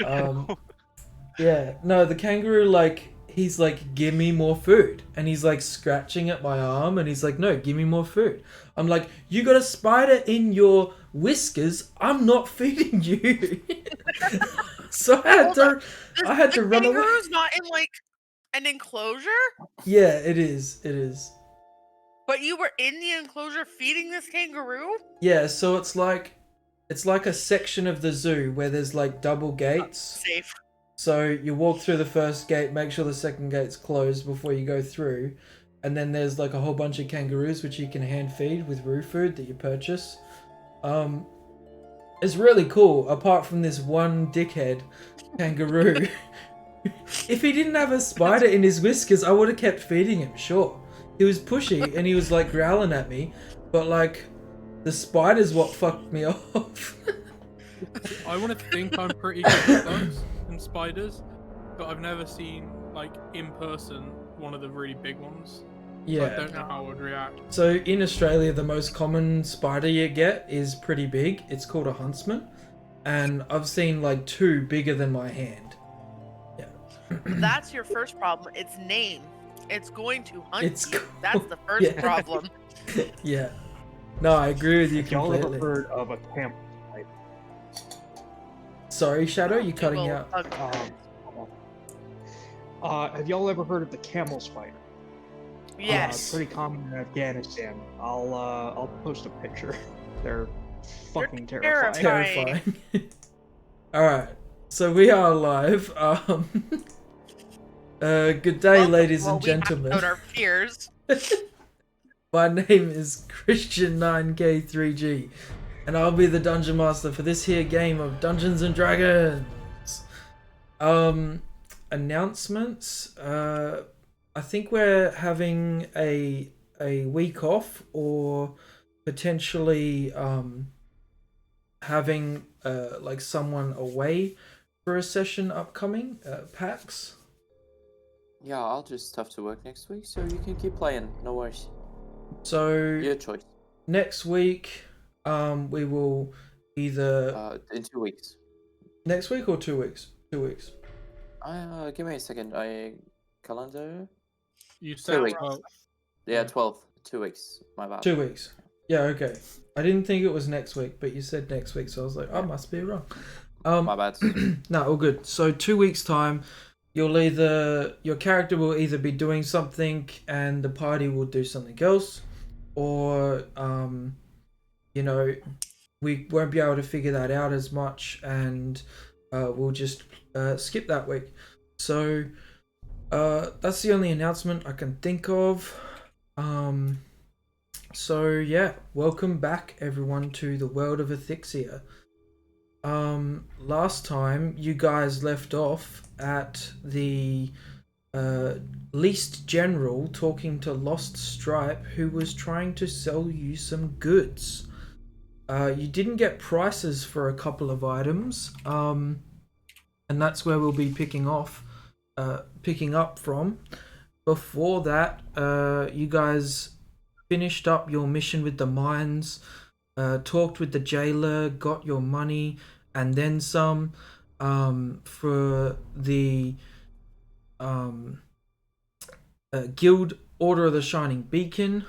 Um, yeah, no, the kangaroo, like, he's like, give me more food. And he's like scratching at my arm and he's like, no, give me more food. I'm like, you got a spider in your whiskers. I'm not feeding you. So Hold on. I had The to run away. kangaroo's not in like an enclosure? Yeah, it is. It is. But you were in the enclosure feeding this kangaroo? Yeah, so it's like a section of the zoo where there's like double gates. Safe. So you walk through the first gate, make sure the second gate's closed before you go through, and then there's like a whole bunch of kangaroos which you can hand feed with roo food that you purchase. It's really cool. Apart from this one dickhead kangaroo, if he didn't have a spider in his whiskers, I would have kept feeding him. Sure, he was pushy and he was like growling at me, but like the spider's what fucked me off. I want to think I'm pretty good at bugs and spiders, but I've never seen, like, in person, one of the really big ones. Yeah. So I don't know how I would react. So in Australia, the most common spider you get is pretty big. It's called a huntsman. And I've seen like two bigger than my hand. Yeah. That's your first problem. Its name. It's going to hunt It's you. cool. That's the first Yeah. problem. Yeah. No, I agree with you If y'all ever completely. heard of a camel spider? Sorry, Shadow, you're cutting Google out. bug Have y'all ever heard of the camel spider? Yes. Pretty common in Afghanistan. I'll post a picture. They're fucking terrifying. terrifying. Terrifying. Alright. So we are live. Good day, Welcome. ladies Well, and we have gentlemen. out our fears. My name is Christian9K3G, and I'll be the Dungeon Master for this here game of Dungeons and Dragons. Announcements. I think we're having a week off, or potentially having like someone away for a session upcoming. PAX. Yeah, I'll just have to work next week, so you can keep playing. No worries. So Your choice. next week, we will either In 2 weeks. next week or 2 weeks. 2 weeks. Give me a second. Calendar. You 2 said, weeks. well, Yeah, 12. 2 weeks. My bad. 2 weeks. Yeah, okay. I didn't think it was next week, but you said next week, so I was like, I must be wrong. My bad. No, all good. So 2 weeks time, your character will either be doing something and the party will do something else, or we won't be able to figure that out as much, and we'll just skip that week. So that's the only announcement I can think of. So yeah, welcome back everyone to the world of Ethicsia. Last time you guys left off at the least general talking to Lost Stripe, who was trying to sell you some goods. You didn't get prices for a couple of items, and that's where we'll be picking up from. Before that, you guys finished up your mission with the mines, talked with the jailer, got your money, and then some, for the Guild Order of the Shining Beacon,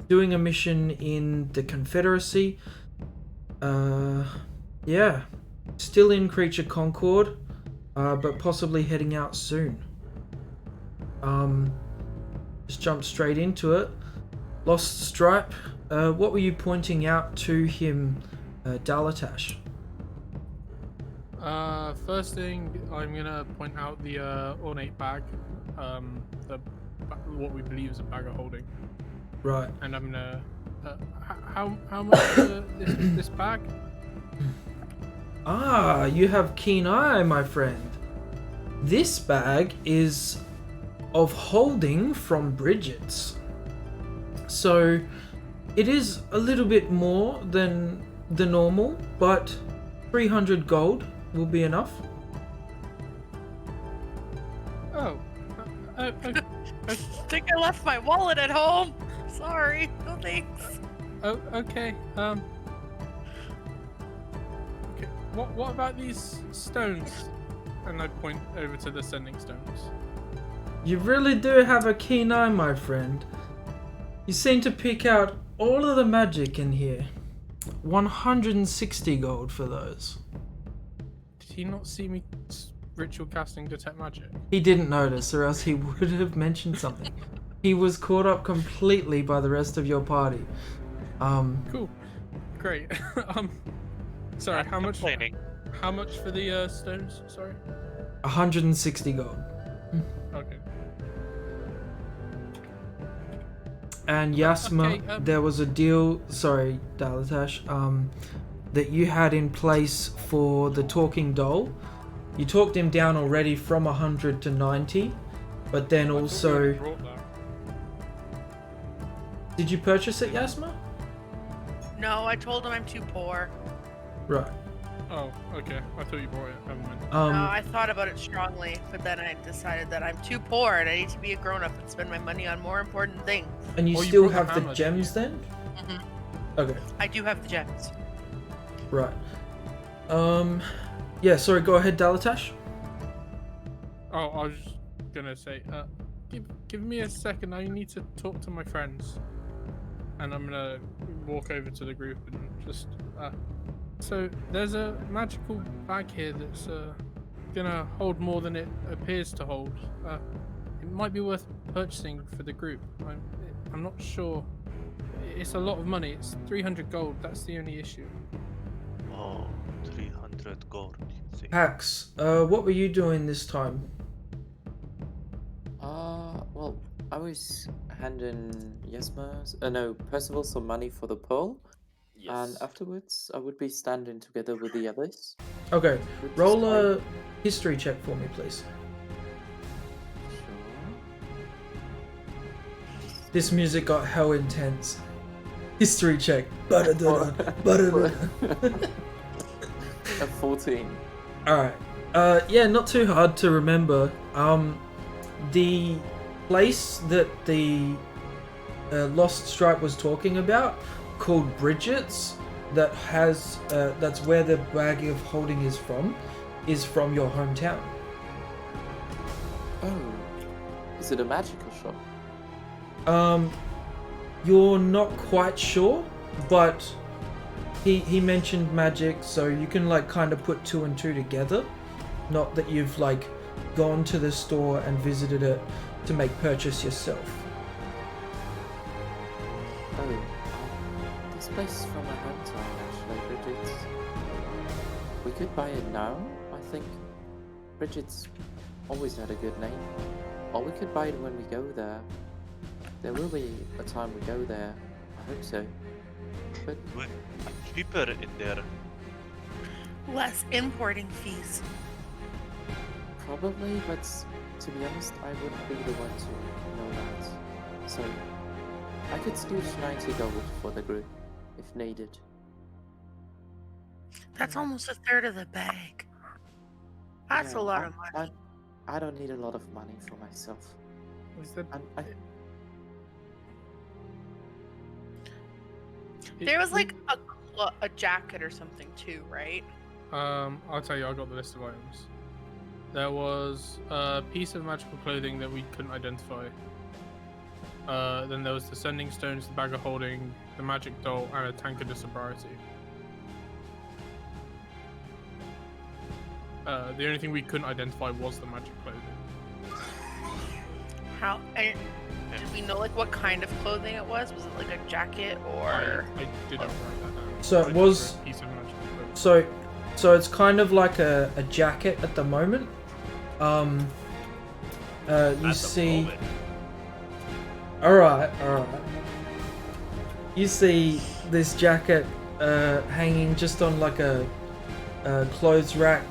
doing a mission in the Confederacy. Yeah, still in Creature Concord, but possibly heading out soon. Just jump straight into it. Lost Stripe, what were you pointing out to him, Dalatash? First thing, I'm gonna point out the ornate bag, what we believe is a bag of holding, Right. and I'm gonna. How much this bag? Ah, you have keen eye, my friend. This bag is of holding from Bridget's. So it is a little bit more than the normal, but 300 gold will be enough. Oh, I think I left my wallet at home. Sorry. No thanks. oh, okay. What about these stones? And I point over to the sending stones. You really do have a keen eye, my friend. You seem to pick out all of the magic in here. 160 gold for those. Did he not see me ritual casting detect magic? He didn't notice, or else he would have mentioned something. He was caught up completely by the rest of your party. Cool. Great. Sorry, Not how much? complaining. How much for the stones? Sorry. 160 gold. Okay. And Yasma, Okay, there was a deal, sorry, Dalatash, that you had in place for the talking doll. You talked him down already from 100 to 90, but then I thought we also... already brought that. Did you purchase it, Yasma? No, I told him I'm too poor. Right. Oh, okay. I thought you brought it. Never mind. No, I thought about it strongly, but then I decided that I'm too poor and I need to be a grown-up and spend my money on more important things. And you Oh, you still brought the have the hammer, gems didn't then? hmm Okay, I do have the gems. right. Yeah, sorry, go ahead, Dalatash. Oh, I was just gonna say, give me a second. I need to talk to my friends, and I'm gonna walk over to the group and just. So there's a magical bag here that's gonna hold more than it appears to hold. It might be worth purchasing for the group. I'm not sure. It's a lot of money. It's 300 gold. That's the only issue. Oh, 300 gold, you see. Pax, what were you doing this time? Well, I was handing Percival some money for the pearl, and afterwards I would be standing together with the others. Okay, Would roll decide- a history check for me, please. This music got hell intense. History check. Ba-da-da-da, ba-da-da-da. A 14. Alright. Yeah, not too hard to remember. The place that the Lost Stripe was talking about, called Bridget's, that has that's where the bag of holding is from your hometown. Oh, is it a magical shop? You're not quite sure, but he mentioned magic, so you can like kind of put two and two together. Not that you've like gone to the store and visited it to make purchase yourself. Oh, this place is from my hometown, actually, Bridget's. We could buy it now, I think. Bridget's always had a good name. Or we could buy it when we go there. There will be a time we go there. I hope so. But Well, cheaper in there. Less importing fees. probably, but to be honest, I wouldn't be the one to know that. So, I could scooch 90 gold for the group, if needed. That's almost a third of the bag. That's Yeah, a lot of money. I don't need a lot of money for myself. Was that? There was like a jacket or something too, right? I'll tell you, I got the list of items. There was a piece of magical clothing that we couldn't identify. Then there was the sending stones, the bag of holding, the magic doll, and a tankard of sobriety. The only thing we couldn't identify was the magic clothing. How? And did we know like what kind of clothing it was? Was it like a jacket or? I didn't write that down. So it I just was- wrote a piece of magical clothing. So it's kind of like a jacket at the moment. You At the see. moment. Alright. You see this jacket hanging just on like a clothes rack,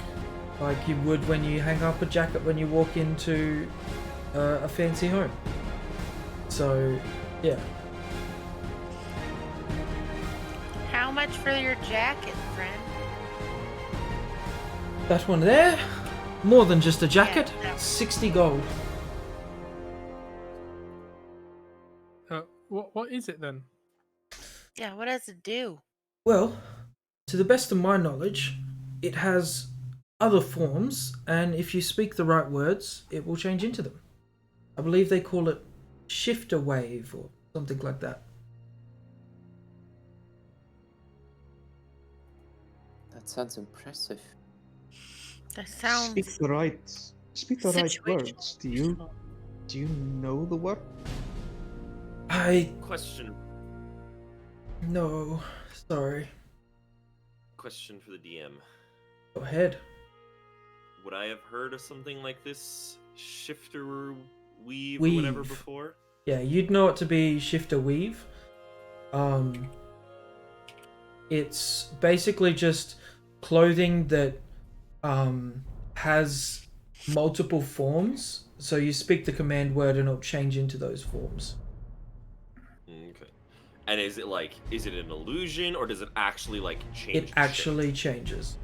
like you would when you hang up a jacket when you walk into a fancy home. So, yeah. How much for your jacket, friend? That one there, more than just a jacket, Yeah. 60 gold. What is it then? Yeah, what does it do? Well, to the best of my knowledge, it has other forms, and if you speak the right words, it will change into them. I believe they call it shifter wave or something like that. That sounds impressive. That sounds Speak the right situational. words. Do you know the word? Question No, sorry. question for the DM. Go ahead. Would I have heard of something like this shifter weave or whatever Weave. before? Yeah, you'd know it to be shifter weave. It's basically just clothing that has multiple forms. So you speak the command word and it'll change into those forms. Okay. And is it an illusion or does it actually change? It actually changes.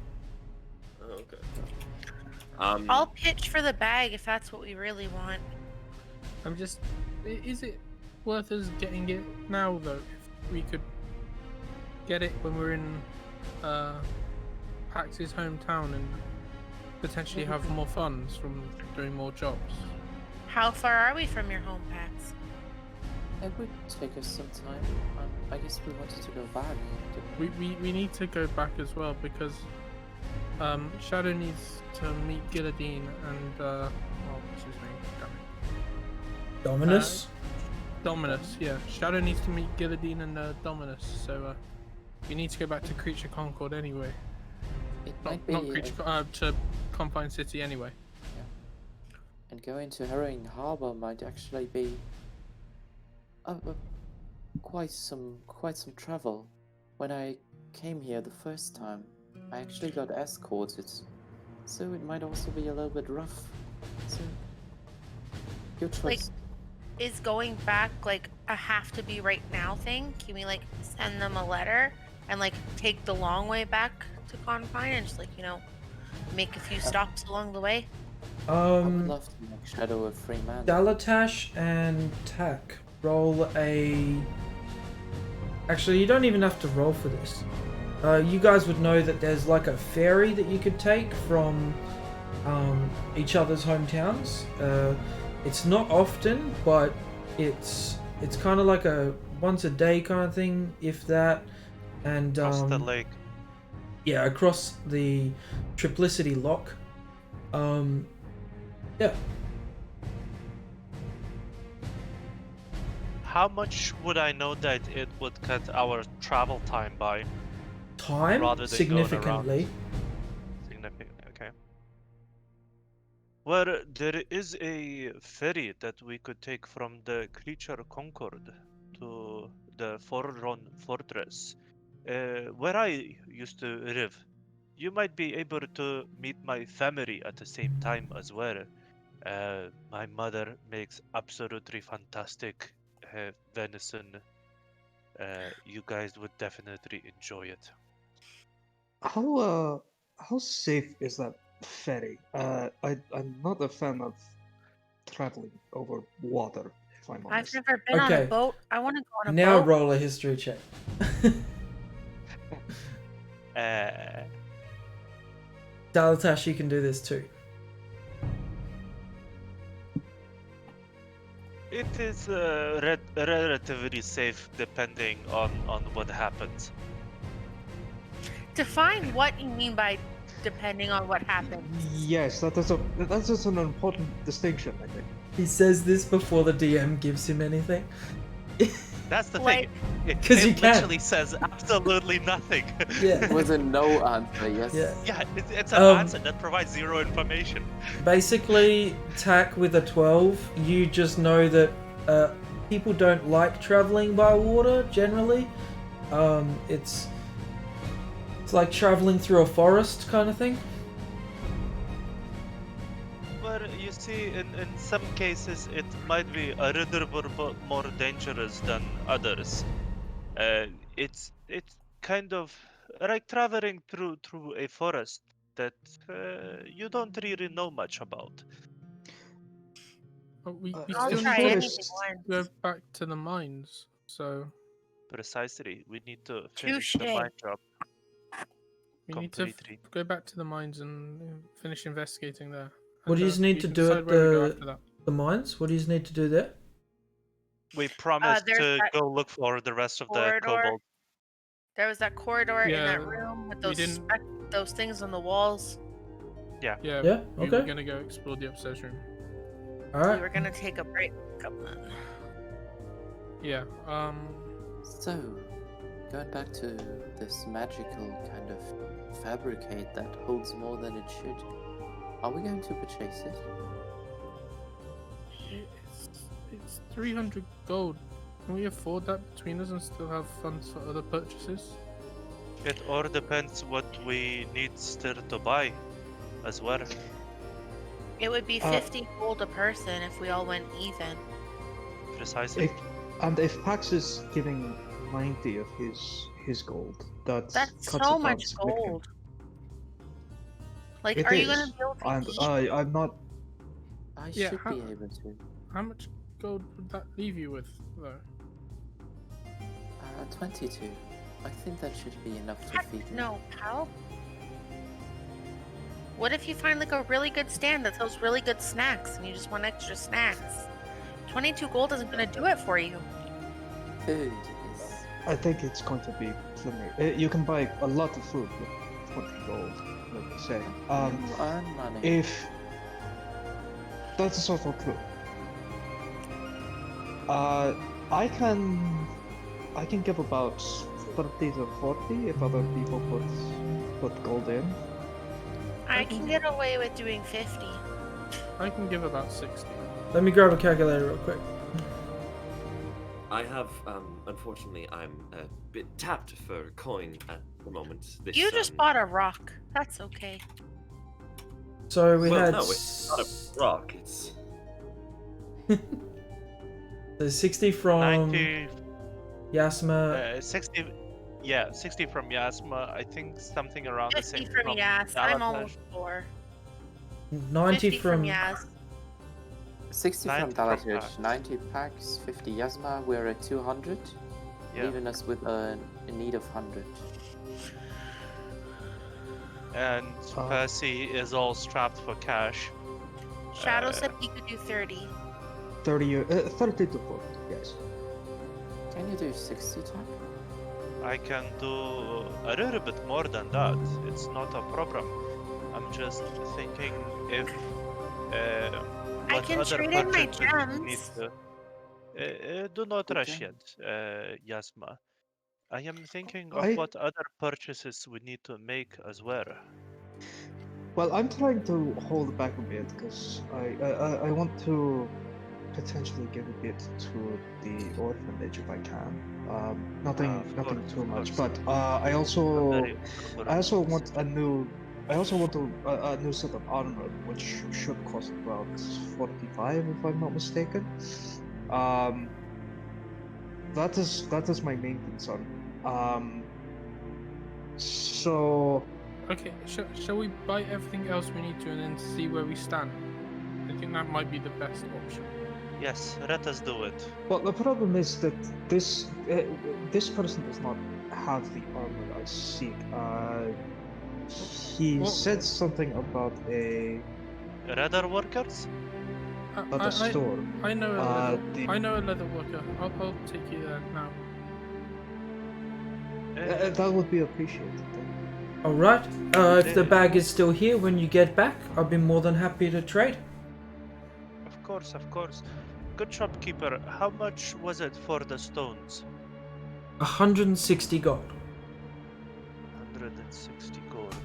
Oh, okay. I'll pitch for the bag if that's what we really want. I'm just. Is it worth us getting it now, though? If we could get it when we're in Pax's hometown and potentially have more funds from doing more jobs. How far are we from your home, Pax? It would take us some time. I guess we wanted to go back. We need to go back as well because Shadow needs to meet Gilladine and what's his name? Damn it. Dominus? Dominus, yeah. Shadow needs to meet Gilladine and Dominus, so we need to go back to Creature Concord anyway. It might be Not Creature to Confine City anyway. and going to Herring Harbor might actually be quite some travel. When I came here the first time, I actually got escorted, so it might also be a little bit rough. So, your choice. Is going back a have to be right now thing? Can we send them a letter and take the long way back to Confine and just make a few stops along the way? I would love to make Shadow a free man. Dalatash and Tak, roll a... Actually, you don't even have to roll for this. You guys would know that there's a ferry that you could take from each other's hometowns. It's not often, but it's kind of like a once a day kind of thing, if that. And Across the lake. yeah, across the Triplicity Lock. Yeah. How much would I know that it would cut our travel time by? Time Rather than significantly. Significantly, okay. Well, there is a ferry that we could take from the Creature Concord to the Forlorn Fortress, where I used to live. You might be able to meet my family at the same time as well. My mother makes absolutely fantastic venison. You guys would definitely enjoy it. How safe is that ferry? I'm not a fan of traveling over water, if I'm I've honest. never been on a Okay. boat. I want to go on a Now boat. roll a history check. Dalatash, you can do this too. It is relatively safe depending on what happens. Define what you mean by depending on what happens. Yes, that's an important distinction, I think. He says this before the DM gives him anything. That's the Like- thing. 'Cause you It can. literally says absolutely nothing. Yeah. With a no answer, yes. Yeah. Yeah, it's an Um, answer that provides zero information. Basically, Tak with a 12, you just know that people don't like traveling by water generally. It's like traveling through a forest kind of thing. Well, you see, in some cases, it might be a little bit more dangerous than others. It's kind of like traveling through a forest that you don't really know much about. But we I'll still try need anything to go back to the mines, so Precisely, we need to finish the Touche. mine job. We need to completely. go back to the mines and finish investigating there. What do And, you need we to can do decide at where we go after that. the mines? What do you need to do there? We promised there's to that go look for the rest of the corridor. kobold. There was that corridor in that Yeah, room with we those didn't- those things on the walls. Yeah, Yeah, we were okay. gonna go explore the upstairs room. All We right. were gonna take a break. Come on. Yeah. So, going back to this magical kind of fabricate that holds more than it should, are we going to purchase it? It's 300 gold. Can we afford that between us and still have funds for other purchases? It all depends what we need still to buy, as well. It would be 50 gold a person if we all went even. Precisely. If Pax is giving 90 of his gold, That's cuts so it down much significantly. gold. Like, It are you is, gonna be able to and eat? I'm not. I Yeah, should how- be able to. How much gold would that leave you with, though? 22. I think that should be enough to feed me. No, pal. What if you find like a really good stand that sells really good snacks and you just want extra snacks? 22 gold isn't gonna do it for you. Food is. I think it's going to be plenty. You can buy a lot of food with 20 gold, like I say. You earn money. If that's also true. I can give about 30 to 40 if other people put gold in. I can get away with doing 50. I can give about 60. Let me grab a calculator real quick. I have, unfortunately, I'm a bit tapped for coin at the moment. This, You just bought a rock. That's okay. So we well, had no, it's not a rock. It's the 60 from 90, Yasma. 60, yeah, 60 from Yasma. I think something around the 50 same from Yas. I'm Dalatash. almost 4. 90 50 from Yas. 60 from 90 from Dalatish, Pax. 90 packs, 50 Yasma. We're at 200, Yeah. leaving us with a need of 100. And Percy is all strapped for cash. Shadow said he could do 30. 30 to 40, yes. Can you do 60 tack? I can do a little bit more than that. It's not a problem. I'm just thinking if I what can other trade in my purchases we need gems. to. Do not Good rush gems. yet, Yasma. I am thinking I- of what other purchases we need to make as well. Well, I'm trying to hold back a bit because I want to potentially give a bit to the orphanage if I can. Nothing Of nothing course, too of much, course. but I also Very I also honorable want a new. I also want a new set of armor, which should cost about 45, if I'm not mistaken. That is my main concern. So Okay, shall we buy everything else we need to and then see where we stand? I think that might be the best option. Yes, let us do it. well, the problem is that this person does not have the armor I seek. He Well- said something about a Radar workers? about a store. I know a leather, the- I know a leather worker. I'll take you there now. That would be appreciated. All right. If the bag is still here when you get back, I'll be more than happy to trade. Of course, of course. Good shopkeeper, how much was it for the stones? 160 gold. 160 gold.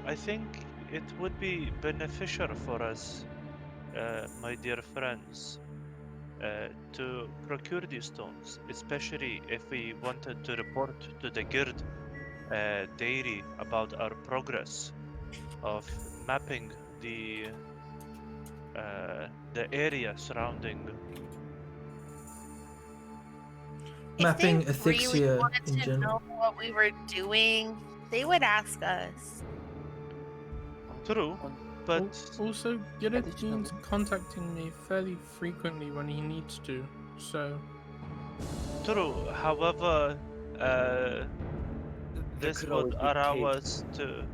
I think it would be beneficial for us, my dear friends, to procure these stones, especially if we wanted to report to the guild daily about our progress of mapping the area surrounding. Mapping If they really Ethicsia wanted in to general. know what we were doing, they would ask us. True, but Also, Gillard's Additionally- been contacting me fairly frequently when he needs to, so true. However, this could would always be allow paid. us to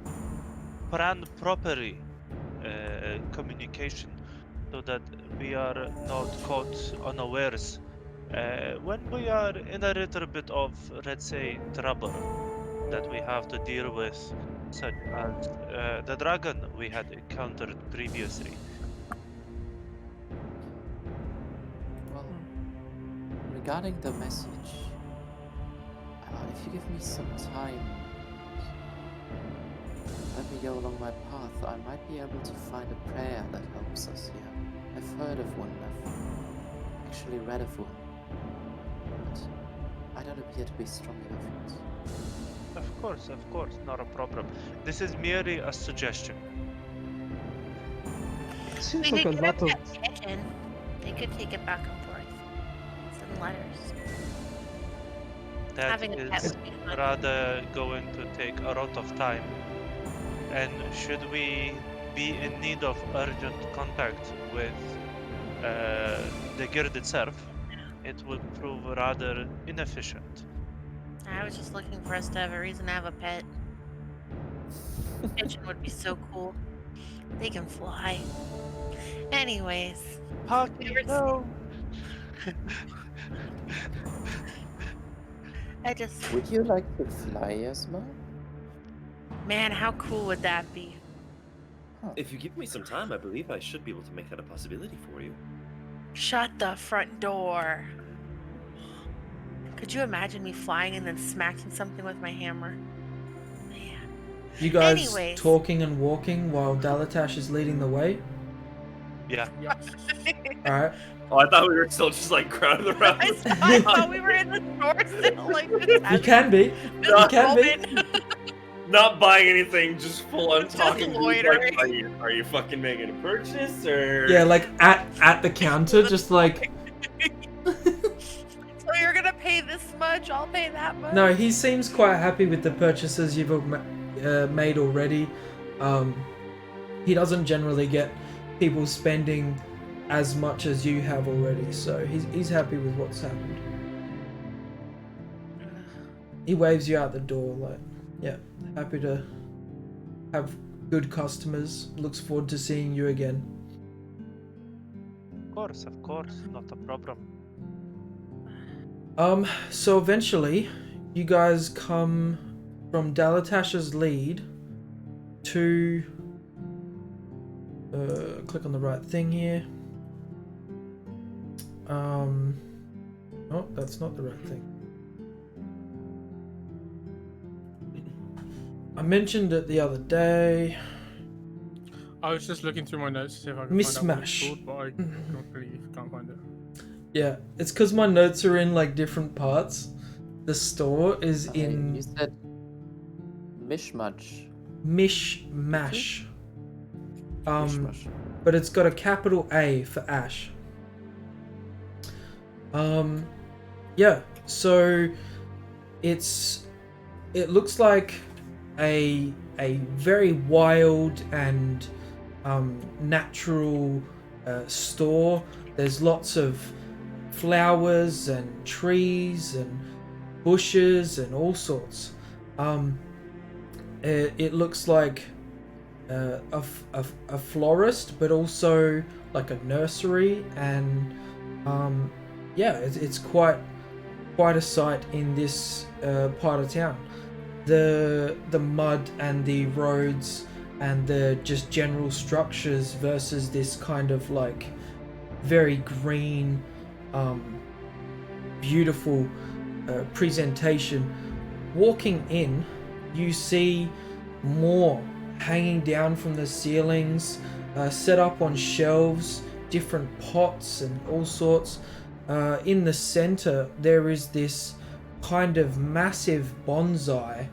plan properly communication so that we are not caught unawares when we are in a little bit of, let's say, trouble that we have to deal with, such as the dragon we had encountered previously. Well, regarding the message, if you give me some time, let me go along my path, I might be able to find a prayer that helps us here. I've heard of one, I've actually read of one, but I don't appear to be strong enough yet. Of course, not a problem. This is merely a suggestion. It seems We like a could get lot a of. pet pigeon. They could take it back and forth. Send letters. That Having a pet is would be fun. rather going to take a lot of time. And should we be in need of urgent contact with the guild itself, it would prove rather inefficient. I was just looking for us to have a reason to have a pet. Pigeon would be so cool. They can fly. Anyways, Pocky, no! I just, Would you like to fly, Yasma? man, how cool would that be? If you give me some time, I believe I should be able to make that a possibility for you. Shut the front door. Could you imagine me flying and then smacking something with my hammer? Man. You guys Anyways. talking and walking while Dalatash is leading the way? Yeah. Alright. Oh, I thought we were still just like crowded around. I thought we were in the store still, like just You having can be. this You can be. moment. Not buying anything, just full on Just talking. Like, loitering. are you fucking making a purchase or? Yeah, like at the counter, just like. So you're gonna pay this much, I'll pay that much. No, he seems quite happy with the purchases you've made already. He doesn't generally get people spending as much as you have already, so he's happy with what's happened. He waves you out the door, like, yeah, happy to have good customers. Looks forward to seeing you again. Of course, not a problem. So eventually, you guys come from Dalatash's lead to click on the right thing here. Oh, that's not the right thing. I mentioned it the other day. I was just looking through my notes to see if I could Miss find out what it's Smash. called, but I completely can't find it. Yeah, it's because my notes are in like different parts. The store is You in said mishmash. Mishmash. Mishmash. But it's got a capital A for Ash. Yeah, so it looks like a very wild and natural store. There's lots of flowers and trees and bushes and all sorts. It looks like a florist, but also like a nursery, and yeah, it's quite a sight in this part of town. The mud and the roads and the just general structures versus this kind of like very green, beautiful presentation. Walking in, you see more hanging down from the ceilings, set up on shelves, different pots and all sorts. In the center, there is this kind of massive bonsai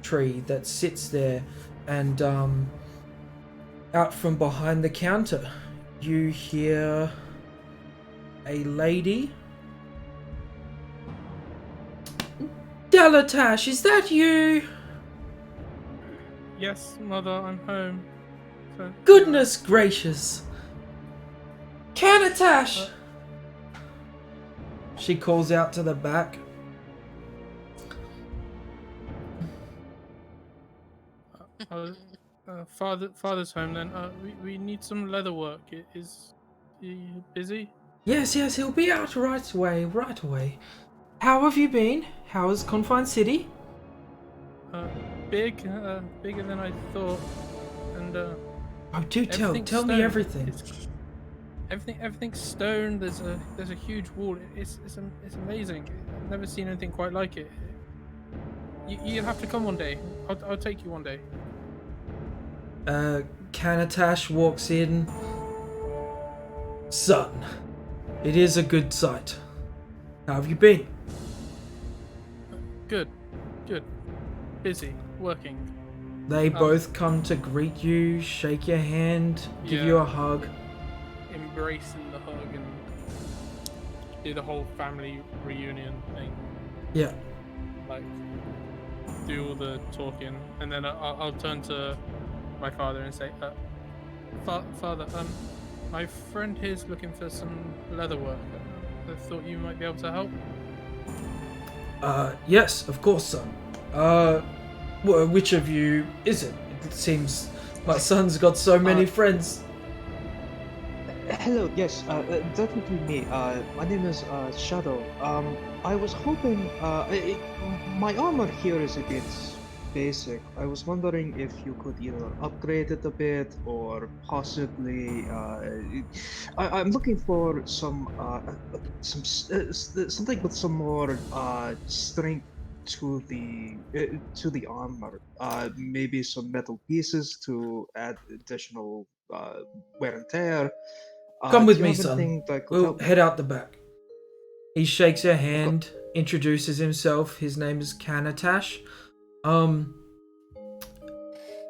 tree that sits there, and out from behind the counter, you hear a lady. Dalatash, is that you? Yes, mother, I'm home. So, Goodness gracious. Kanatash! She calls out to the back. Father's home then. We need some leather work. Is he busy? Yes, he'll be out right away, right away. How have you been? How is Confined City? Bigger than I thought, and Oh, do tell everything's me stone. everything. Everything's stone. There's a huge wall. It's amazing. I've never seen anything quite like it. You'll have to come one day. I'll take you one day. Kanatash walks in. Son, it is a good sight. How have you been? Good. Busy, working. They both come to greet you, shake your hand, give you a hug. Embracing the hug and do the whole family reunion thing. Yeah. Like, do all the talking, and then I'll turn to my father and say, Father, my friend here's looking for some leather work. I thought you might be able to help. Yes, of course, son. Which of you is it? It seems my son's got so many friends. Hello, yes, definitely me. My name is Shadow. I was hoping, my armor here is a bit basic. I was wondering if you could either upgrade it a bit or possibly, I'm looking for something with some more strength to the armor. Maybe some metal pieces to add additional wear and tear. Come Do with you me, have son. anything that could We'll help me? head out the back. He shakes your Of course. hand, introduces himself. His name is Kanatash.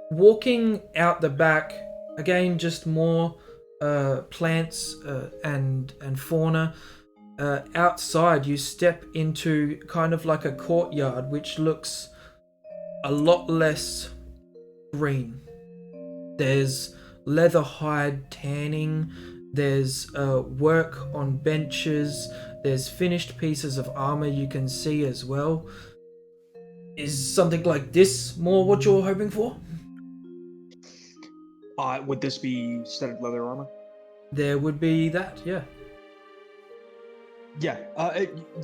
Walking out the back, again, just more plants and fauna. Outside, you step into kind of like a courtyard, which looks a lot less green. There's leather hide tanning. There's work on benches. There's finished pieces of armor you can see as well. Is something like this more what you're hoping for? Would this be studded leather armor? There would be that, yeah. Yeah.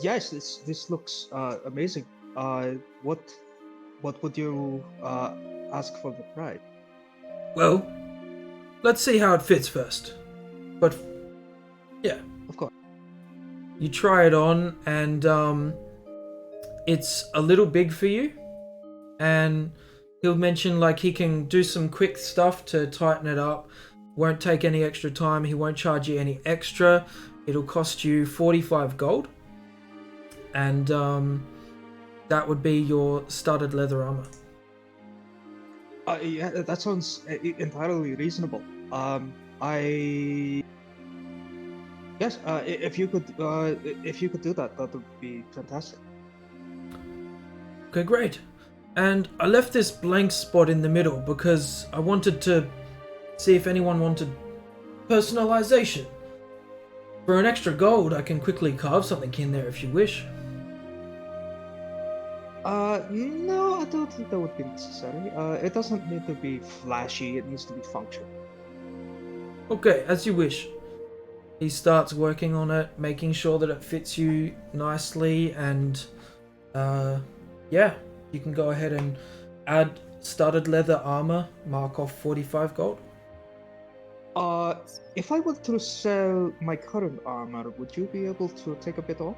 Yes. This looks amazing. What would you ask for the price? Well, let's see how it fits first. But yeah, Of course. you try it on, and it's a little big for you. And he'll mention like he can do some quick stuff to tighten it up. Won't take any extra time. He won't charge you any extra. It'll cost you 45 gold. And that would be your studded leather armor. Yeah, that sounds entirely reasonable. Yes. If you could do that, that would be fantastic. Okay, great. And I left this blank spot in the middle because I wanted to see if anyone wanted personalization. For an extra gold, I can quickly carve something in there if you wish. No, I don't think that would be necessary. It doesn't need to be flashy. It needs to be functional. Okay, as you wish. He starts working on it, making sure that it fits you nicely, and yeah, you can go ahead and add studded leather armor, mark off 45 gold. If I were to sell my current armor, would you be able to take a bit off?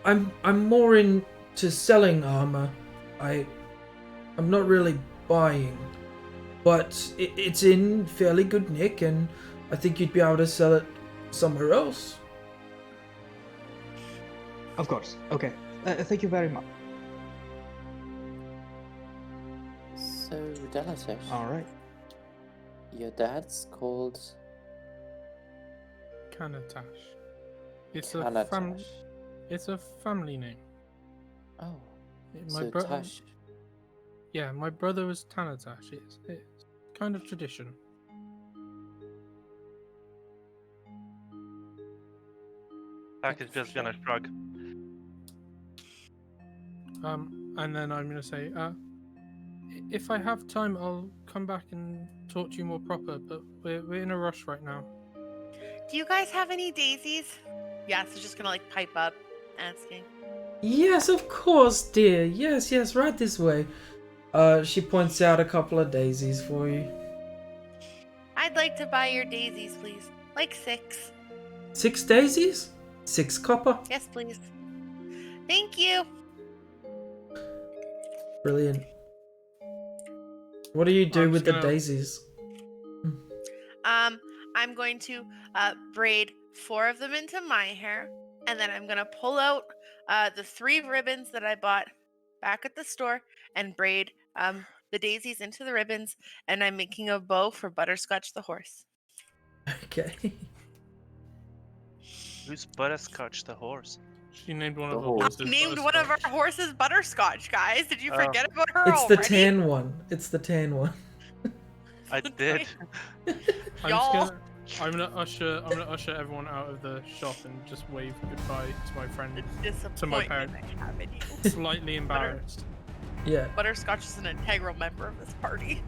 I'm more into selling armor. I'm not really buying, but it's in fairly good nick, and I think you'd be able to sell it somewhere else. Of course. Okay. Thank you very much. So, Delatish, All right. your dad's called Kanatash. It's Kanatash. It's a family name. Oh, My so brother. Tash. Yeah, my brother was Tanatash. It's kind of tradition. Pack is just gonna shrug. and then I'm gonna say, if I have time, I'll come back and talk to you more proper. But we're in a rush right now. Do you guys have any daisies? Yeah, so just gonna like pipe up, asking. Yes, of course, dear. Yes, right this way. She points out a couple of daisies for you. I'd like to buy your daisies, please. Like 6. 6 daisies? 6 copper? Yes, please. Thank you. Brilliant. What do you do I'm with just the gonna- daisies? I'm going to braid 4 of them into my hair, and then I'm gonna pull out the 3 ribbons that I bought back at the store and braid the daisies into the ribbons, and I'm making a bow for Butterscotch the horse. Okay. Who's Butterscotch the horse? She named one The of the horse. horses. I named one of our horses Butterscotch, guys. Did you Oh. forget about her It's the already? tan one. It's the tan one. I did. Y'all. I'm gonna usher everyone out of the shop and just wave goodbye to my friend. The disappointment parents. I have in you. Slightly embarrassed. Yeah. Butterscotch is an integral member of this party.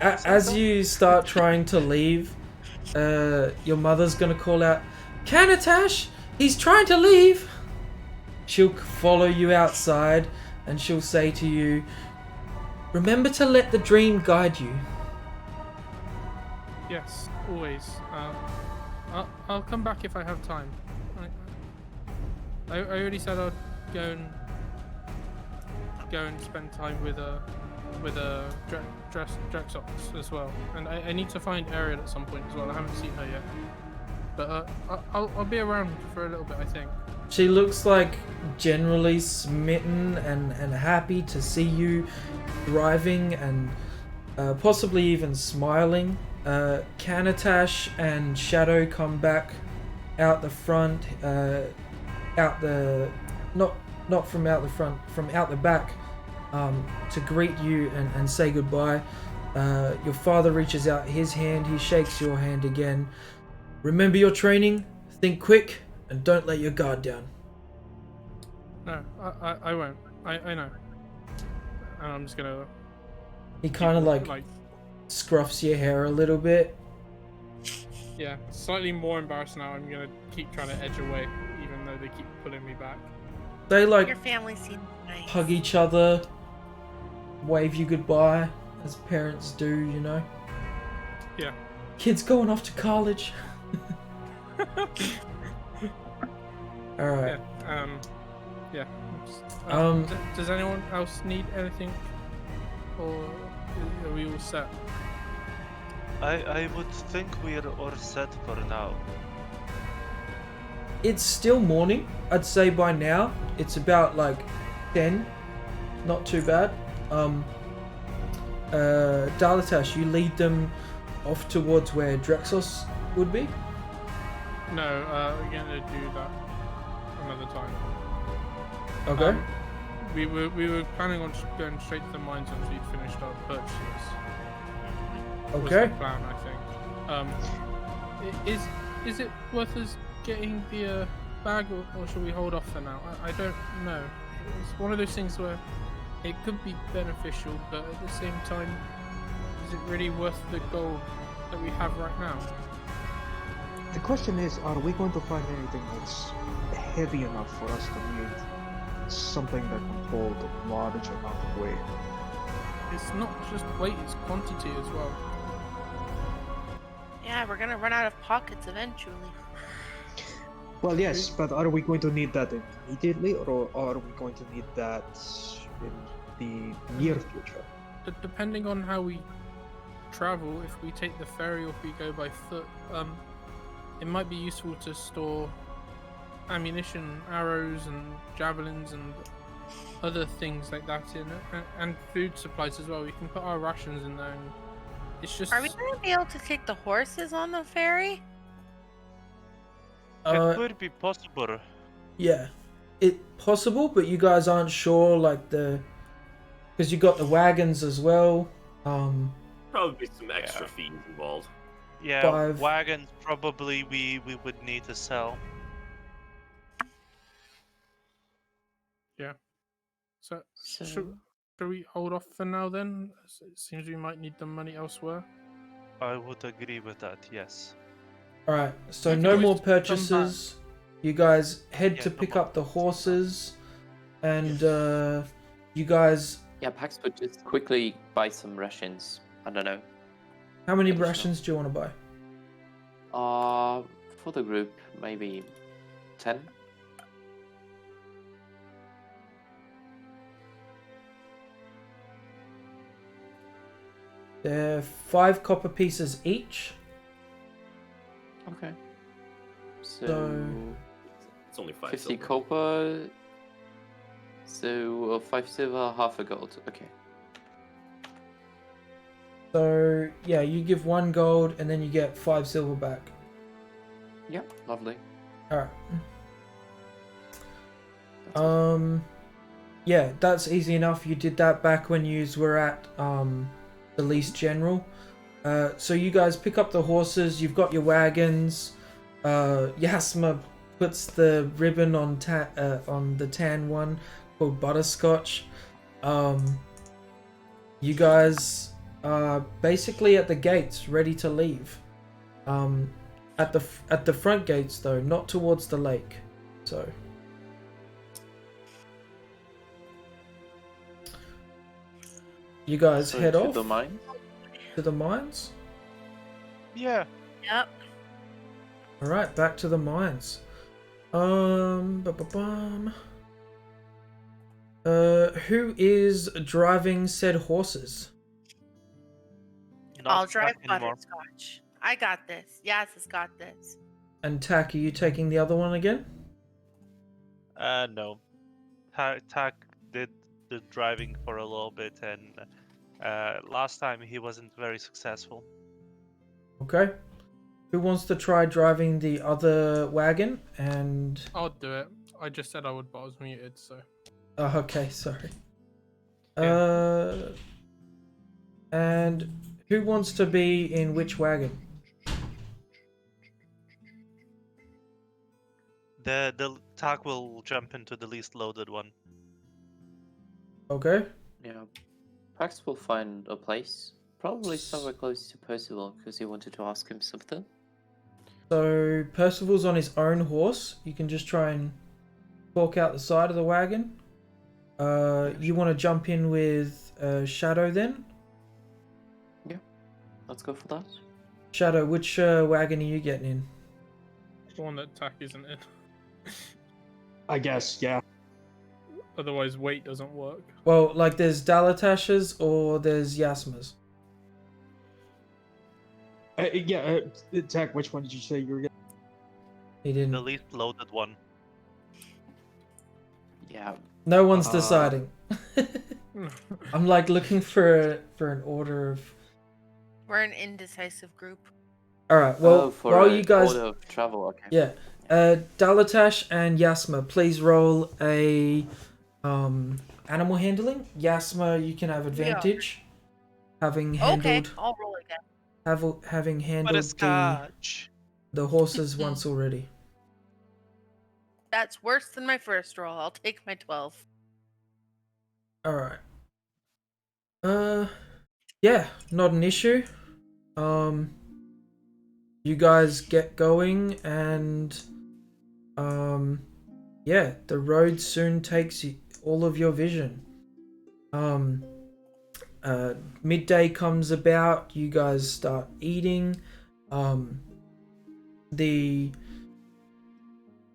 As you start trying to leave, your mother's gonna call out, "Kanatash, he's trying to leave." She'll follow you outside and she'll say to you, "Remember to let the dream guide you." Yes, always. I'll come back if I have time. I already said I'd go and spend time with Drexox as well, and I need to find Ariel at some point as well. I haven't seen her yet, but I'll be around for a little bit, I think. She looks like generally smitten and happy to see you driving and possibly even smiling. Kanatash and Shadow come back out the front, not from out the front, from out the back, to greet you and say goodbye. Your father reaches out his hand, he shakes your hand again. "Remember your training, think quick, and don't let your guard down." No, I won't. I know. And I'm just gonna. He kind of like scruffs your hair a little bit. Yeah, slightly more embarrassed now. I'm gonna keep trying to edge away, even though they keep pulling me back. They like Your family seems nice. hug each other, wave you goodbye, as parents do, you know. Yeah. Kids going off to college. All right. Yeah. Does anyone else need anything, or are we all set? I would think we're all set for now. It's still morning. I'd say by now it's about like 10. Not too bad. Dalatash, you lead them off towards where Drexos would be. No, we're gonna do that another time. Okay. We were planning on going straight to the mines once we'd finished our purchases. Was Okay. the plan, I think. Is it worth us getting the bag, or should we hold off for now? I don't know. It's one of those things where it could be beneficial, but at the same time, is it really worth the gold that we have right now? The question is, are we going to find anything that's heavy enough for us to need something that can hold a large amount of weight? It's not just weight, it's quantity as well. Yeah, we're gonna run out of pockets eventually. Well, yes, but are we going to need that immediately, or are we going to need that in the near future? Depending on how we travel, if we take the ferry or if we go by foot, it might be useful to store ammunition, arrows and javelins and other things like that in, and food supplies as well. We can put our rations in there, and it's just... Are we gonna be able to take the horses on the ferry? It could be possible. Yeah, it possible, but you guys aren't sure, like because you got the wagons as well. Probably some extra fees involved. Yeah, 5. wagons probably we would need to sell. So, So, should we hold off for now then? It seems we might need the money elsewhere. I would agree with that. Yes. All right. So You can no always more come purchases. You guys head Yeah, to no pick more up the purchases. horses, and you guys. yeah, Pax would just quickly buy some rations. I don't know. How many Additional. rations do you want to buy? For the group, maybe 10. They're 5 copper pieces each. Okay. So, So- It's only 5 50 silver. copper. So 5 silver, half a gold. Okay. So yeah, you give 1 gold, and then you get 5 silver back. Yep, lovely. All right. That's awesome. Yeah, that's easy enough. You did that back when you were at the least general. So you guys pick up the horses. You've got your wagons. Yasma puts the ribbon on the tan one called Butterscotch. You guys are basically at the gates, ready to leave. At the front gates though, not towards the lake. So. You guys So head to off the mine. to the mines. Yeah. Yep. All right, back to the mines. Who is driving said horses? Not I'll drive back anymore. Butterscotch. I got this. Yas has got this. And Tack, are you taking the other one again? No. Tak did the driving for a little bit, and last time he wasn't very successful. Okay. Who wants to try driving the other wagon? And I'll do it. I just said I would, but I was muted, so. oh, okay, sorry. Yeah. And who wants to be in which wagon? The Tak will jump into the least loaded one. Okay. Yeah. Pax will find a place. Probably somewhere close to Percival, because he wanted to ask him something. So Percival's on his own horse. You can just try and talk out the side of the wagon. You want to jump in with Shadow then? Yeah. Let's go for that. Shadow, which wagon are you getting in? The one that Tak isn't in. I guess, yeah. Otherwise, weight doesn't work. Well, like there's Dalatash's or there's Yasma's. Tech, which one did you say you were getting? He The didn't. least loaded one. Yeah. No one's Uh, deciding. I'm like looking for an order of. We're an indecisive group. All right. Well, for while a you guys, order of travel, okay. yeah, Dalatash and Yasma, please roll a animal handling. Yasma, you can have advantage, having handled Okay, I'll roll again. having handled Butterscotch. the horses once already. That's worse than my first roll. I'll take my 12. All right. Yeah, not an issue. You guys get going, and yeah, the road soon takes all of your vision. Midday comes about. You guys start eating. The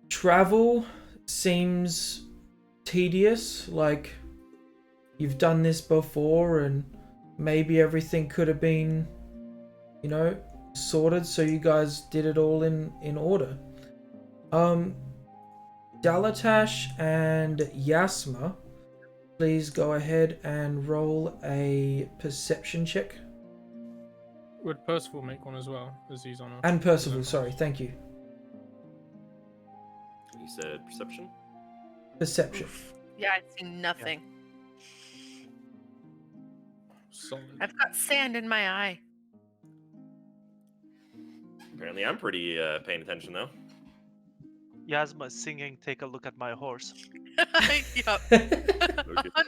travel seems tedious, like you've done this before and maybe everything could have been, sorted, so you guys did it all in order. Dalatash and Yasma, please go ahead and roll a perception check. Would Percival make one as well, as he's on a... And Percival, sorry, thank you. You said perception? Perception. Yeah, I see nothing. Solid. I've got sand in my eye. Apparently I'm pretty paying attention though. Yasma singing, take a look at my horse. Yup. Look at my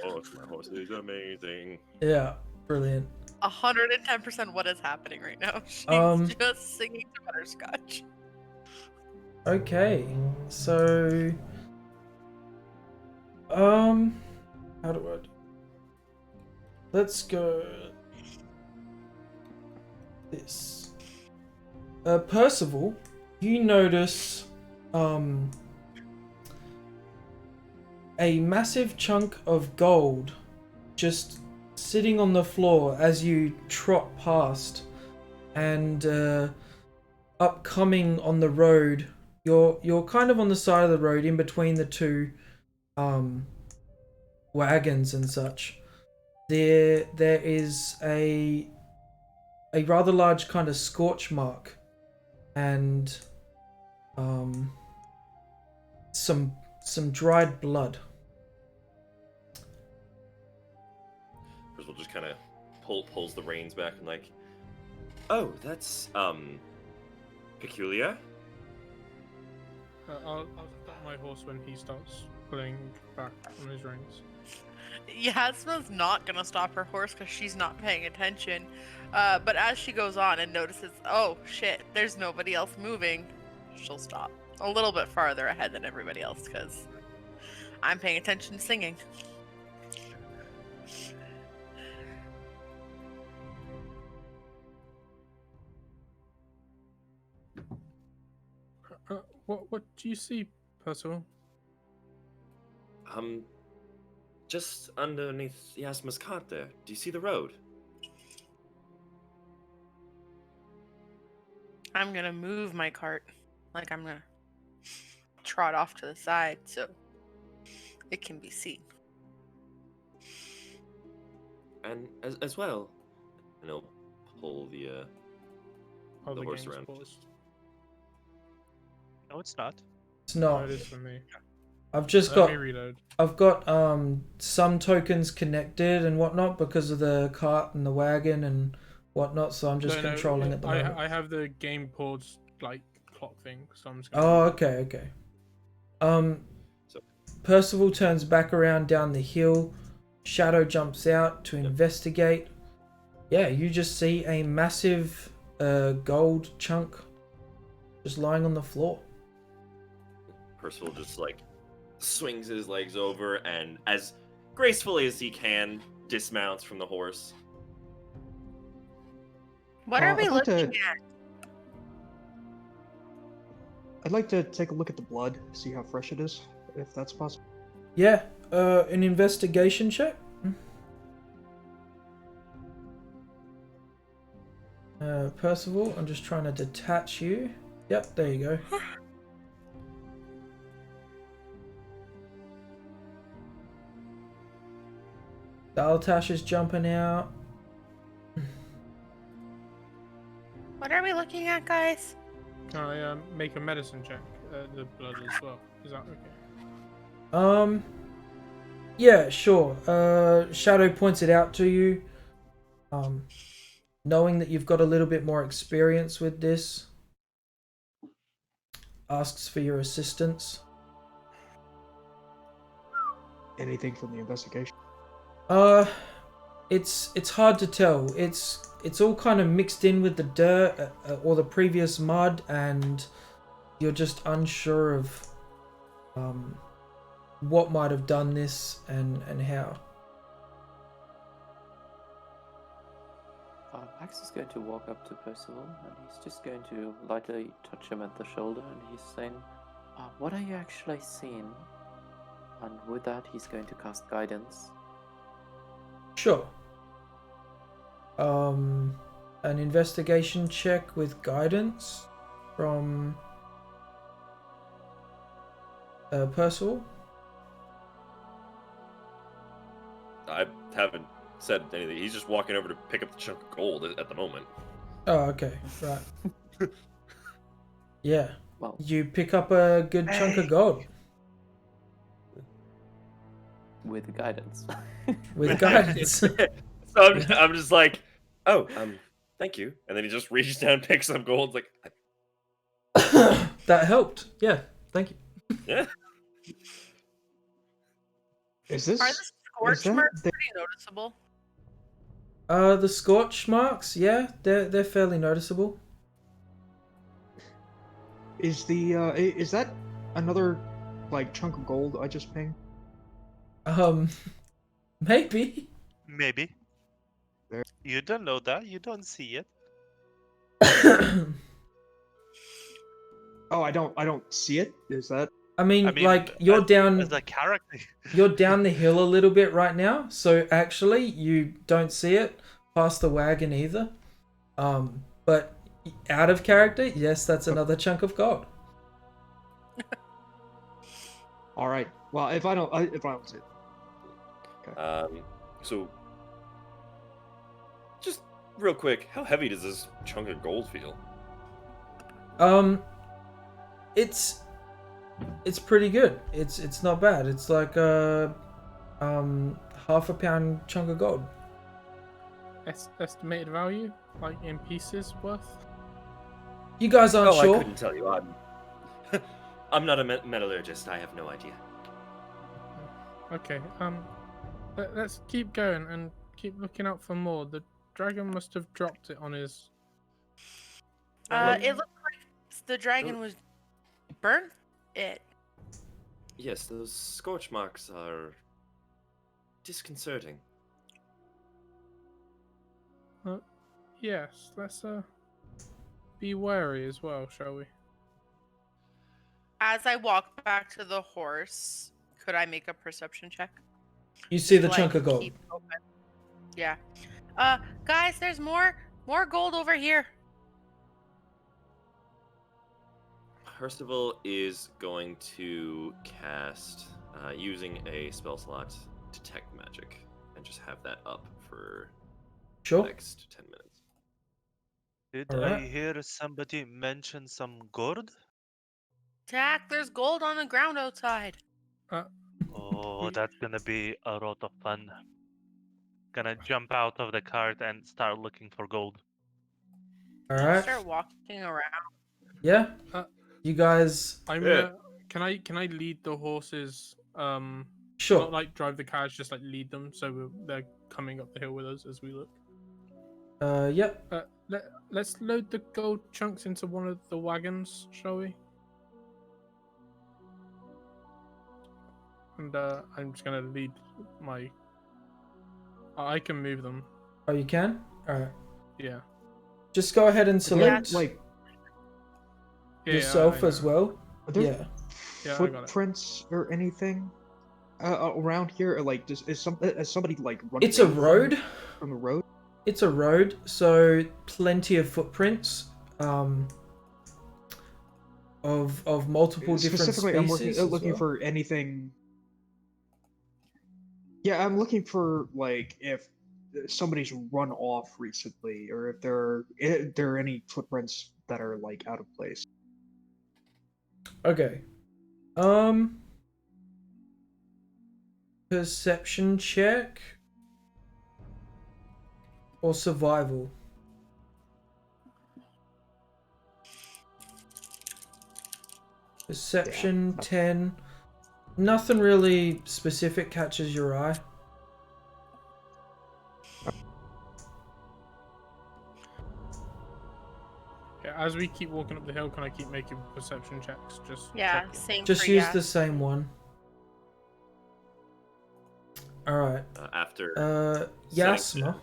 horse. My horse is amazing. Yeah, brilliant. 110% what is happening right now. She's just singing to Butterscotch. Okay, so how do I do? Let's go this. Percival, you notice a massive chunk of gold just sitting on the floor as you trot past, and upcoming on the road. You're kind of on the side of the road in between the two wagons and such. There is a rather large kind of scorch mark and some dried blood. Percival just kind of pulls the reins back and like, oh, that's peculiar. I'll stop my horse when he starts pulling back on his reins. Yasma's not gonna stop her horse because she's not paying attention. But as she goes on and notices, oh shit, there's nobody else moving, she'll stop a little bit farther ahead than everybody else because I'm paying attention to singing. What do you see, Percival? Just underneath Yasma's cart there. Do you see the road? I'm gonna move my cart, like I'm gonna trot off to the side so it can be seen. And as well, and he'll pull the horse game's around. paused. No, it's not. It's No, not. it is for me. I've just Let got me reload. I've got some tokens connected and whatnot because of the cart and the wagon and whatnot, so I'm just controlling at the moment. I have the game pause like clock thing, so I'm just Oh, okay. So- Percival turns back around down the hill. Shadow jumps out to investigate. Yeah, you just see a massive gold chunk just lying on the floor. Percival just like swings his legs over and as gracefully as he can dismounts from the horse. What are we I'd like looking to- at? I'd like to take a look at the blood, see how fresh it is, if that's possible. Yeah, an investigation check. Percival, I'm just trying to detach you. Yep, there you go. Daltash is jumping out. What are we looking at, guys? Can I make a medicine check? The blood as well. Is that okay? Yeah, sure. Shadow points it out to you. Knowing that you've got a little bit more experience with this, asks for your assistance. Anything from the investigation? It's hard to tell. It's all kind of mixed in with the dirt or the previous mud, and you're just unsure of what might have done this and how. Max is going to walk up to Percival and he's just going to lightly touch him at the shoulder and he's saying, what are you actually seeing? And with that, he's going to cast guidance. Sure. An investigation check with guidance from Percival. I haven't said anything. He's just walking over to pick up the chunk of gold at the moment. Oh, okay, right. Yeah, Well, you pick up a good chunk of gold with guidance. with guidance. So I'm just like, oh, thank you. And then he just reaches down and picks up gold. Like, That helped. Yeah, thank you. yeah. Is this? Are the scorch that marks the- pretty noticeable? The scorch marks, yeah, they're fairly noticeable. Is is that another like chunk of gold I just pinged? Maybe. Maybe. There. You don't know that. You don't see it. Oh, I don't see it. Is that? I mean, I mean, like you're down. as a character. You're down the hill a little bit right now, so actually you don't see it past the wagon either. But out of character, yes, that's another chunk of gold. All right. Well, if I don't see it. So, just real quick, how heavy does this chunk of gold feel? It's pretty good. It's not bad. It's like a half a pound chunk of gold. Estimated value, like in pieces worth. You guys aren't I sure? couldn't tell you. I'm not a metallurgist. I have no idea. Okay. Let's keep going and keep looking out for more. The dragon must have dropped it on his. It looked like the dragon was burnt it. Yes, those scorch marks are disconcerting. Yes. Let's be wary as well, shall we? As I walk back to the horse, could I make a perception check? You see the Like, chunk of gold. keep open. Yeah. Guys, there's more gold over here. Percival is going to cast, using a spell slot, Detect Magic, and just have that up for the Sure. next 10 minutes. Did Alright. I hear somebody mention some gold? Jack, there's gold on the ground outside. Oh, that's gonna be a lot of fun. Gonna jump out of the cart and start looking for gold. All right. Start walking around. Yeah. Uh, You guys. I'm Yeah. gonna. Can I lead the horses? Sure. Not like drive the carriage, just like lead them, so they're coming up the hill with us as we look. Yep. Let's load the gold chunks into one of the wagons, shall we? And I'm just gonna lead my. I can move them. Oh, you can. All right. Yeah. Just go ahead and select Like, Yeah, yourself I as well. are there Yeah. Yeah, I got it. footprints or anything around here? Or like, is somebody like running? It's a away road. from the road. It's a road, so plenty of footprints. Of multiple different Specifically, species. I'm as looking well. for anything. Yeah, I'm looking for like if somebody's run off recently, or if there are any footprints that are like out of place. Okay. Perception check or survival. Perception Yeah. 10. Nothing really specific catches your eye. Yeah, as we keep walking up the hill, can I keep making perception checks? Just Yeah, checking. same Just for use Yas. the same one. Alright. After Yasma.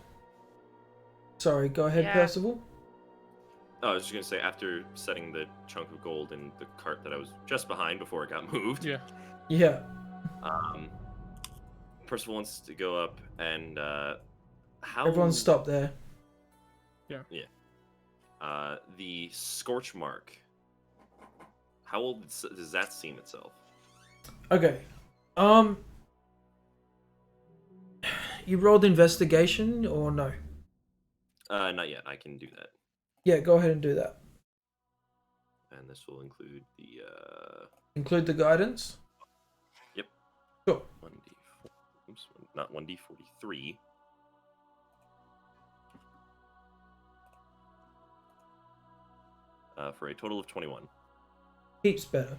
Sorry, go ahead, Yeah. Percival. Oh, I was just gonna say, after setting the chunk of gold in the cart that I was just behind before it got moved, Yeah. Yeah. Percival wants to go up and how Everyone stop there. the scorch mark. How old does that seem itself? Okay. You rolled investigation or no? Not yet. I can do that, Yeah, go ahead and do that. and this will include the Include the guidance. Yep. Sure. 1d4. Oops, not 1d43. For a total of 21. Heaps better.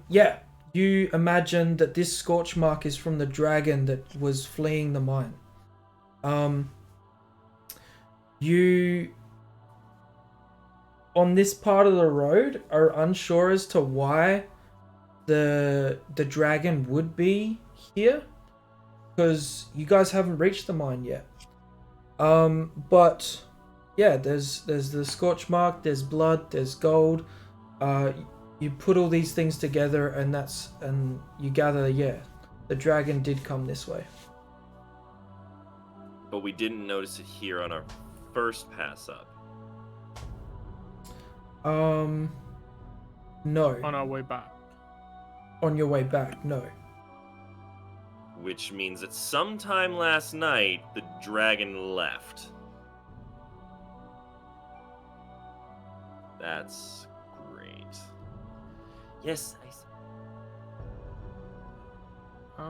Yeah, you imagine that this scorch mark is from the dragon that was fleeing the mine. You on this part of the road are unsure as to why the dragon would be here, because you guys haven't reached the mine yet. But yeah, there's the scorch mark, there's blood, there's gold. You put all these things together, and you gather, yeah, the dragon did come this way. But we didn't notice it here on our first pass up. No. On our way back. On your way back, no. Which means that sometime last night, the dragon left. That's great. Yes, I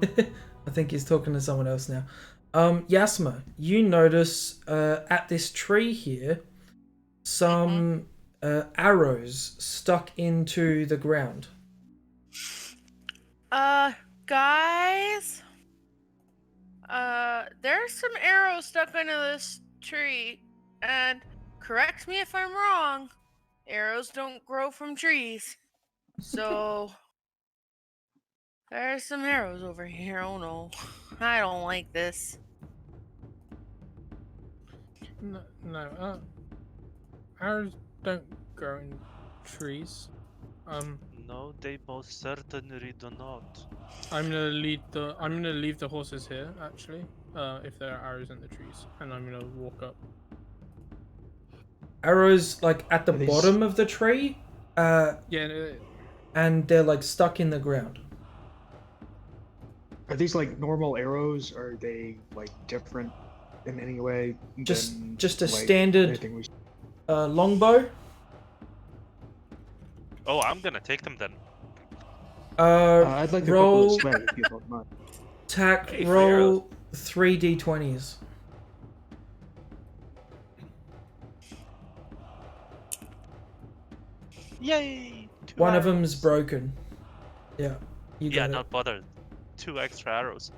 think he's talking to someone else now. Yasma, you notice at this tree here some arrows stuck into the ground. Guys, there's some arrows stuck into this tree, and correct me if I'm wrong, arrows don't grow from trees. So there's some arrows over here. Oh no, I don't like this. No, arrows don't grow in trees. No, they most certainly do not. I'm gonna leave the horses here, actually. If there are arrows in the trees, and I'm gonna walk up. Arrows like at the Are these- bottom of the tree, Yeah, and they're like stuck in the ground. Are these like normal arrows? Or are they like different in any way? Just than, a like, standard anything we- longbow. Oh, I'm gonna take them then. I'd like to roll couple of sweat if you don't mind. tack, Hey, free roll 3d20s. Yay! Two One of arrows. them's broken. Yeah, you Yeah, got it. not bothered. 2 extra arrows.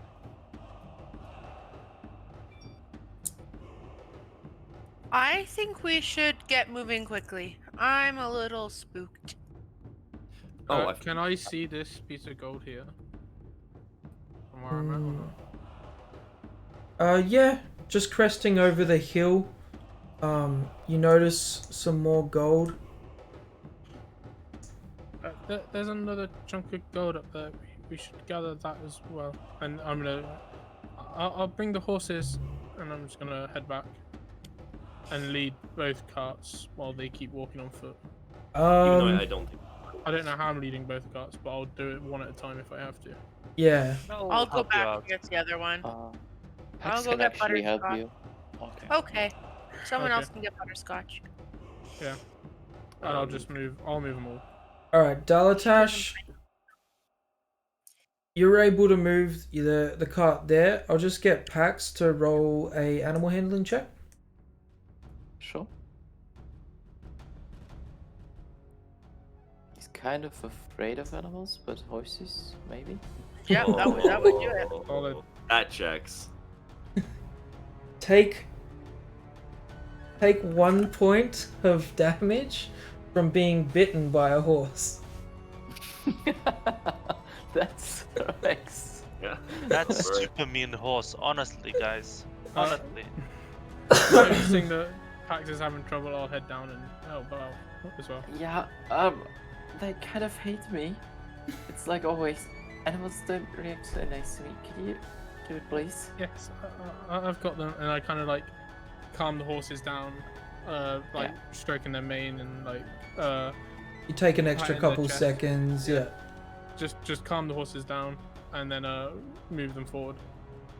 I think we should get moving quickly. I'm a little spooked. Oh, can I see this piece of gold here? From where I'm at or not? Yeah, just cresting over the hill. You notice some more gold. There's another chunk of gold up there. We should gather that as well. And I'll bring the horses, and I'm just gonna head back and lead both carts while they keep walking on foot. even though I Um, don't think. I don't know how I'm leading both carts, but I'll do it one at a time if I have to. yeah. I'll go back and get the other one. I'll I'll go can get actually help butterscotch. you. Okay. Okay. Someone Okay. else can get butterscotch. And I'll just move. I'll move them all. All right, Dalatash, you're able to move the cart there. I'll just get Pax to roll a animal handling check. Sure. He's kind of afraid of animals, but horses, maybe? Yeah, that would do it. Solid. That checks. Take 1 point of damage from being bitten by a horse. That's Rex. Yeah. That's Right. super mean horse, honestly, guys. Honestly. Noticing that Pax is having trouble, I'll head down and help out as well. Yeah, they kind of hate me. It's like always. Animals don't react so nice to me. Can you do it, please? Yes, I've got them, and I kind of like calm the horses down, like stroking their mane and like You take an extra Right in the couple chest. seconds. Yeah. just calm the horses down, and then move them forward.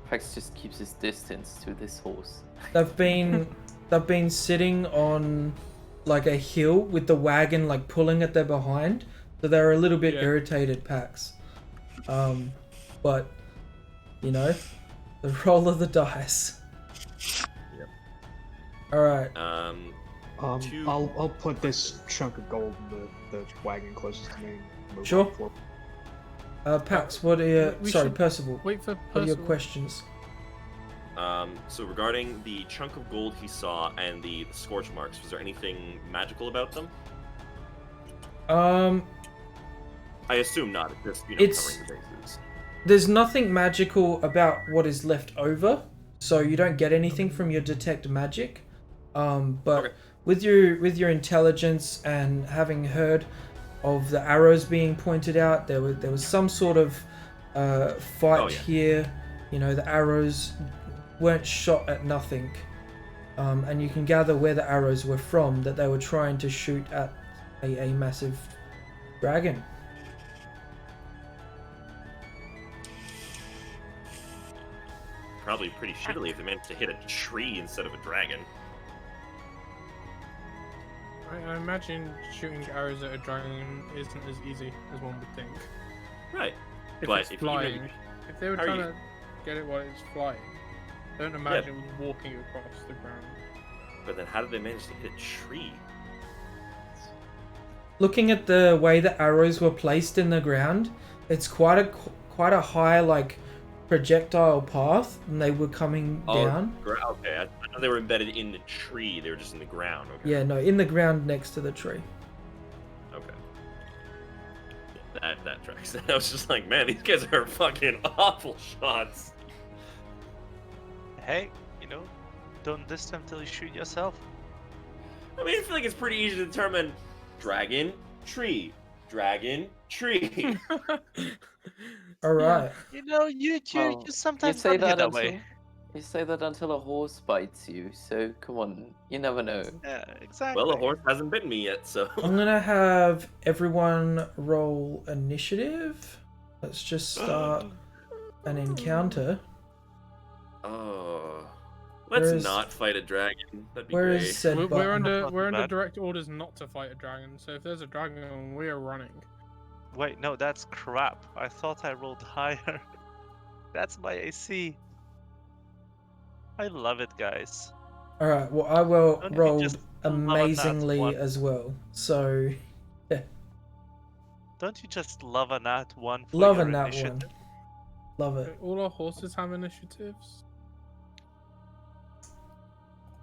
Pax just keeps his distance to this horse. They've been sitting on like a hill with the wagon like pulling at their behind, so they're a little bit Yeah. irritated, Pax. But you know, the roll of the dice. Yep. All right. Two- I'll put this chunk of gold in the wagon closest to me. and move Sure. on forward. Pax, what are your... we Sorry, should Percival. Wait for What are your Percival. questions? So regarding the chunk of gold he saw and the scorch marks, was there anything magical about them? I assume not. It's just, It's- covering the bases. There's nothing magical about what is left over, so you don't get anything from your detect magic. But Okay. with your intelligence and having heard of the arrows being pointed out, there was some sort of fight Oh, yeah. here. The arrows weren't shot at nothing, and you can gather where the arrows were from. That they were trying to shoot at a massive dragon. Probably pretty shittily if they managed to hit a tree instead of a dragon. I imagine shooting arrows at a dragon isn't as easy as one would think. Right. If But it's if you flying, really- if they were how are trying you- to get it while it's flying, don't imagine it was walking across the ground. But then how did they manage to hit a tree? Looking at the way the arrows were placed in the ground, it's quite a high projectile path, and they were coming down. Okay, I thought they were embedded in the tree. They were just in the ground. Okay. Yeah, no, in the ground next to the tree. Okay. That tracks. I was just like, man, these guys are fucking awful shots. Hey, don't diss them till you shoot yourself. I mean, I feel like it's pretty easy to determine dragon, tree, dragon, tree. All right. You Well, sometimes say don't get that that way. until you say that until a horse bites you. So come on, you never know. Yeah, exactly. Well, the horse hasn't bitten me yet, so. I'm gonna have everyone roll initiative. Let's just start an encounter. Oh. Where Let's is- not fight a dragon. That'd be Where great. is said We're button? Not we're under bad. direct orders not to fight a dragon. So if there's a dragon, we are running. Wait, no, that's crap. I thought I rolled higher. That's my AC. I love it, guys. All right. Well, I will Don't you rolled just love a nat amazingly one? as well. So Don't you just love a nat 1 for love a your nat initiative? one. Love it. All our horses have initiatives.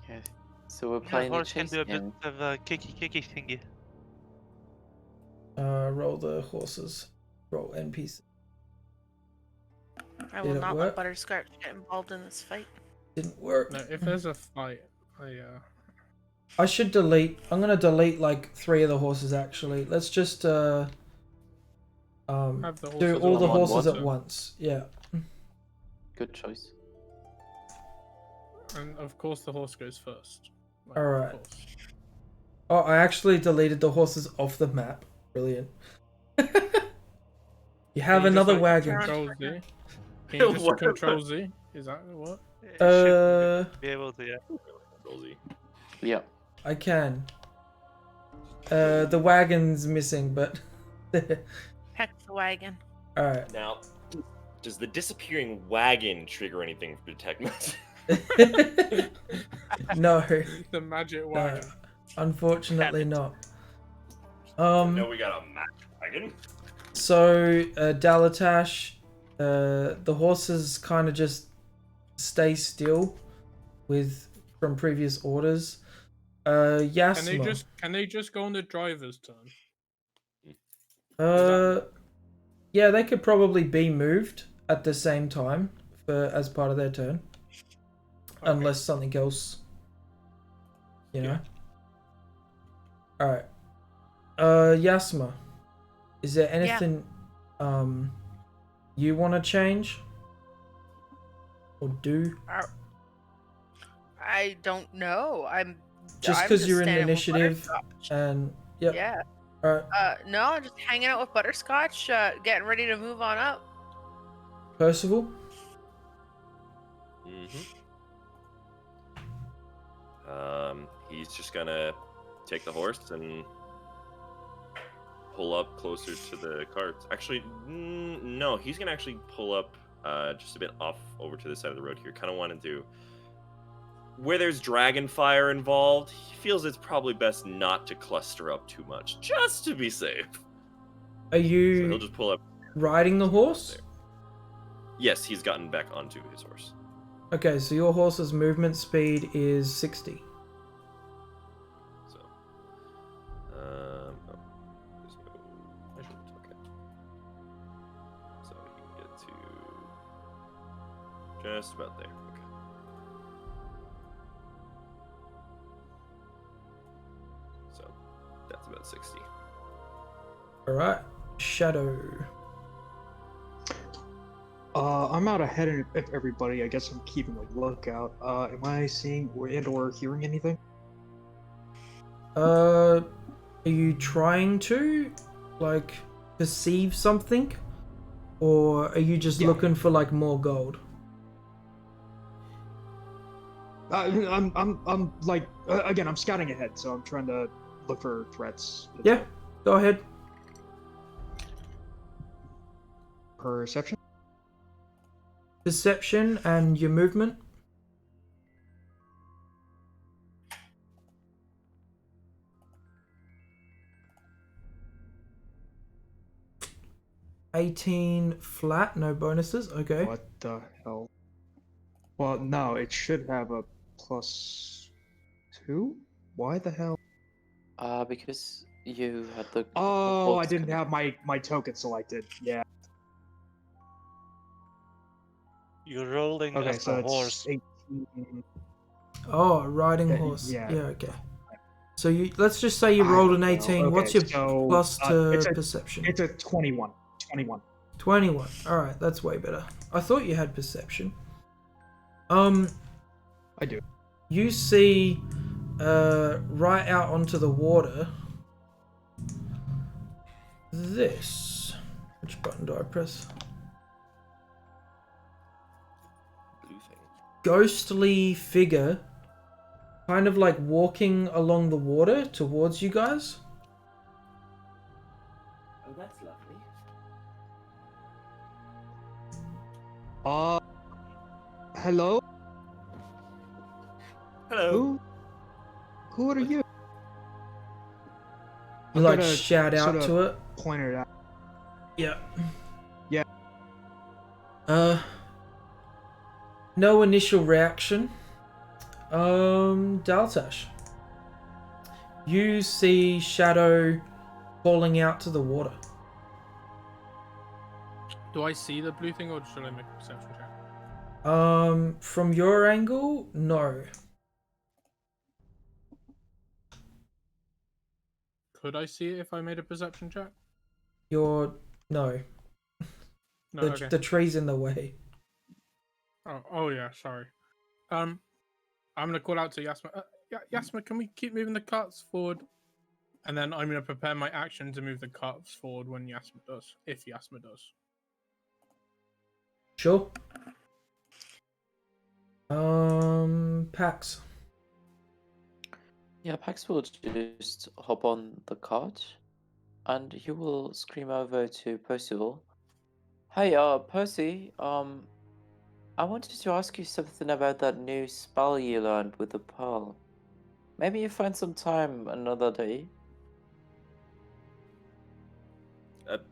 Okay. So we're Yeah, playing a horse can chase do a bit game. of a kicky thingy. Roll the horses. Roll NPC. I Did will it not work? let Butterscotch get involved in this fight. Didn't work. No, if there's a fight, I should delete. I'm gonna delete 3 of the horses actually. Let's just have the horses do all the all on horses at water. once. Yeah. Good choice. and of course the horse goes first. All of right. course. Oh, I actually deleted the horses off the map. Brilliant. You have Can you another just, wagon. Control Z. Can you just What? control Z? Is that what? You should Uh, be able to, yeah. Rosie. Yeah. I can. The wagon's missing, but. Heck the wagon. All right. Now, does the disappearing wagon trigger anything for detect message? No, The magic no, wagon. unfortunately not. No, we got a match wagon. So Dalatash, the horses kind of just stay still from previous orders. Yasma. Can they just go on the driver's turn? Yeah, they could probably be moved at the same time as part of their turn, Okay. unless something else, Yeah. All right. Yasma, is there anything you want to change or do? I don't know. Just I'm 'cause you're in standing with initiative. Butterscotch. And yep. Yeah. All right. No, I'm just hanging out with Butterscotch, getting ready to move on up. Percival. He's just gonna take the horse and pull up closer to the carts. Actually, no, he's gonna actually pull up just a bit off over to the side of the road here. Kind of wanted to, where there's dragon fire involved, he feels it's probably best not to cluster up too much, just to be safe. Are So he'll you just pull up riding the horse? Yes, he's gotten back onto his horse. Okay, so your horse's movement speed is 60. So, there's no measurement. Okay. So he can get to just about there. Okay. So that's about 60. Alright, Shadow. I'm out ahead of everybody. I guess I'm keeping a lookout. Am I seeing or hearing anything? Are you trying to, like, perceive something? Or are you just Yeah. looking for, like, more gold? I'm like again. I'm scouting ahead, so I'm trying to look for threats. Yeah, go ahead. Perception. Perception and your movement. $18 flat, no bonuses. Okay. What the hell? Well, no, it should have a +2. Why the hell? Because you had the. Oh, I horse didn't connect- have my token selected. Yeah. You're rolling Okay, as so a it's horse. 18. Oh, riding Yeah, horse. yeah. Yeah, okay. So let's just say you I rolled don't an know. 18. Okay, What's your so, plus to it's a- perception? It's a 21. 21. 21. Alright, that's way better. I thought you had perception. I do. You see right out onto the water this. Which button do I press? Blue thing. Ghostly figure kind of like walking along the water towards you guys. Oh, that's lovely. Hello? Hello. Who are you? You I'm like gonna shout out sorta to it. point it out. Yeah. Yeah. No initial reaction. Daltash. You see Shadow calling out to the water. Do I see the blue thing, or should I make a perception check? From your angle, no. Could I see it if I made a perception check? No. No. Okay. The tree's in the way. Oh yeah. Sorry. I'm gonna call out to Yasma. Yasma, can we keep moving the carts forward? And then I'm gonna prepare my action to move the carts forward when Yasma does, if Yasma does. Sure. Pax. Yeah, Pax will just hop on the cart, and he will scream over to Percival. Hey, Percy, I wanted to ask you something about that new spell you learned with the pearl. Maybe you find some time another day.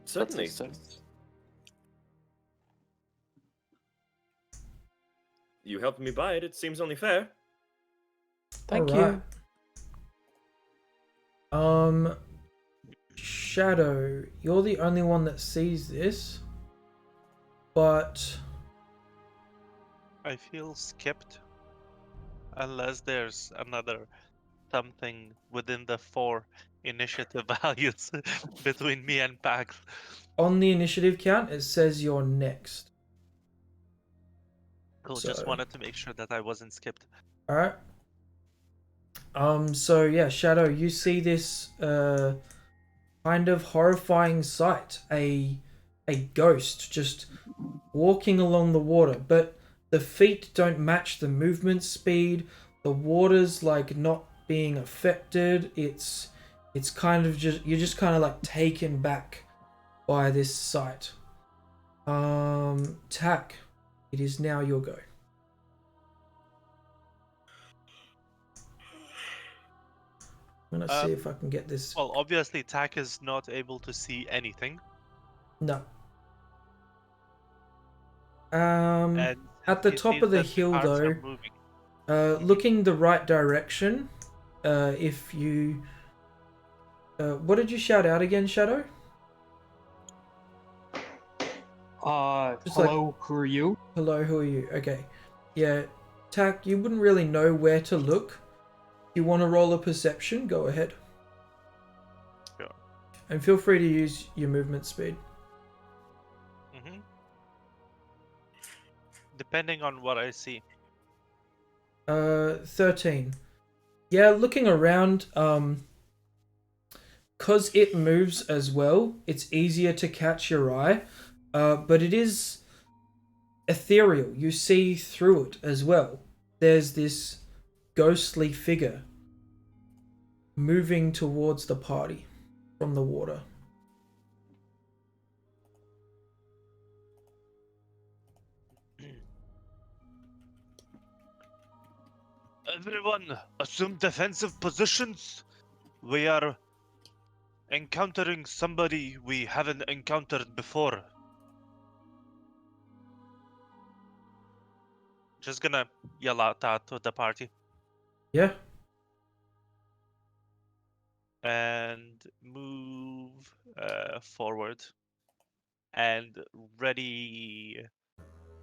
Certainly. That makes sense. You helped me buy it. It seems only fair. Thank Alright. you. Shadow, you're the only one that sees this, but I feel skipped. Unless there's another something within the 4 initiative values between me and Pax. on the initiative count, it says you're next. Cool, So- just wanted to make sure that I wasn't skipped. Alright. So yeah, Shadow, you see this kind of horrifying sight. A ghost just walking along the water, but the feet don't match the movement speed. The water's like not being affected. It's kind of just, you're just kind of like taken back by this sight. Tack, it is now your go. I'm gonna see if I can get this. Well, obviously, Tack is not able to see anything. No. And At the he top sees of the that hill, carts are though, moving. looking the right direction, if you... what did you shout out again, Shadow? Just like, Hello, who are you? hello, who are you? Okay. Yeah, Tak, you wouldn't really know where to look. You want to roll a perception? Go ahead. Sure. And feel free to use your movement speed. Hmm. Depending on what I see. 13. Yeah, looking around, cause it moves as well, it's easier to catch your eye. But it is ethereal. You see through it as well. There's this ghostly figure moving towards the party from the water. Everyone, assume defensive positions. We are encountering somebody we haven't encountered before. Just gonna yell out that to the party Yeah. and move forward and ready,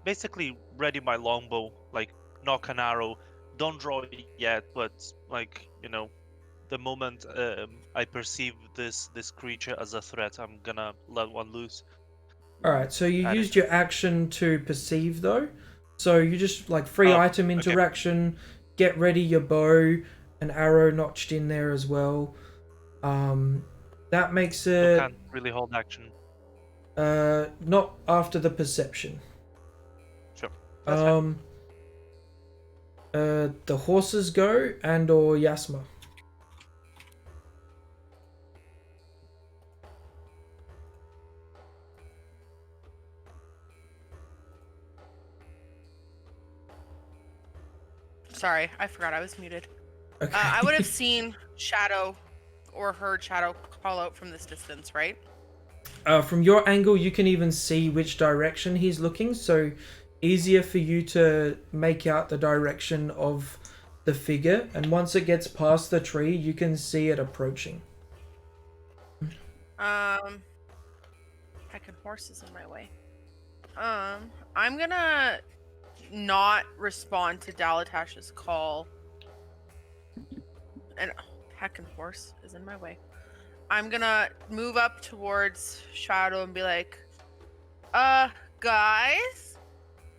basically ready my longbow, like knock an arrow. Don't draw it yet, but like the moment I perceive this creature as a threat, I'm gonna let one loose. Alright, so you At it. used your action to perceive though. So you just like free Oh, item okay. interaction, get ready your bow, an arrow notched in there as well. That makes So it can't really hold action. not after the perception. Sure. That's fine. The horses go and or Yasma. Sorry, I forgot I was muted. Okay. I would have seen Shadow or heard Shadow call out from this distance, right? From your angle, you can even see which direction he's looking, so easier for you to make out the direction of the figure. And once it gets past the tree, you can see it approaching. Heckin' horse is in my way. I'm gonna not respond to Dalatash's call. And heckin' horse is in my way. I'm gonna move up towards Shadow and be like, guys?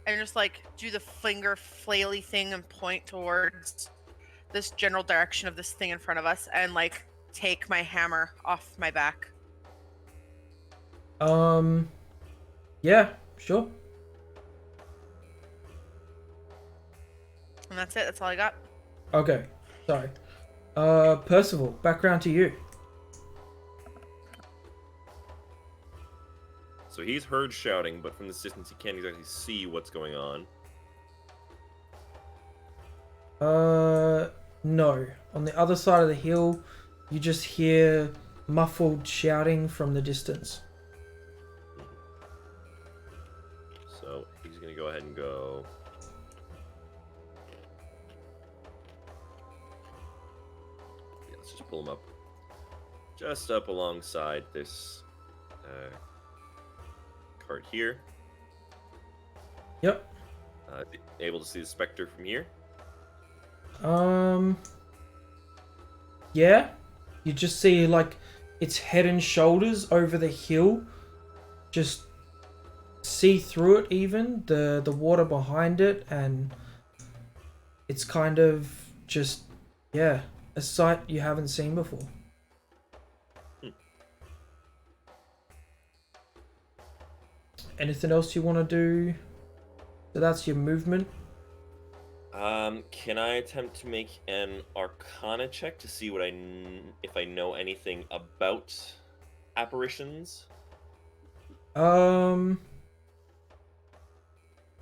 And just like do the finger flaily thing and point towards this general direction of this thing in front of us and like take my hammer off my back. Yeah, sure. And that's it. That's all I got. Okay, sorry. Percival, background to you. So he's heard shouting, but from this distance he can't exactly see what's going on. No. On the other side of the hill, you just hear muffled shouting from the distance. So he's gonna go ahead and go. Yeah, let's just pull him up. Just up alongside this cart here. Yep. Able to see the specter from here. Yeah. You just see like its head and shoulders over the hill. Just see through it even, the water behind it, and it's kind of just, yeah, a sight you haven't seen before. Anything else you want to do? So that's your movement. Can I attempt to make an Arcana check to see what if I know anything about apparitions? I'd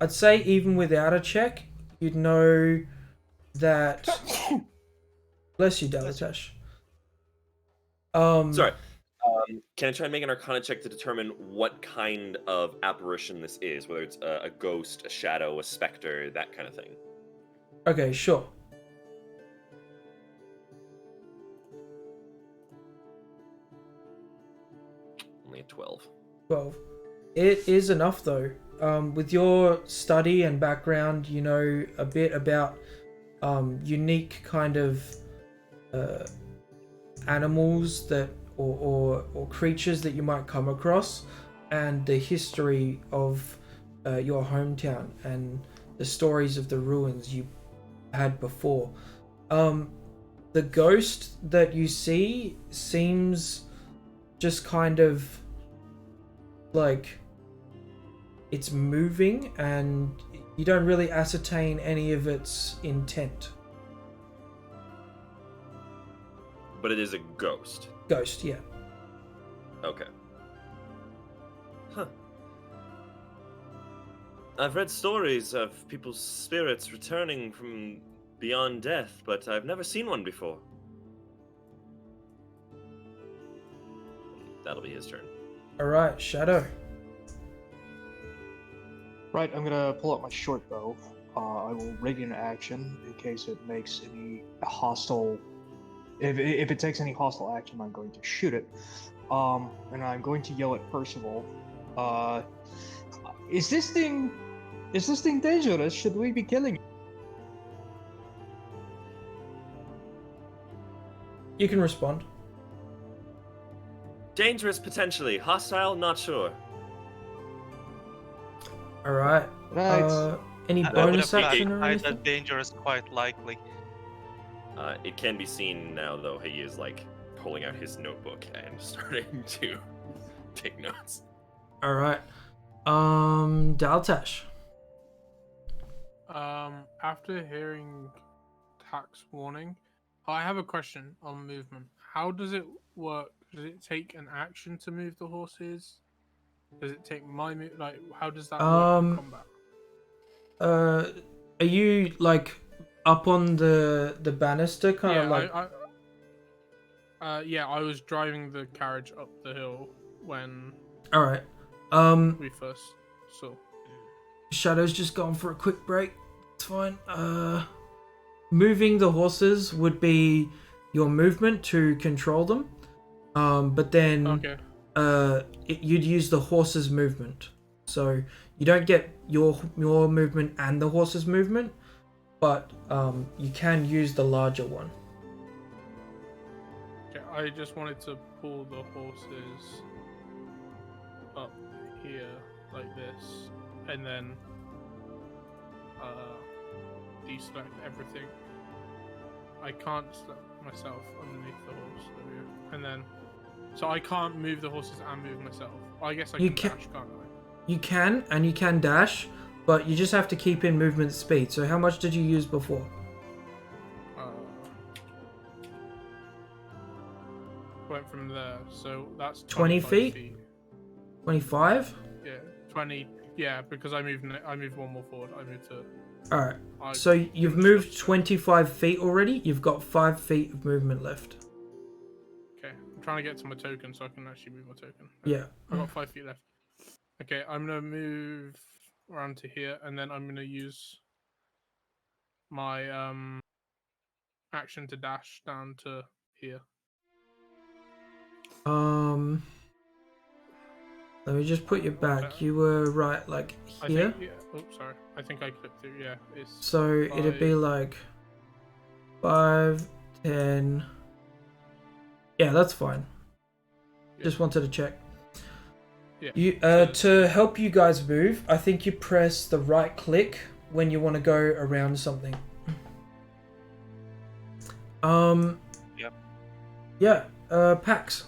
say even without a check, you'd know that. Bless you, Dalatash. Sorry. Can I try and make an Arcana check to determine what kind of apparition this is? Whether it's a ghost, a shadow, a specter, that kind of thing. Okay, sure. Only a 12. 12. It is enough though. With your study and background, you know a bit about unique kind of animals that or creatures that you might come across, and the history of your hometown and the stories of the ruins you had before. The ghost that you see seems just kind of like it's moving, and you don't really ascertain any of its intent. But it is a ghost. Ghost, yeah. Okay. Huh. I've read stories of people's spirits returning from beyond death, but I've never seen one before. That'll be his turn. Alright, Shadow. Right, I'm gonna pull out my short bow. I will rig in action in case it makes any hostile. If it takes any hostile action, I'm going to shoot it. And I'm going to yell at Percival. Is this thing dangerous? Should we be killing it? You can respond. Dangerous potentially, hostile not sure. Alright. Right. Any I would bonus have action or classified anything? that dangerous quite likely. It can be seen now, though, he is like pulling out his notebook and starting to take notes. Alright. Daltash. After hearing Tack's warning, I have a question on movement. How does it work? Does it take an action to move the horses? Does it take my move? Like, how does that work in combat? Are you like up on the banister, kind of like? Yeah, I was driving the carriage up the hill when All right. we first saw. Shadow's just gone for a quick break. It's fine. Moving the horses would be your movement to control them. But then Okay. you'd use the horse's movement. So you don't get your movement and the horse's movement, but you can use the larger one. Okay, I just wanted to pull the horses up here like this, and then deselect everything. I can't select myself underneath the horse, there we go. And then, so I can't move the horses and move myself. I guess I You can can- dash, can't I? You can, and you can dash, but you just have to keep in movement speed. So how much did you use before? Went from there, so that's 20 25 feet? 25? Yeah, 20. Yeah, because I moved one more forward. I moved to. Alright. I- So you've moved 25 feet already. You've got 5 feet of movement left. Okay, I'm trying to get to my token so I can actually move my token. Yeah. I've got 5 feet left. Okay, I'm gonna move around to here, and then I'm gonna use my action to dash down to here. Let me just put you back. You were right, like I here. think, yeah. Oops, sorry. I think I clicked through. Yeah, it's. So it'd be like 5, 10. Yeah, that's fine. Yeah. Just wanted to check. Yeah. You to help you guys move, I think you press the right click when you want to go around something. Yep. Yeah. Pax.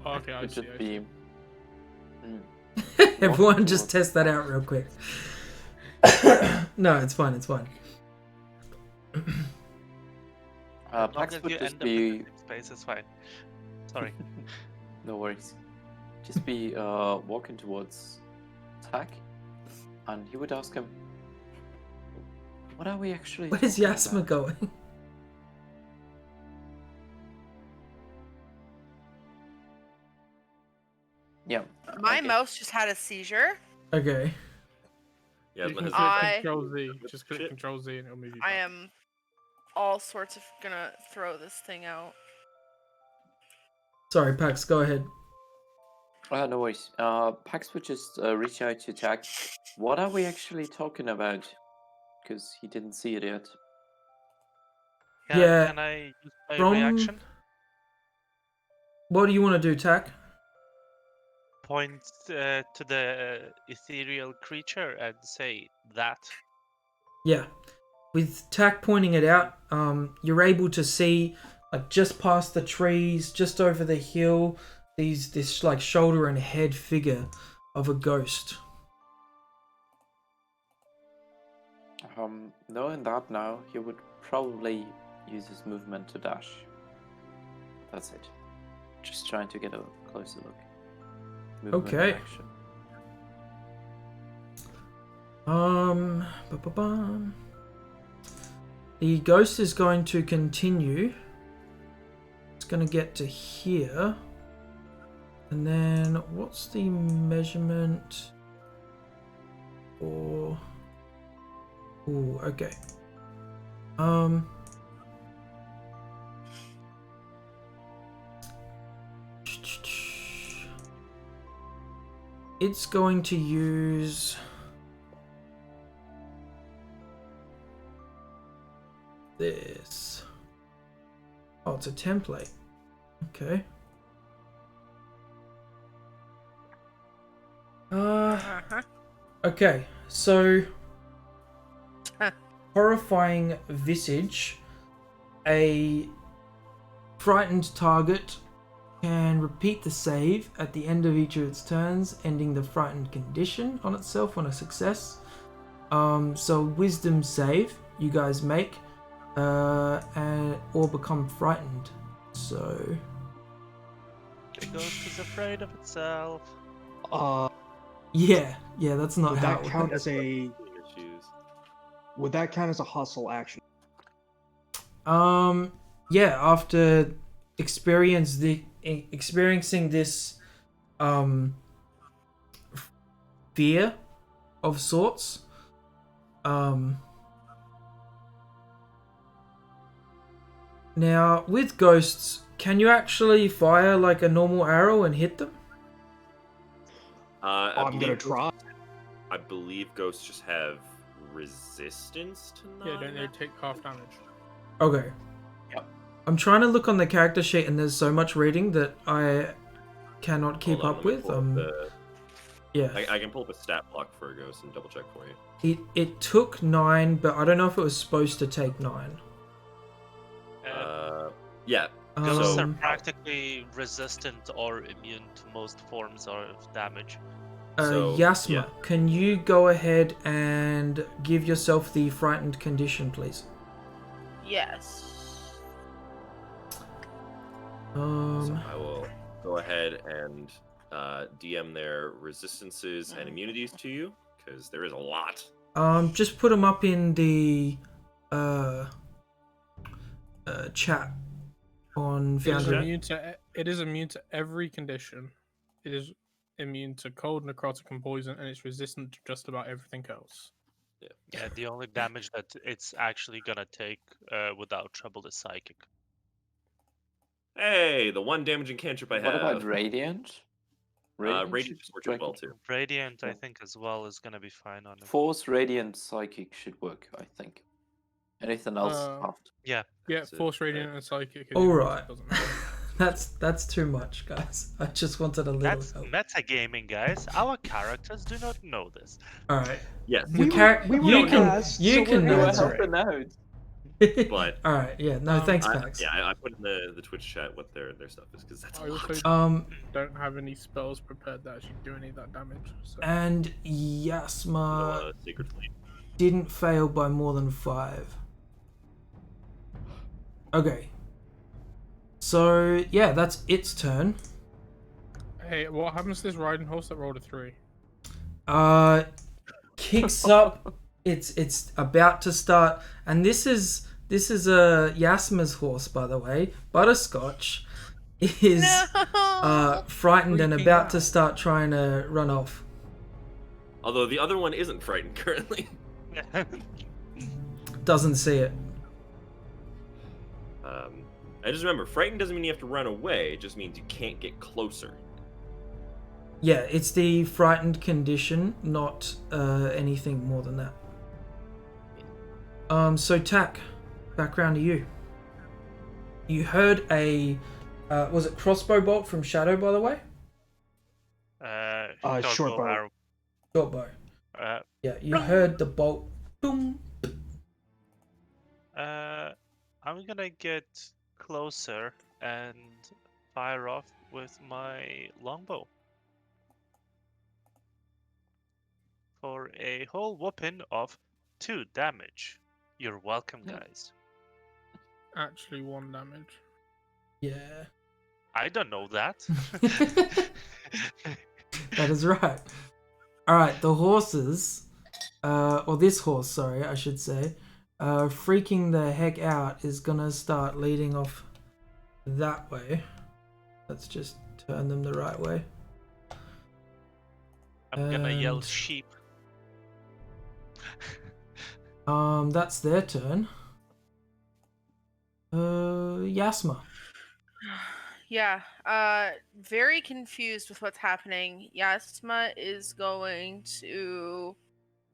Oh, okay, I Could see. just I be. see. Everyone, just test that out real quick. No, it's fine. It's fine. As long Pax as would you just end up in be. the space, it's fine. Sorry. No worries. Just be walking towards Tack, and he would ask him, "What are we actually?" Where's talking Yasma about?" going? Yeah. My okay. mouse just had a seizure. Okay. Yeah, You can has click I- Control Z. Just click Shit. Control Z and it'll move you I back. am all sorts of gonna throw this thing out. Sorry, Pax, go ahead. No worries. Pax would just reach out to Tack. What are we actually talking about? Because he didn't see it yet. Yeah, Can I use my from- reaction? What do you want to do, Tack? Point to the ethereal creature and say that. Yeah. With Tack pointing it out, you're able to see, like, just past the trees, just over the hill, this like shoulder and head figure of a ghost. Knowing that now, he would probably use his movement to dash. That's it. Just trying to get a closer look. Movement Okay. action. Ba-ba-bum. The ghost is going to continue. It's going to get to here. And then what's the measurement for... Ooh, okay. It's going to use this. Oh, it's a template. Okay. Uh-huh. Okay, so horrifying visage. A frightened target can repeat the save at the end of each of its turns, ending the frightened condition on itself on a success. So wisdom save you guys make, and or become frightened. So The ghost is afraid of itself. yeah, that's not Would how that it count works. as a? Your shoes. Would that count as a hustle action? Yeah, after experiencing this fear of sorts, now with ghosts, can you actually fire like a normal arrow and hit them? I'm gonna try. I believe ghosts just have resistance to Yeah, don't they non- take half damage? Okay. Yep. I'm trying to look on the character sheet and there's so much reading that I cannot keep Hold on, up let me with. pull up the- Yeah. I can pull up a stat block for a ghost and double check for you. It took 9, but I don't know if it was supposed to take 9. Yeah. Ghosts are Um, practically resistant or immune to most forms of damage. Yasma, yeah. can you go ahead and give yourself the frightened condition, please? Yes. So I will go ahead and DM their resistances and immunities to you, because there is a lot. Just put them up in the chat on It is Foundry. immune to every condition. It is immune to cold, necrotic, and poison, and it's resistant to just about everything else. Yeah, the only damage that it's actually gonna take without trouble is psychic. Hey, the one damaging cantrip I have. What about Radiant? Radiant should works as work. well too. Radiant, I Yeah. think, as well is gonna be fine on it. Force, Radiant, Psychic should work, I think. Anything else? Halved. Yeah. Yeah, That's it. Force, Radiant, and Psychic. All it right. doesn't matter. That's too much, guys. I just wanted a little That's help. metagaming, guys. Our characters do not know this. All right. Yes, You We can were you can asked, you so can we're answer answering. out. it. but All right. Yeah. No. Thanks, Pax. I put in the Twitch chat what their stuff is, because that's a I also lot. don't have any spells prepared that actually do any of that damage. So. And Yasma No, Sacred Flame. didn't fail by more than 5. Okay. So yeah, that's its turn. Hey, what happens to this riding horse that rolled a 3? Kicks up. It's about to start, and this is a Yasma's horse, by the way, Butterscotch. is No. frightened and Freaking about to out. start trying to run off. Although the other one isn't frightened currently. Doesn't see it. I just remember, frightened doesn't mean you have to run away. It just means you can't get closer. Yeah, it's the frightened condition, not anything more than that. So Tack, back round to you. You heard a, was it crossbow bolt from Shadow, by the way? Short bow. Arrow. Short bow. Uh, Yeah, you heard the bolt. Boom. I'm gonna get closer and fire off with my longbow for a whole whooping of 2 damage. You're welcome, guys. Actually, 1 damage. Yeah. I don't know that. That is right. Alright, the horses, or this horse, sorry, I should say, freaking the heck out is gonna start leading off that way. Let's just turn them the right way. I'm gonna yell And- sheep. That's their turn. Yasma. Yeah, very confused with what's happening. Yasma is going to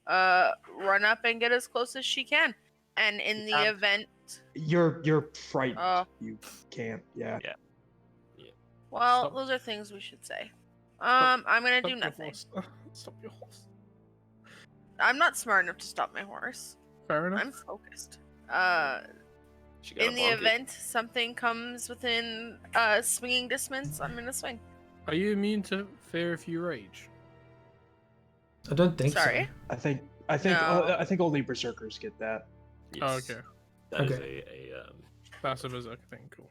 run up and get as close as she can. And in the can't. event, You're frightened. Oh. You can't. Yeah. well, Stop. those are things we should say. I'm gonna Stop do your nothing. horse. Stop your horse. I'm not smart enough to stop my horse. Fair enough. I'm focused. She got In the event something comes within swinging distance, I'm gonna swing. Are you immune to fear if you rage? I don't think Sorry? so. I think No. I think only berserkers get that. Yes. Oh, okay. That is Okay. That's a berserk thing. Cool.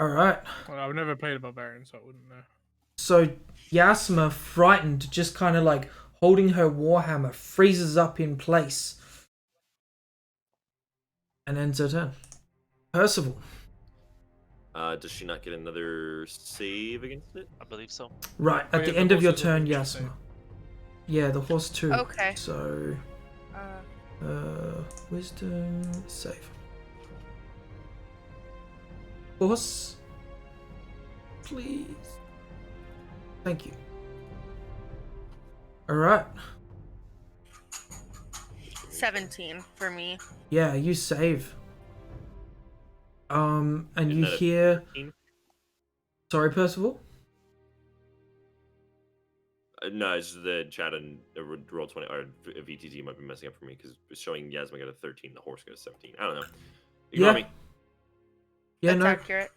Alright. Well, I've never played a barbarian, so I wouldn't know. So Yasma, frightened, just kind of like holding her warhammer, freezes up in place. And ends her turn. Percival. Does she not get another save against it? I believe so. Right, Oh, at yeah, the end the of your horse is a turn, nature Yasma. save. Yeah, the horse too. Okay. So, wisdom save. Horse, please. Thank you. All right. 17 for me. Yeah, you save. And Isn't you that a hear. 15? Sorry, Percival. No, it's the chat and roll 20 or VTT might be messing up for me because it's showing Yasma got a 13, the horse got a 17. I don't know. Ignore Yeah. me. Yeah, That's no, accurate.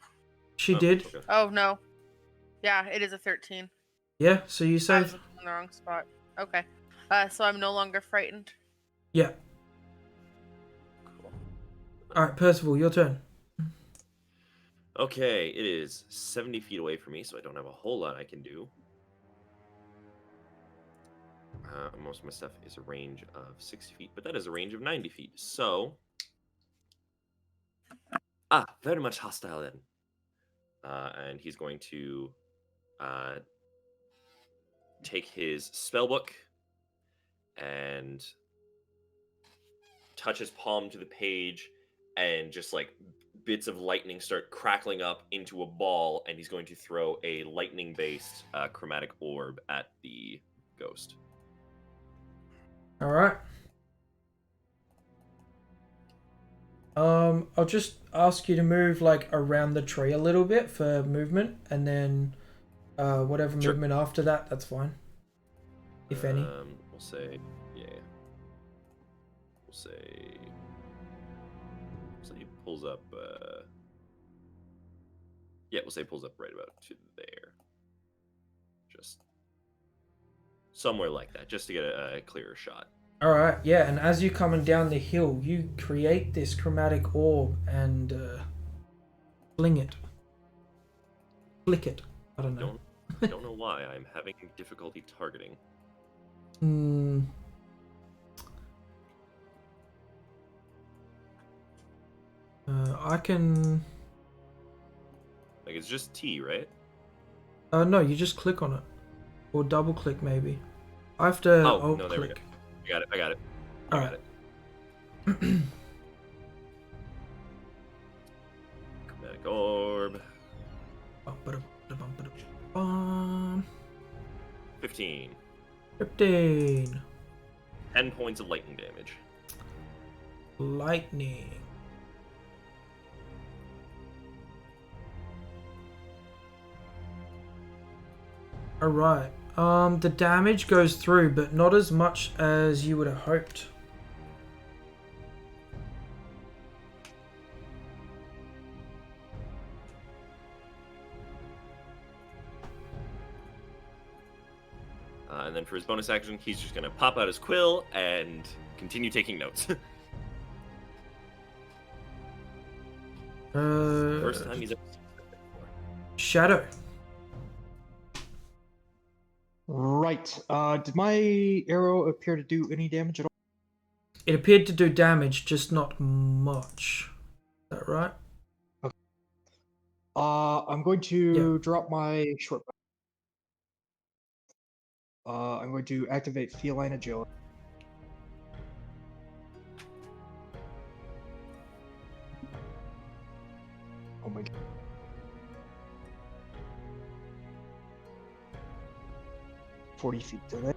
she Oh, did. okay. Oh no. Yeah, it is a 13. Yeah, so you I was save. looking in the wrong spot. Okay. So I'm no longer frightened. Yeah. All right, Percival, your turn. Okay, it is 70 feet away from me, so I don't have a whole lot I can do. Most of my stuff is a range of 60 feet, but that is a range of 90 feet. So, very much hostile then. And he's going to take his spellbook and touch his palm to the page, and just like bits of lightning start crackling up into a ball, and he's going to throw a lightning-based chromatic orb at the ghost. All right. I'll just ask you to move like around the tree a little bit for movement, and then whatever Sure. movement after that, that's fine. If any. We'll say, yeah. We'll say he pulls up. Yeah, we'll say he pulls up right about to there. Just somewhere like that, just to get a clearer shot. All right, yeah. And as you're coming down the hill, you create this chromatic orb and fling it, flick it. I don't know. Don't know why I'm having difficulty targeting. I can. It's just T, right? No, you just click on it. Or double click maybe. I have to Oh, alt no, there we go. click. I got it. Alright. Chromatic orb. 15. 15. 10 points of lightning damage. Lightning. Alright. The damage goes through, but not as much as you would have hoped. And then for his bonus action, he's just going to pop out his quill and continue taking notes. First time he's ever seen that before. Shadow. Right. Did my arrow appear to do any damage at all? It appeared to do damage, just not much. Is that right? I'm going to drop my short bow. I'm going to activate feline agility. Oh my god. "40 feet to there.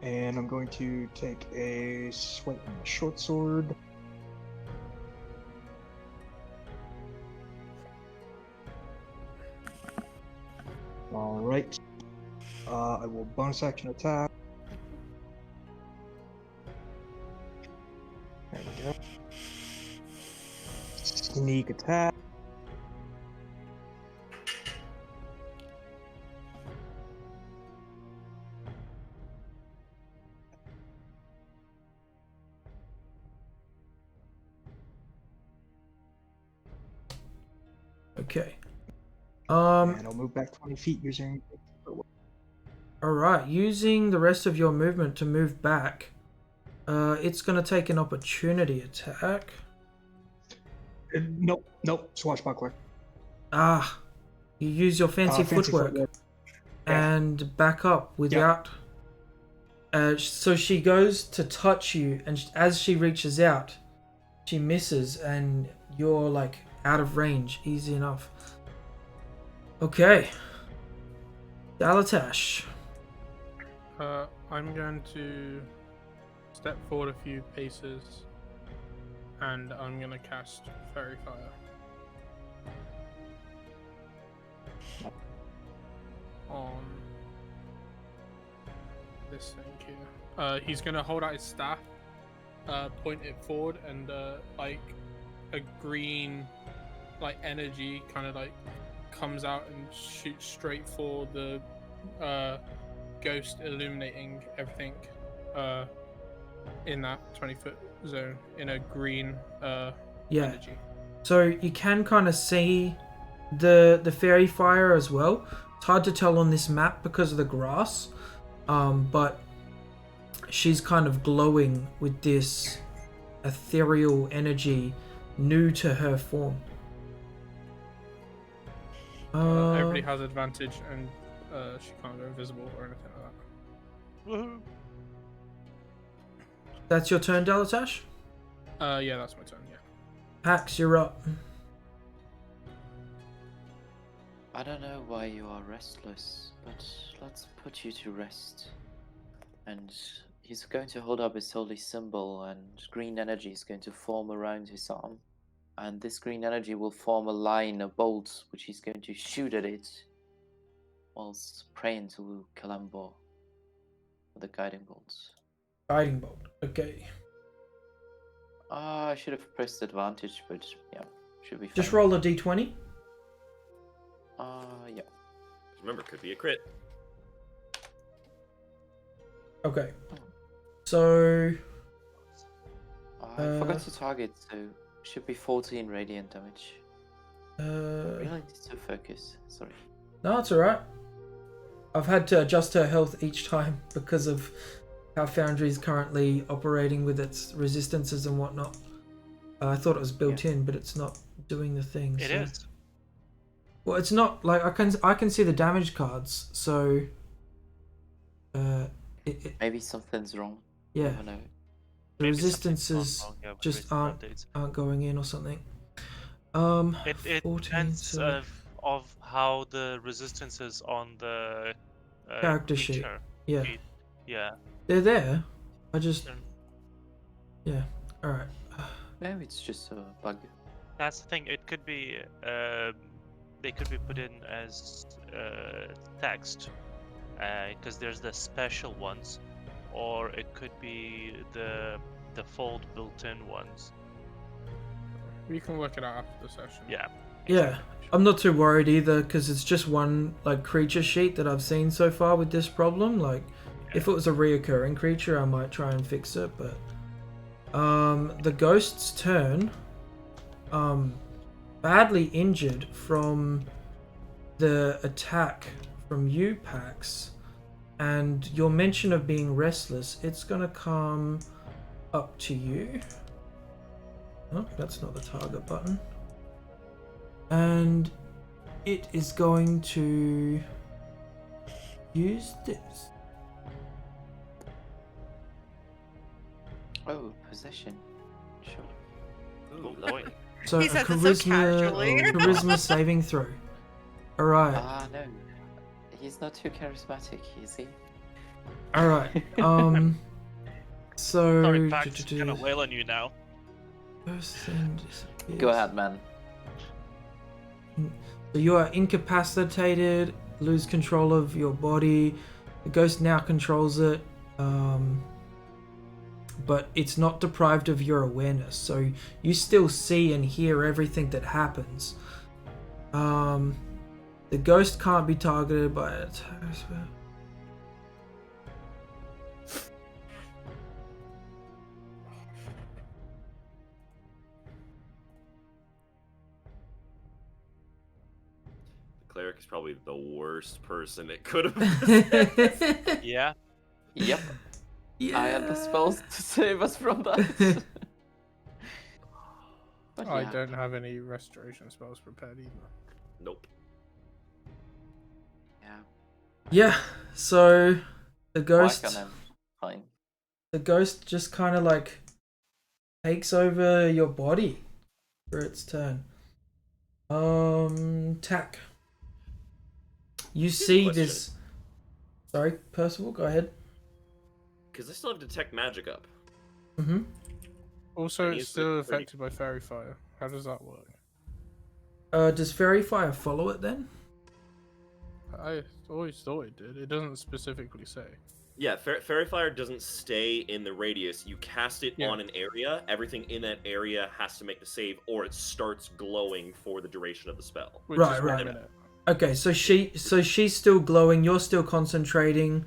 And I'm going to take a swipe with my short sword. Alright. I will bonus action attack. There we go. Sneak attack. Okay. And I'll move back 20 feet using... Alright, using the rest of your movement to move back, it's going to take an opportunity attack. Nope, swashbuckler. Ah, you use your fancy footwork and back up without... so she goes to touch you, and as she reaches out, she misses, and you're like out of range, easy enough. Okay. Dalatash. I'm going to step forward a few paces, and I'm going to cast Fairy Fire on this thing here. He's going to hold out his staff, point it forward, and like a green like energy kind of like comes out and shoots straight for the ghost, illuminating everything in that 20-foot zone in a green energy. So you can kind of see the fairy fire as well. It's hard to tell on this map because of the grass, but she's kind of glowing with this ethereal energy new to her form. Everybody has advantage, and she can't go invisible or anything like that. Woohoo! That's your turn, Dalatash? Yeah, that's my turn, yeah. Pax, you're up. I don't know why you are restless, but let's put you to rest. And he's going to hold up his holy symbol, and green energy is going to form around his arm. And this green energy will form a line of bolts, which he's going to shoot at it, whilst praying to Kalambor with the guiding bolts. Guiding bolt, okay. I should have pressed advantage, but yeah, should be fine. Just roll a d20. Yeah. Remember, could be a crit. Okay. So... I forgot to target, so should be 14 radiant damage. Really need to focus, sorry. No, it's alright. I've had to adjust her health each time because of how Foundry is currently operating with its resistances and whatnot. I thought it was built in, but it's not doing the thing. It so. is. Well, it's not like I can see the damage cards, so Maybe something's wrong. yeah, I don't know. the Maybe something's gone resistances wrong, yeah, with just recent aren't updates. going in or something. It 14 depends to of how the resistance is on the character sheet. creature Yeah, sheet. Yeah. they're there. I just Mm. yeah. All right. Maybe it's just a bug. That's the thing. It could be they could be put in as text because there's the special ones, or it could be the default built-in ones. We can work it out after the session. Yeah. Yeah, I'm not too worried either because it's just one like creature sheet that I've seen so far with this problem. Like, if it was a reoccurring creature, I might try and fix it. But the ghost's turn, badly injured from the attack from you, Pax, and your mention of being restless. It's gonna come up to you. Oh, that's not the target button. And it is going to use this. Oh, possession. Sure. Oh boy. So He a says it so casually. charisma saving throw. Alright. Ah, no. He's not too charismatic, is he? Alright. So Sorry, Pax, kind of wail on you now. first thing disappears. Go ahead, man. So you are incapacitated, lose control of your body. The ghost now controls it, but it's not deprived of your awareness. So you still see and hear everything that happens. The ghost can't be targeted by an attack spell. Cleric is probably the worst person it could have. Yeah. Yep. Yeah. I had the spells to save us from that. But I yeah. don't have any restoration spells prepared either. Nope. Yeah. Yeah. So the ghost, Whack on him. Fine. the ghost just kind of like takes over your body for its turn. Tack. You see question. this. Sorry, Percival. Go ahead. Because I still have detect magic up. Mm-hmm. Also, And it's he's still pretty- affected by fairy fire. How does that work? Does fairy fire follow it then? I always thought it did. It doesn't specifically say. Yeah, fairy fire doesn't stay in the radius. You cast it Yeah. on an area. Everything in that area has to make the save, or it starts glowing for the duration of the spell. Which Right, is right. 1 minute. Okay, so she's still glowing. You're still concentrating.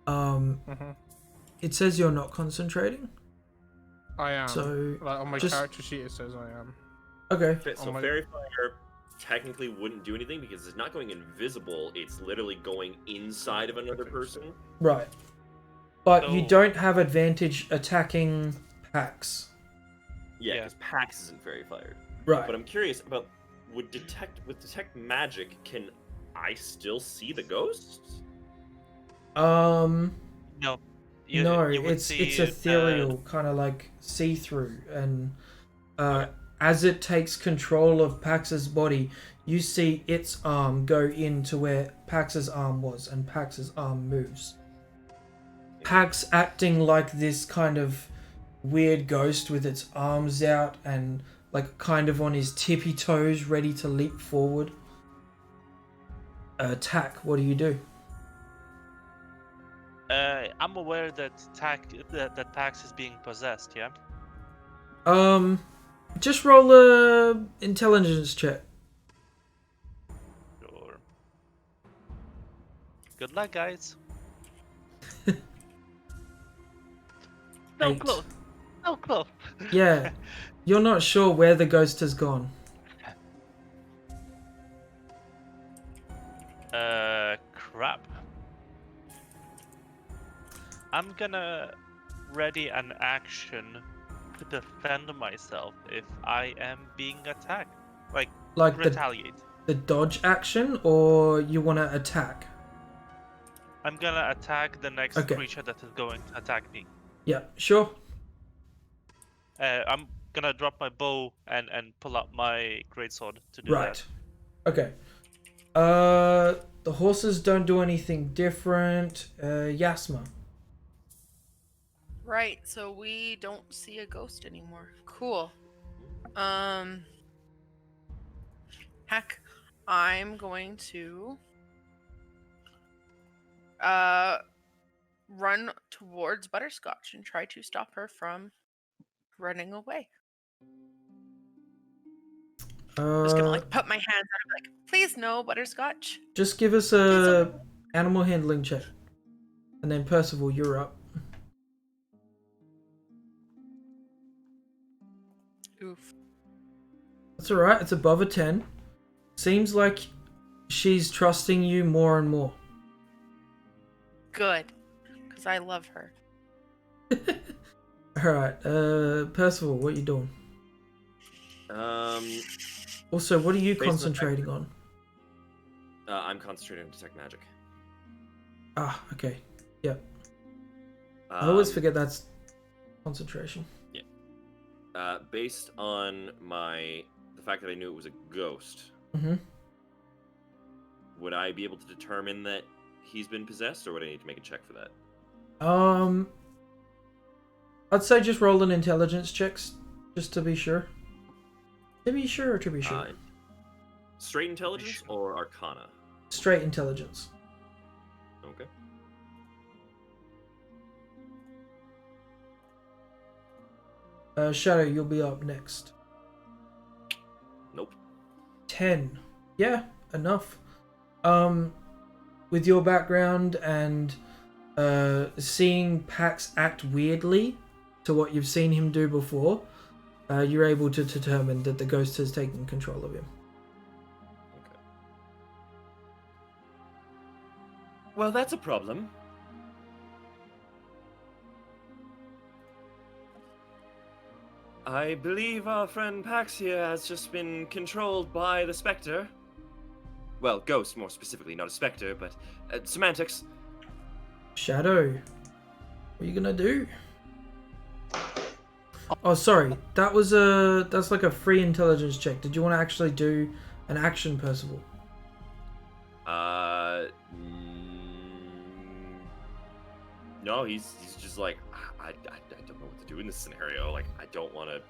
Mm-hmm. It says you're not concentrating. I am. So Like on my just- character sheet, it says I am. okay. So Oh my- fairy fire technically wouldn't do anything because it's not going invisible. It's literally going inside of another Okay. person. Right. But you So- don't have advantage attacking Pax. Yeah, Yeah. because Pax isn't fairy fired. Right. But I'm curious about with detect magic, can I still see the ghosts? No, No. You would it's see, ethereal, kind of like see-through, and as it takes control of Pax's body, you see its arm go into where Pax's arm was, and Pax's arm moves. Pax acting like this kind of weird ghost with its arms out and like kind of on his tippy toes, ready to leap forward. Attack. What do you do? I'm aware that that Pax is being possessed. Yeah. Just roll a intelligence check. Sure. Good luck, guys. So 8. close. So close. Yeah, you're not sure where the ghost has gone. Crap. I'm gonna ready an action defend myself if I am being attacked. Like Like retaliate. the dodge action, or you want to attack? I'm gonna attack the next Okay. creature that is going to attack me. Yeah, sure. I'm gonna drop my bow and pull out my greatsword to do Right. that. Okay. The horses don't do anything different. Yasma. Right, so we don't see a ghost anymore. Cool. Heck, I'm going to run towards Butterscotch and try to stop her from running away. I'm just gonna like put my hands out and be like, please no, Butterscotch. Just give us a animal handling check, and then Percival, you're up. Oof. That's all right. It's above a 10. Seems like she's trusting you more and more. Good, because I love her. All right, Percival, what you doing? Also, what are you Based on the concentrating on? I'm concentrating on detect magic. Ah, okay. Yep. I always Um, forget that's concentration. Based on the fact that I knew it was a ghost, Mm-hmm. would I be able to determine that he's been possessed, or would I need to make a check for that? I'd say just roll an intelligence checks, just to be sure. To be sure. Straight intelligence or arcana? Straight intelligence. Okay. Shadow, you'll be up next. Nope. 10. Yeah, enough. With your background and seeing Pax act weirdly to what you've seen him do before, you're able to determine that the ghost has taken control of him. Okay. Well, that's a problem. I believe our friend Pax here has just been controlled by the Spectre. Well, ghost more specifically, not a Spectre, but semantics. Shadow, what are you gonna do? Oh, sorry. That's like a free intelligence check. Did you want to actually do an action, Percival? No, he's just like, I don't know what to do in this scenario. Like, I don't want to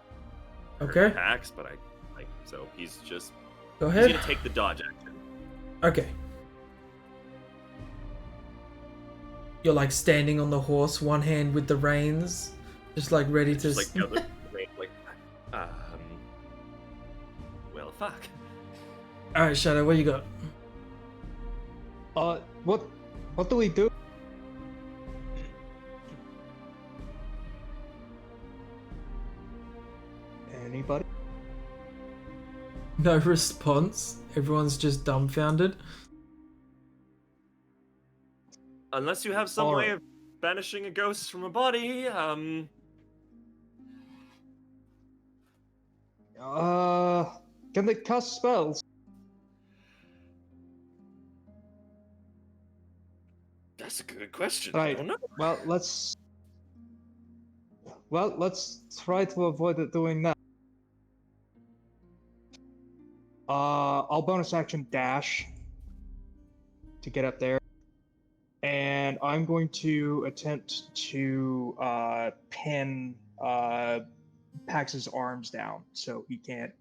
Okay. Pax, but so he's just Go he's ahead. gonna take the dodge action. Okay. You're like standing on the horse, one hand with the reins, just like ready to. Just like the other like, well, fuck. All right, Shadow, what you got? What do we do? Anybody? No response. Everyone's just dumbfounded. Unless you have some way of banishing a ghost from a body, Can they cast spells? that's a good question. I Right. don't know. Well, let's try to avoid it doing that. I'll bonus action dash to get up there, and I'm going to attempt to pin Pax's arms down so he can't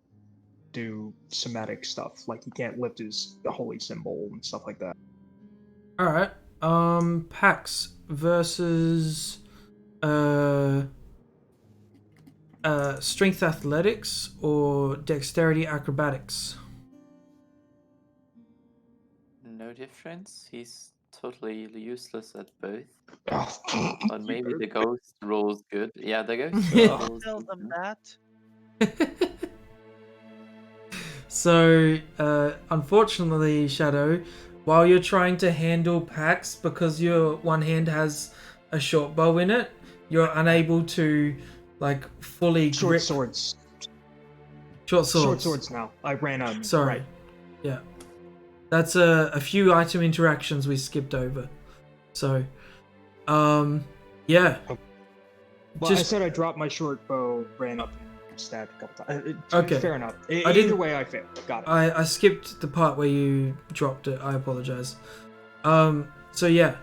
do somatic stuff, like he can't lift his holy symbol and stuff like that. All right. Pax versus strength athletics or dexterity acrobatics. No difference. He's totally useless at both. Oh, But maybe the ghost rolls good. Yeah, the ghost Yeah. rolls Tell good. them that. So, unfortunately, Shadow, while you're trying to handle Pax because your one hand has a short bow in it, you're unable to like fully Short grip. swords. Short swords. Short swords now. I ran out. Sorry. Right. Yeah. That's a few item interactions we skipped over. So, yeah. Well, I said I dropped my short bow, ran up and stabbed a couple times. Okay. Fair enough. I Either didn't- way, I failed. Got it. I skipped the part where you dropped it. I apologize. So yeah,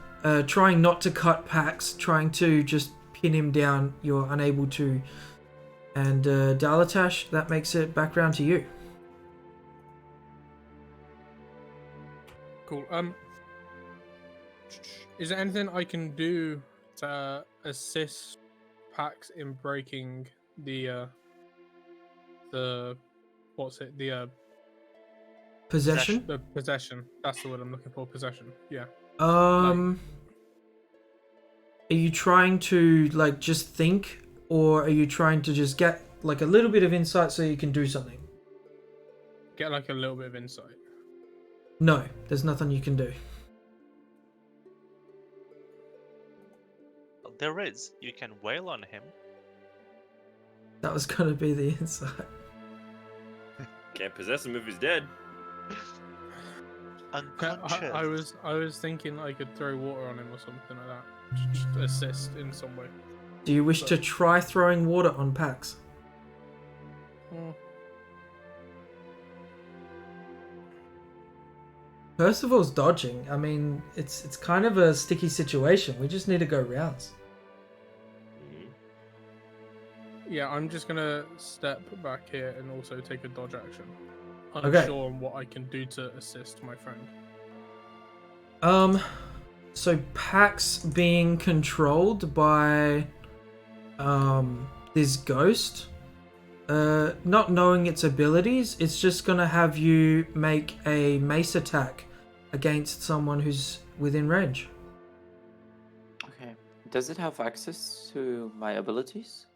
trying not to cut Pax, trying to just pin him down. You're unable to. And Dalatash, that makes it back round to you. Cool. Is there anything I can do to assist Pax in breaking the what's it? Possession. The possession. That's the word I'm looking for. Possession. Yeah. Are you trying to like just think, or are you trying to just get like a little bit of insight so you can do something? Get like a little bit of insight. No, there's nothing you can do. There is. You can wail on him. That was gonna be the insight. Can't possess him if he's dead. Unconscious. I was thinking I could throw water on him or something like that. Just assist in some way. Do you wish to try throwing water on Pax? Percival's dodging. I mean, it's kind of a sticky situation. We just need to go rounds. Yeah, I'm just gonna step back here and also take a dodge action. I'm Okay. unsure on what I can do to assist my friend. So Pax being controlled by this ghost, not knowing its abilities, it's just gonna have you make a mace attack against someone who's within range. Okay. Does it have access to my abilities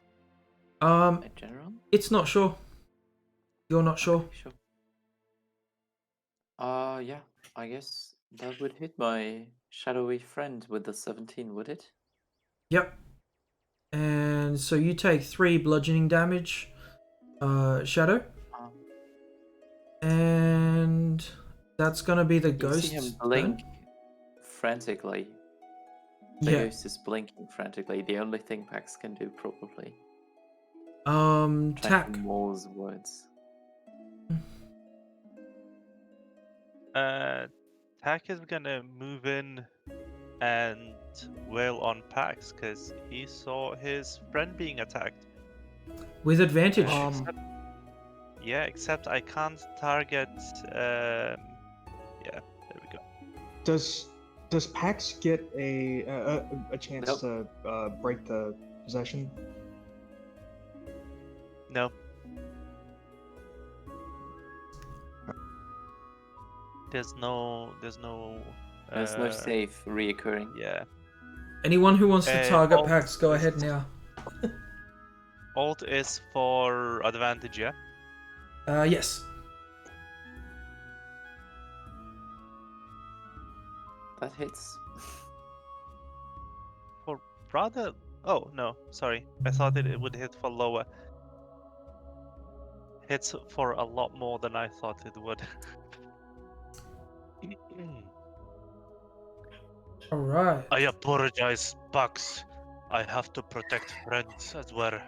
Um, in general? it's not sure. You're not sure. Okay, sure. Yeah. I guess that would hit my shadowy friend with the 17, would it? Yep. And so you take 3 bludgeoning damage, Shadow. Um, And that's gonna be the you ghost. see him blink frantically. The Yeah. ghost is blinking frantically. The only thing Pax can do, probably. Trying Trying to to Moore's words. Tak is gonna move in and wail on Pax because he saw his friend being attacked. with advantage. Yeah, except I can't target. Yeah, there we go. Does Pax get a chance Nope. to break the possession? No. There's no. There's no uh, save reoccurring. Yeah. Anyone who wants to target alt Pax, go is- ahead now. Alt is for advantage, yeah. Yes. That hits. For rather. Oh no, sorry. I thought it would hit for lower. Hits for a lot more than I thought it would. All right. I apologize, Bugs. I have to protect friends as well.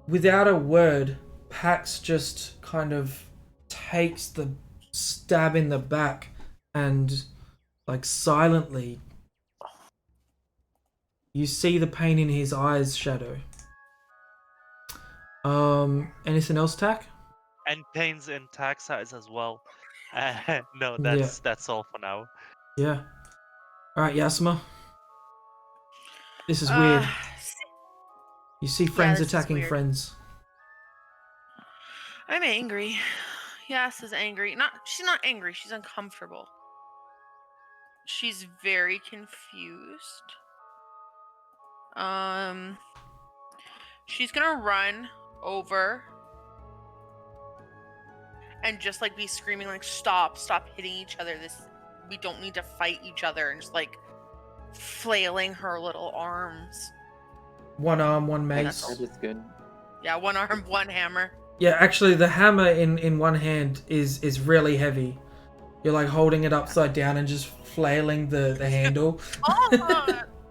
Without a word, Pax just kind of takes the stab in the back and, like, silently, you see the pain in his eyes, Shadow. Anything else, Tak? And pains in tax size as well. No, that's all for now. Yeah. All right, Yasma. This is weird. You see friends this is attacking weird. friends. I'm angry. Yas is angry. She's not angry. She's uncomfortable. She's very confused. She's gonna run over and just like be screaming like, stop hitting each other. We don't need to fight each other, and just like flailing her little arms. One arm, one Yeah, mace. That is good. Yeah, one arm, one hammer. Yeah, actually, the hammer in one hand is really heavy. You're like holding it upside down and just flailing the handle. Oh,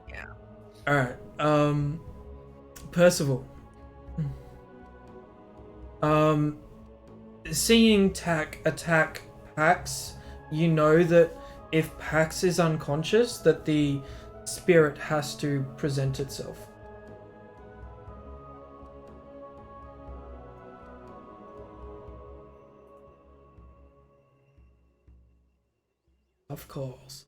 yeah. All right, Percival. Seeing Tack attack Pax, you know that if Pax is unconscious, that the spirit has to present itself. Of course.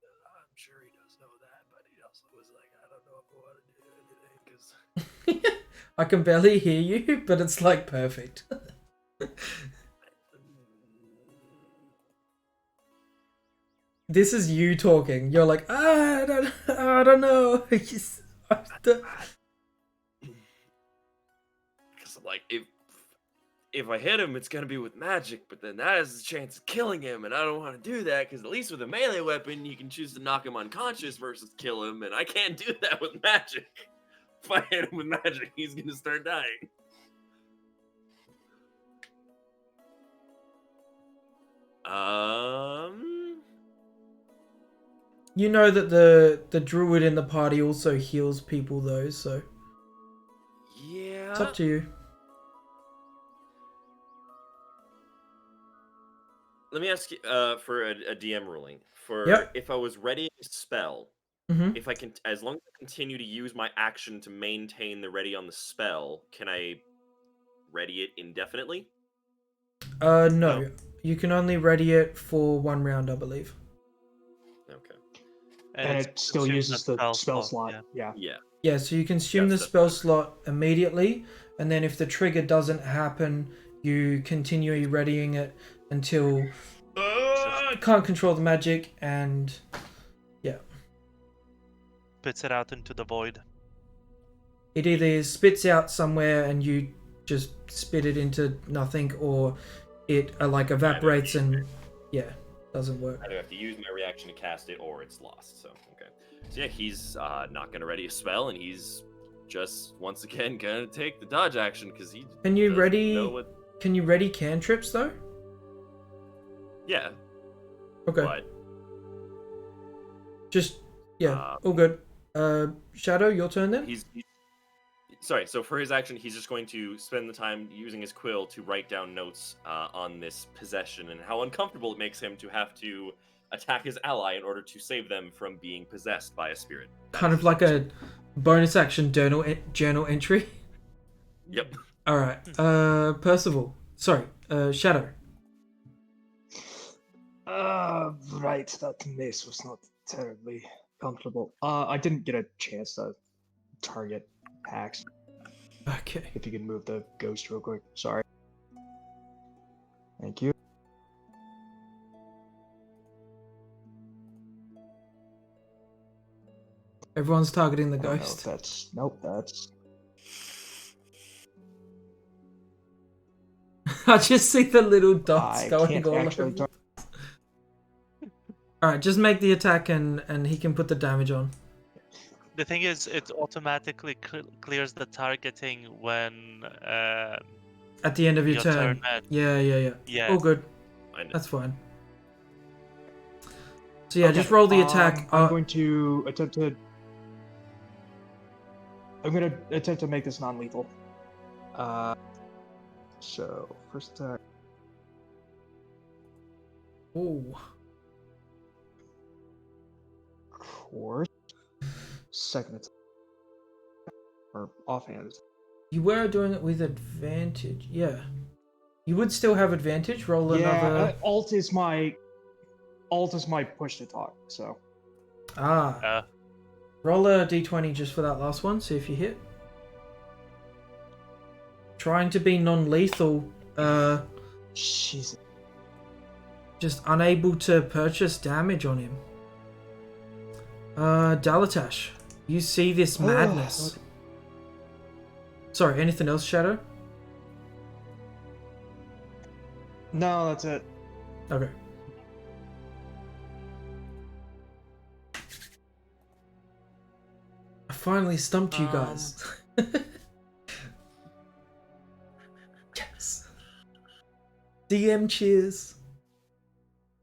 I'm sure he does know that, but he also was like, I don't know if I want to do anything because I can barely hear you, but it's like perfect. This is you talking. You're like, I don't know. Because I'm like, if I hit him, it's gonna be with magic, but then that has a chance of killing him, and I don't want to do that because at least with a melee weapon, you can choose to knock him unconscious versus kill him, and I can't do that with magic. If I hit him with magic, he's gonna start dying. You know that the druid in the party also heals people though, so Yeah. it's up to you. Let me ask you for a DM ruling. For Yep. if I was readying a spell, Mhm. if I can, as long as I continue to use my action to maintain the ready on the spell, can I ready it indefinitely? No. No. You can only ready it for 1 round, I believe. Okay. And it's it still consumed uses the spell slot. Yeah. Yeah. Yeah. Yeah, so you consume the Yes, spell that's slot immediately, and then if the trigger doesn't happen, you continue readying it until can't control the magic, and Spits it out into the void. it either spits out somewhere and you just spit it into nothing, or it like evaporates and doesn't work. I either have to use my reaction to cast it, or it's lost. So okay. So yeah, he's not gonna ready a spell, and he's just once again gonna take the dodge action because he. Can you doesn't ready? know what- Can you ready cantrips though? Yeah. Okay. But Just all good. Shadow, your turn then. he's sorry. So for his action, he's just going to spend the time using his quill to write down notes on this possession and how uncomfortable it makes him to have to attack his ally in order to save them from being possessed by a spirit. Kind of like a bonus action journal entry. Yep. All right. Percival. Sorry. Shadow. Right. That mace was not terribly comfortable. I didn't get a chance to target Pax. Okay. If you can move the ghost real quick. Sorry. Thank you. Everyone's targeting the I don't know if ghost. that's that's I just see the little dots I going can't all actually over. All right, just make the attack and he can put the damage on. The thing is, it automatically clears the targeting when At the end of your your turn. turn ends. Yeah. Yeah. All good. I know. That's fine. So yeah, Okay, just roll the attack. I'm going to attempt to. I'm going to attempt to make this non-lethal. So first attack. Oh. Course. Second attack. Or offhand. You were doing it with advantage. Yeah. You would still have advantage. Roll Yeah, another. alt is my push to talk. So Roll a d20 just for that last one. See if you hit. Trying to be non-lethal. Jesus. Just unable to purchase damage on him. Dalatash, you see this madness. Okay. Sorry, anything else, Shadow? No, that's it. Okay. finally stumped you guys. Yes. DM cheers.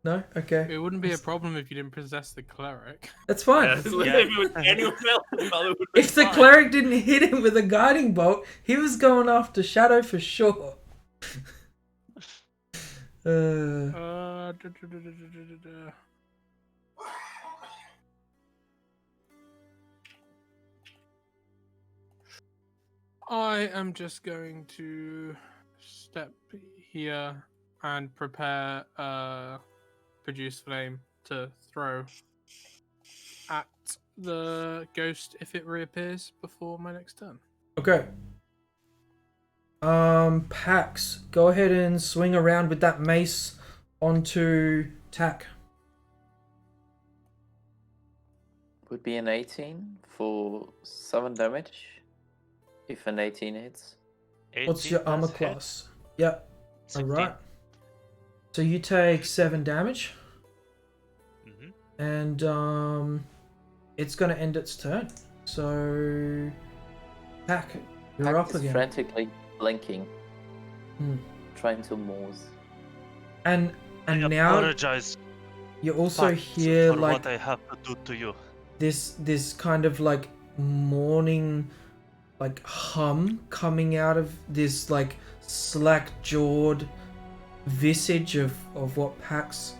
No? Okay. It wouldn't be a problem if you didn't possess the cleric. That's fine. Yeah, That's if fine. it was anyone else, it probably would be If the fine. cleric didn't hit him with a guiding bolt, he was going after Shadow for sure. Da, da, da, da, da, da. I am just going to step here and prepare produce flame to throw at the ghost if it reappears before my next turn. Okay. Pax, go ahead and swing around with that mace onto Tack. Would be an 18 for 7 damage. If an 18 hits. What's 18 your armor does hit. class? Yep. 16. Alright. So you take 7 damage. Mhm. And it's gonna end its turn. So Pack, you're Pack up is again. frantically blinking, trying to Morse. And I now apologize you also Pax, hear for like what I have to do to you. this kind of like mourning like hum coming out of this like slack-jawed visage of what Pax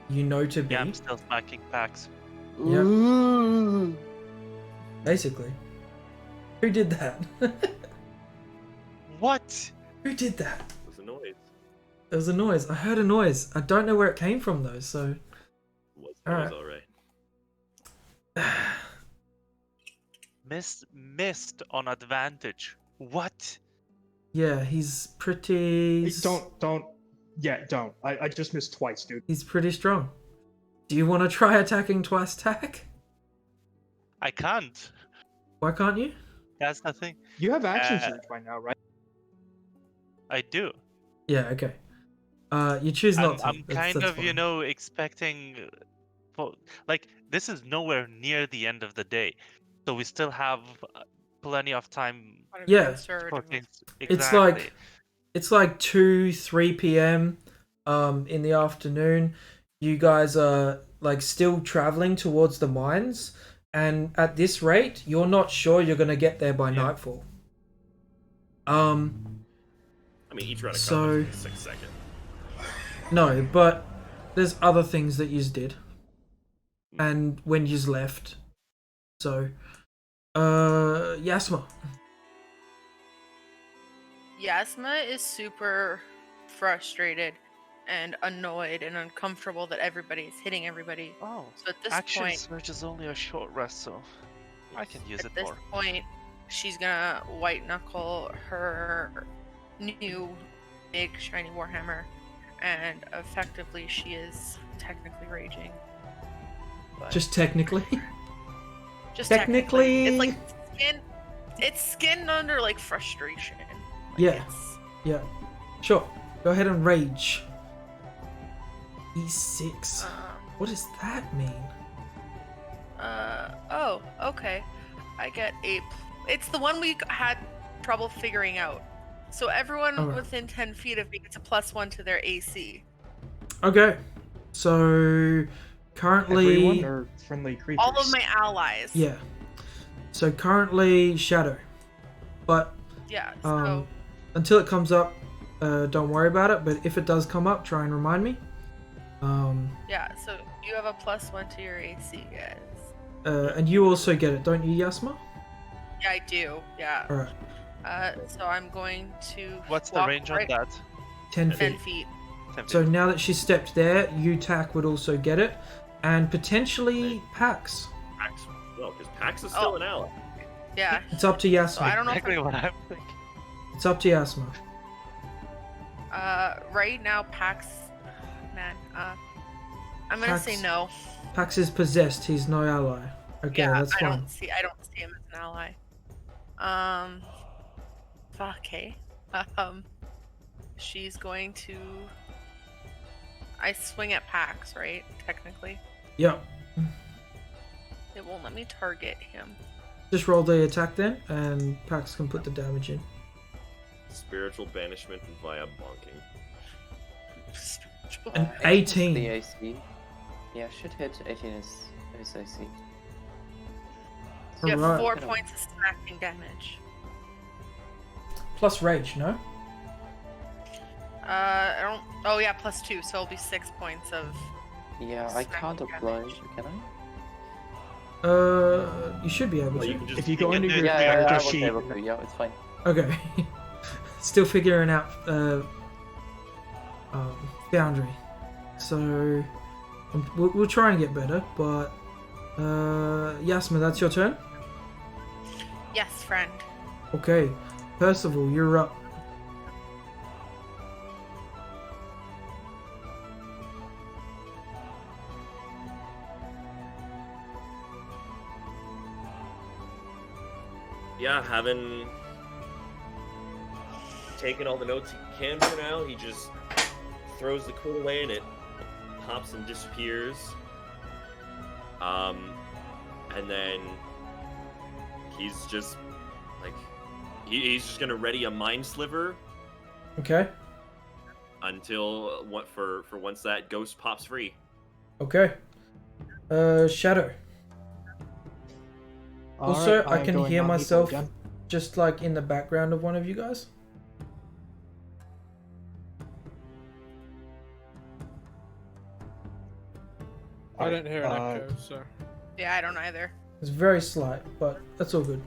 you know to be. Yeah, I'm still smacking Pax. Yep. Basically. Who did that? What? Who did that? It was a noise. There was a noise. I heard a noise. I don't know where it came from though, so It was a noise, Alright. alright. Missed on advantage. What? yeah, he's pretty Don't. Yeah, don't. I just missed twice, dude. he's pretty strong. Do you want to try attacking twice tack? I can't. Why can't you? That's the thing. You have action Uh, surge by now, right? I do. Yeah, okay. You choose not to. I'm kind of, you know, expecting. Like, this is nowhere near the end of the day. So we still have plenty of time Yeah. for things. It's like it's like 2-3 p.m. In the afternoon. You guys are like still traveling towards the mines, and at this rate, you're not sure you're gonna get there by nightfall. I mean, each round of So- combat is 6 seconds. No, but there's other things that yous did, and when yous left. So, Yasma. Yasma is super frustrated and annoyed and uncomfortable that everybody's hitting everybody. Oh, So at this action point, surge is only a short rest, so I can use at it this more. point, she's gonna white knuckle her new big shiny warhammer, and effectively she is technically raging. But Just technically. just technically- it's like skin. It's skin under like frustration. Like, Yeah. it's- Yeah. Sure. Go ahead and rage. E6. What does that mean? Oh, okay. I get it's the one we had trouble figuring out. So everyone Alright. within 10 feet of me gets a +1 to their AC. Okay. So currently Everyone or friendly creatures? All of my allies. yeah. So currently Shadow. But Yeah. So until it comes up, don't worry about it, but if it does come up, try and remind me. yeah. So you have a +1 to your AC, guys. And you also get it, don't you, Yasma? Yeah, I do. Yeah. Alright. So I'm going to. What's the walk range right on that? 10 10 feet. feet. 10 So feet. now that she's stepped there, you Tack would also get it. And potentially Pax. Pax. Well, because Pax is still Oh. an ally. Yeah. It's up to Yasma. So I don't know. If Exactly what I'm thinking. It's up to Yasma. right now, Pax. Man. I'm gonna say Pax- no. Pax is possessed, he's no ally. Okay, Yeah, that's I fine. don't see him as an ally. Fuck, hey. She's going to. I swing at Pax, right? Technically. Yep. It won't let me target him. Just roll the attack then, and Pax can put the damage in. Spiritual banishment via bonking. An 18 is 18. the AC. Yeah, should hit. 18 is his AC. You have Alright. 4 points of smacking damage. Plus rage, no? I don't. Oh yeah, +2, so it'll be 6 points of. Yeah, I can't Smacking apply. damage. Can I? You should be able Well, to. you can just If you go can into do your it. Yeah, character I was sheet, able to. Yeah, it's fine. Okay. Still figuring out Foundry. So we'll try and get better, but Yasmin, that's your turn? Yes, friend. Okay. Percival, you're up. Yeah, having taken all the notes he can for now, he just throws the quid away and it pops and disappears. And then he's just like he's just gonna ready a mind sliver Okay. until for once that ghost pops free. Okay. Shadow. Also, Alright, I I'm can going hear non-lethal myself again. just like in the background of one of you guys. I don't hear an Uh, echo, so. Yeah, I don't either. It's very slight, but that's all good.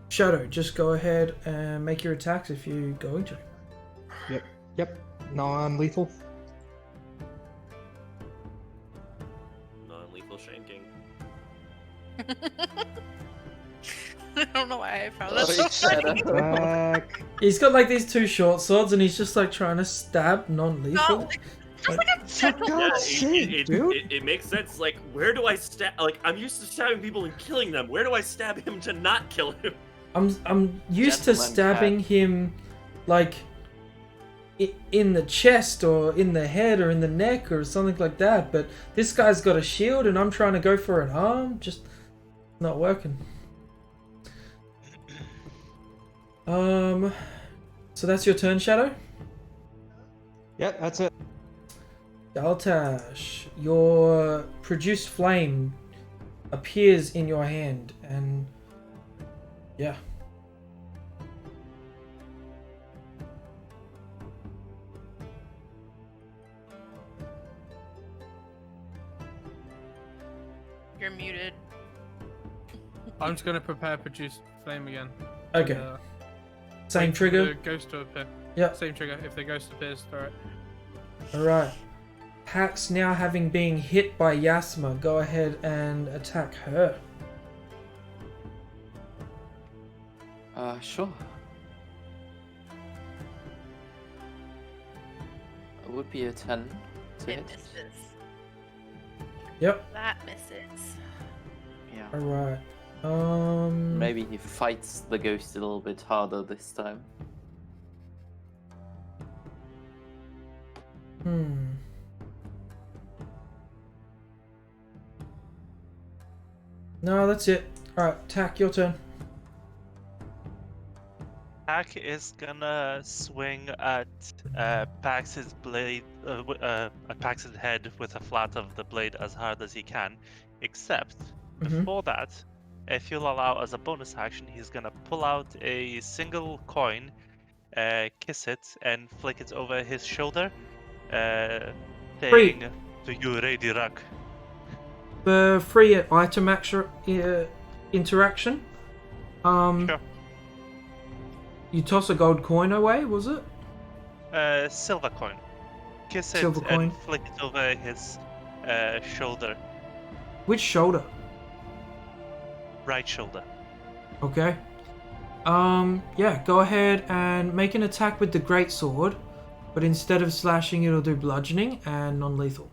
Shadow, just go ahead and make your attacks if you're going to. Yep, non-lethal. Non-lethal shanking. I don't know why I found that so Sorry, funny. Shadow. Back. He's got like these two short swords and he's just like trying to stab non-lethal. No, just like a For gentle. God's sake, dude! It makes sense. Like, where do I stab? Like, I'm used to stabbing people and killing them. Where do I stab him to not kill him? I'm used to Gentleman stabbing him like in the chest or in the head or in the neck or something like that, but this guy's got a shield and I'm trying to go for an arm, just not working. So that's your turn, Shadow? Yep, that's it. Daltash, your produced flame appears in your hand and yeah. You're muted. I'm just gonna prepare produce flame again. Okay. And, Same wait for trigger. The ghost to appear. Yeah. Same trigger. If the ghost appears, alright. Alright. Pax, now having been hit by Yasma, go ahead and attack her. Sure. It would be a 10 to It hit. misses. Yep. That misses. Yeah. Alright. Maybe he fights the ghost a little bit harder this time. No, that's it. Alright, Tack, your turn. Pack is gonna swing at Pax's blade, at Pax's head with the flat of the blade as hard as he can. Except Mhm. before that, if you'll allow as a bonus action, he's gonna pull out a single coin, kiss it, and flick it over his shoulder, saying, "Do you ready, Rock?" The free item interaction. Sure. You toss a gold coin away, was it? Silver coin. Kiss it Silver coin. and flick it over his shoulder, Which shoulder? right shoulder. Okay. Yeah, go ahead and make an attack with the great sword, but instead of slashing, it'll do bludgeoning and non-lethal.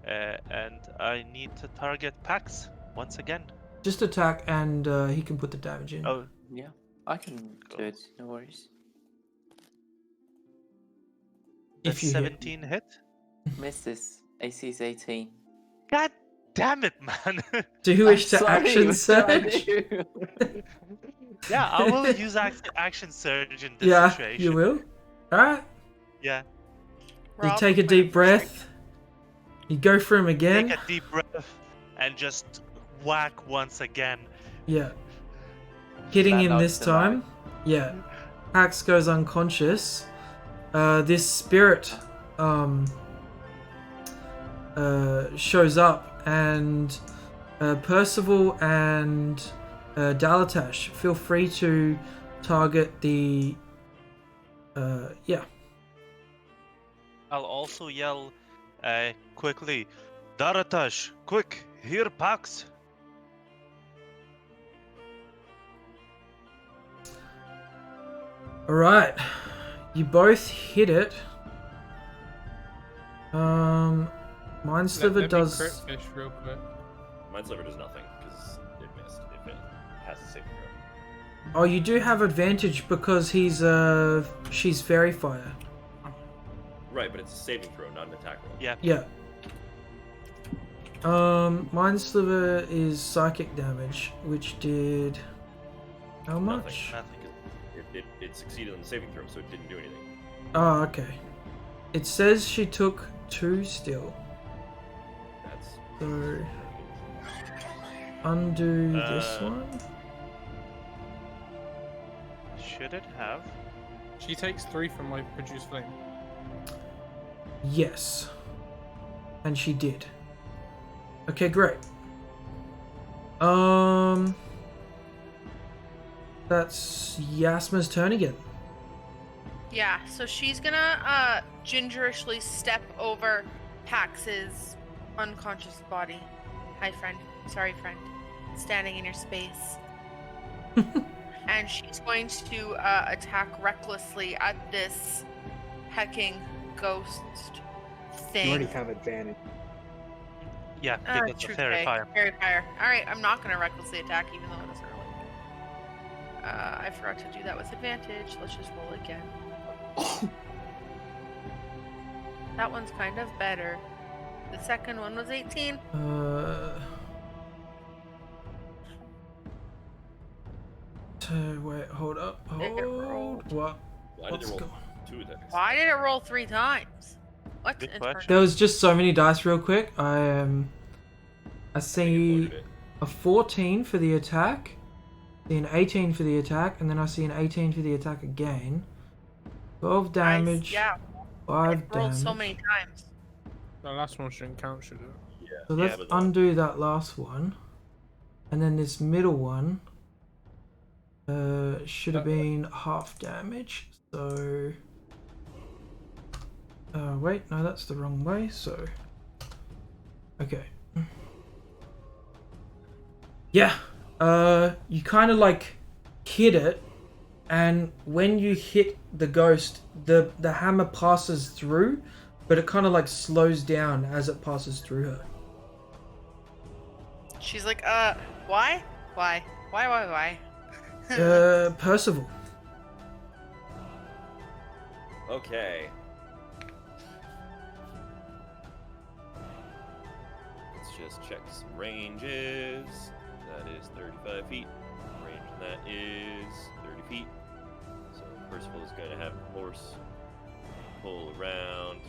And I need to target Pax once again. Just attack, and he can put the damage in. Oh, Yeah, I can do it. No worries. the If you hit. 17 hit. Misses. AC is 18. God Damn it, man. Do you wish to Sorry, action what do I surge? do? Yeah, I will use action surge in this Yeah, situation. you will. Alright. Yeah. You Rob, take a plan deep for strength. breath. You go for him again. Take a deep breath and just whack once again. Yeah. Hitting Stand him out this the time. Yeah. Pax goes unconscious. This spirit shows up, and Percival and Dalatash, feel free to target the yeah. I'll also yell quickly, Daratash, quick, here Pax. Alright. You both hit it. Mindsliver Let me does. crit fish real quick. Mindsliver does nothing because it missed. If it has a saving throw. Oh, you do have advantage because she's fairy fire. Right, but it's a saving throw, not an attack roll. Yeah. Yeah. Mindsliver is psychic damage, which did how much? Nothing. It succeeded on the saving throw, so it didn't do anything. Oh, okay. It says she took 2 still. That's So undo this one. Should it have? She takes 3 from my produce flame. Yes. And she did. Okay, great. That's Yasma's turn again. Yeah, so she's gonna gingerishly step over Pax's unconscious body. Hi, friend. Sorry, friend. Standing in your space. And she's going to attack recklessly at this hecking ghost thing. You already have advantage. Yeah, because True of fairy Fae. fire. Fairy fire. Alright, I'm not gonna recklessly attack even though it is early. I forgot to do that with advantage. Let's just roll again. That one's kind of better. The second one was 18. Wait, hold up. It rolled. Hold. What? Why did What's it roll going? 2 attacks? Why did it roll 3 times? What? Good in question. There was just so many dice real quick. I see Avoided it. a 14 for the attack, then an 18 for the attack, and then I see an 18 for the attack again. 12 damage, Yeah, 5 it rolled damage. so many times. The last one shouldn't count, should it? Yeah. So yeah, let's but undo that last one. And then this middle one should have been half damage. So wait, no, that's the wrong way. So okay. Yeah. You kind of like hit it, and when you hit the ghost, the hammer passes through, but it kind of like slows down as it passes through her. She's like, why? Why? Percival. Okay. Let's just check some ranges. That is 35 feet. Range on that is 30 feet. So Percival is going to have a horse pull around.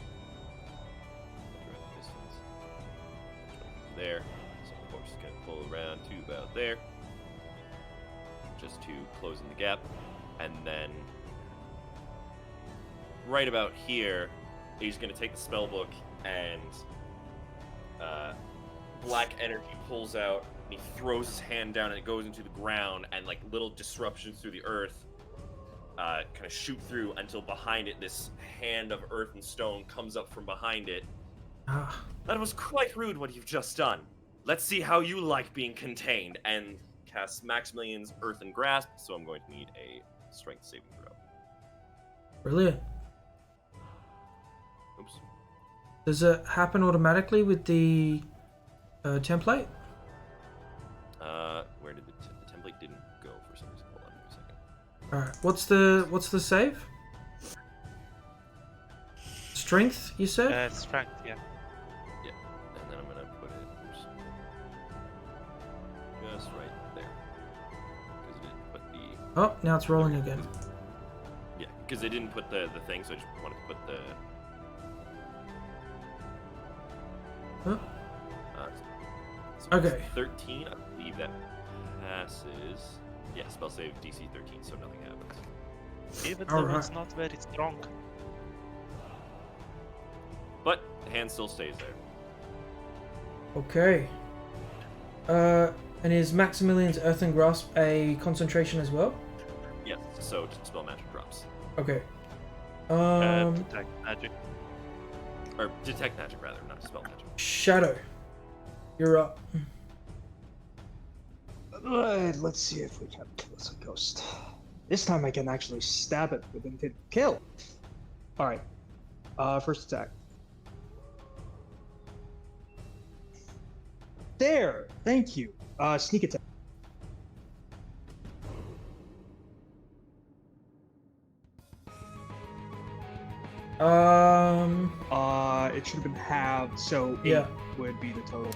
Distance. There. So the horse is going to pull around to about there. Just to close in the gap. And then right about here, he's going to take the spell book and black energy pulls out, and he throws his hand down and it goes into the ground, and like little disruptions through the earth kind of shoot through until behind it this hand of earth and stone comes up from behind it. Ah, That was quite rude what you've just done. Let's see how you like being contained, and casts Maximilian's Earthen Grasp, so I'm going to need a strength saving throw. brilliant. Oops. Does it happen automatically with the template? Where did the template didn't go for some reason? Hold on a second. All right. What's the save? Strength, you said? Strength, yeah. Yeah, and then I'm gonna put it. Oops. Oh, now it's rolling again. Yeah, because they didn't put the thing, so I just wanted to put the. Huh? So Okay. 13, I believe that passes. Yeah, spell save DC 13, so nothing happens. Even All though right. it's not very strong. But the hand still stays there. Okay. And is Maximilian's Earthen Grasp a concentration as well? Yes, so just spell magic drops. Okay. Detect magic. Or detect magic, rather, not spell magic. Shadow. You're up. Right, let's see if we can kill this ghost. This time I can actually stab it with intent to kill. Alright. First attack. There! Thank you. Sneak attack. It should have been halved, so 8 Yeah. would be the total.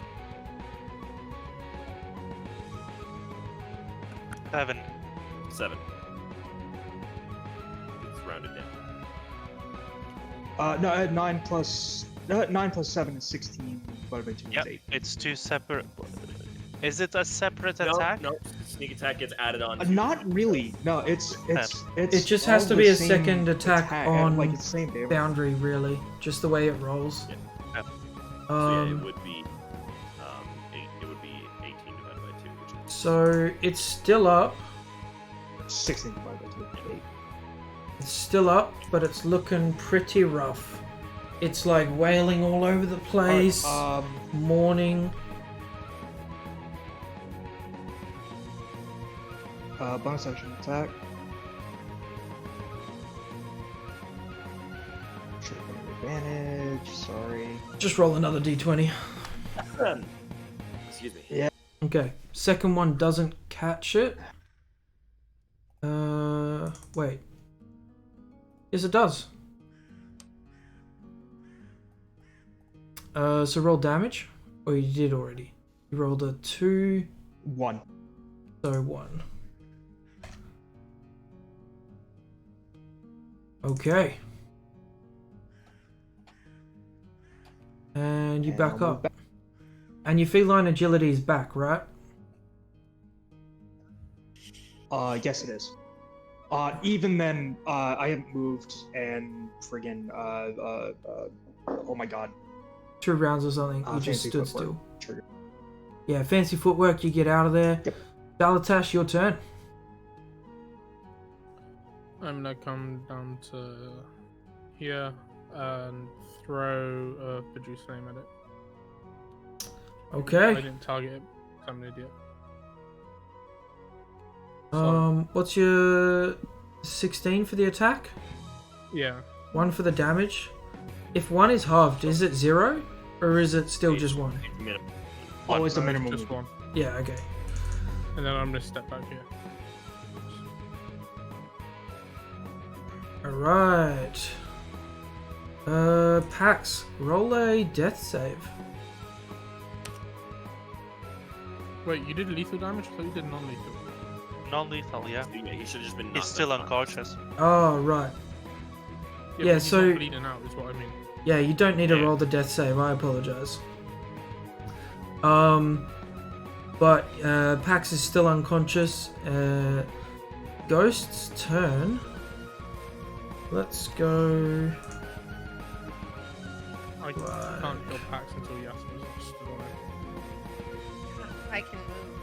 7. 7. It's rounded down. No, 9 plus 7 is 16, divided by 2 Yep, is 8. it's 2 separate. Is it a separate No, attack? no, sneak attack gets added on. Not really. No, it's It just has all to the be a same second attack on like it's the same damage. Boundary, really. Just the way it rolls. Yeah. So yeah, it Um, would be 8. It would be 18 divided by 2, which is so it's still up. 16 divided by 2 is 8. It's still up, but it's looking pretty rough. It's like wailing all over the place, mourning. Bonus action attack. Should have been advantage. Sorry. Just roll another d20. excuse me. Yeah. Okay, second one doesn't catch it. Wait. Yes, it does. So roll damage? Or you did already? You rolled a 2, 1. so 1. Okay. And you And back I'll move up. back. And your feline agility is back, right? Yes it is. Even then, I haven't moved and friggin' oh my god. 2 rounds or something. You just Fancy stood footwork. still. Trigger. Yeah, fancy footwork, you get out of there. Yep. Dalatash, your turn. I'm gonna come down to here and throw a produce flame at it. I Okay. didn't target it. 'Cause I'm an idiot. What's your 16 for the attack? Yeah. 1 for the damage. If 1 is halved, is it 0? Or is it still just 1? Minimum. Always the No, it's minimum. Just one. Yeah, okay. And then I'm gonna step back here. Alright. Pax, roll a death save. Wait, you did lethal damage? I thought you did non-lethal. Non-lethal, yeah. Yeah, he should have just been. He's knocked still unconscious. unconscious. Oh, right. Yeah, Yeah, but he's so- not bleeding out is what I mean. Yeah, you don't need to Yeah. roll the death save, I apologize. But Pax is still unconscious. Ghost's turn. Let's go. I Right. can't kill Pax until Yasmin's stood on it. I can move.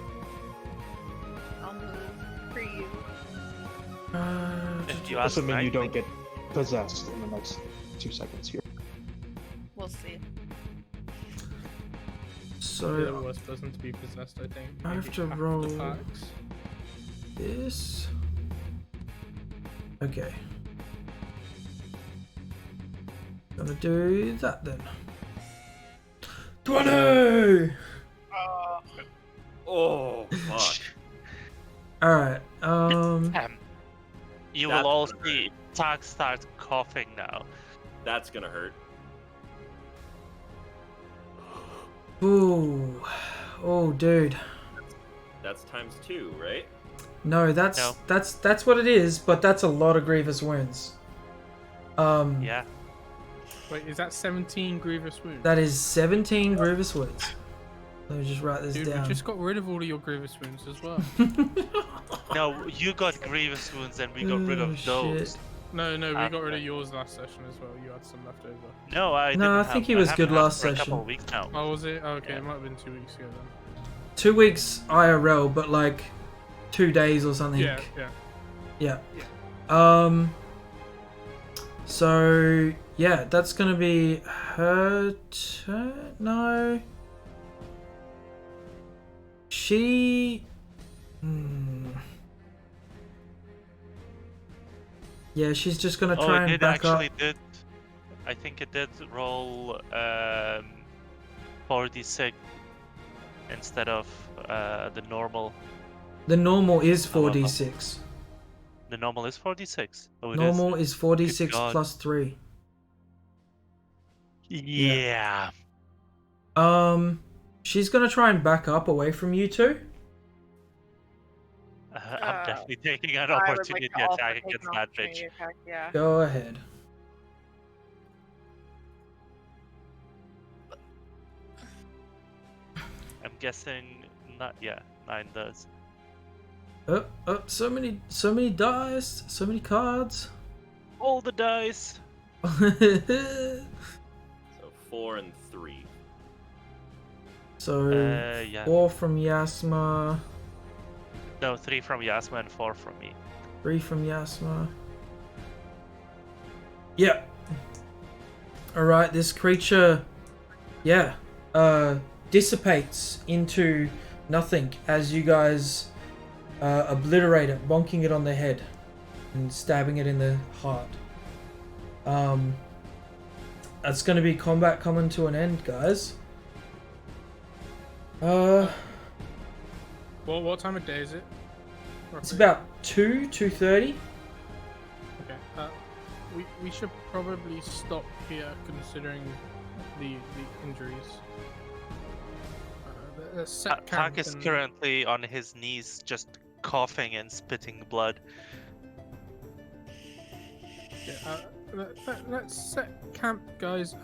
I'll move for you. If you ask Assuming me, you don't get possessed in the next 2 seconds here. We'll see. You're the So worst person to be possessed, I think. I have Maybe to half roll- the Pax. this. Okay. Gonna do that then. 20! Oh fuck! Alright, You That's will all gonna see Tag start coughing now. That's gonna hurt. ooh. Oh, dude. That's times 2, right? No, that's No. that's what it is, but that's a lot of grievous wounds. Yeah. Wait, is that 17 grievous wounds? That is 17 grievous wounds. Let me just write this Dude, down. we just got rid of all of your grievous wounds as well. No, you got grievous wounds and we got rid Oh, of those. shit. No, we got rid After. of yours last session as well. You had some left over. No, I No, didn't I think have, he was I haven't good had last for a session. couple of weeks now. Oh, was it? Oh, okay, Yeah. it might have been 2 weeks ago then. 2 weeks IRL, but like 2 days or something. Yeah. Yeah. So yeah, that's gonna be her turn. No. She. Yeah, she's just gonna Oh, try it and did back up. actually did. I think it did roll 4d6 instead of the normal. The normal is How about 4d6. The normal is 4d6. Oh, it Normal is 4d6 God. plus 3. Yeah. She's gonna try and back up away from you two. I'm definitely taking an I would like opportunity to also attack take against an that opportunity bitch. attack, yeah. Go ahead. I'm guessing not. Yeah, 9 does. So many dice, so many cards. All the dice. So 4 and 3. So Yeah. 4 from Yasma, No, 3 from Yasma and 4 from me. 3 from Yasma. Yeah. Alright, this creature, dissipates into nothing as you guys obliterate it, bonking it on the head and stabbing it in the heart. That's going to be combat coming to an end, guys. What time of day is it? It's Roughly? about 2:30. Okay. We should probably stop here considering the injuries. Let's set camp Tak is and- currently on his knees, just coughing and spitting blood. Yeah, let's set camp, guys.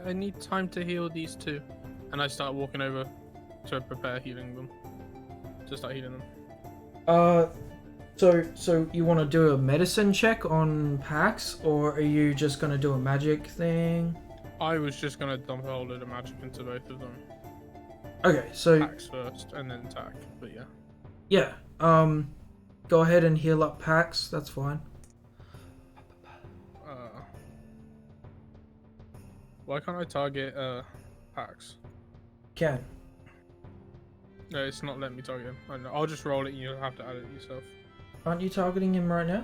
I need time to heal these two, and I start walking over to prepare healing them. To start healing them. So you want to do a medicine check on Pax, or are you just gonna do a magic thing? I was just gonna dump a whole load of magic into both of them. Okay, so Pax first, and then attack. But yeah. yeah, go ahead and heal up Pax. That's fine. Why can't I target Pax? Can. No, it's not letting me target him. I don't know. I'll just roll it and you'll have to add it yourself. Aren't you targeting him right now?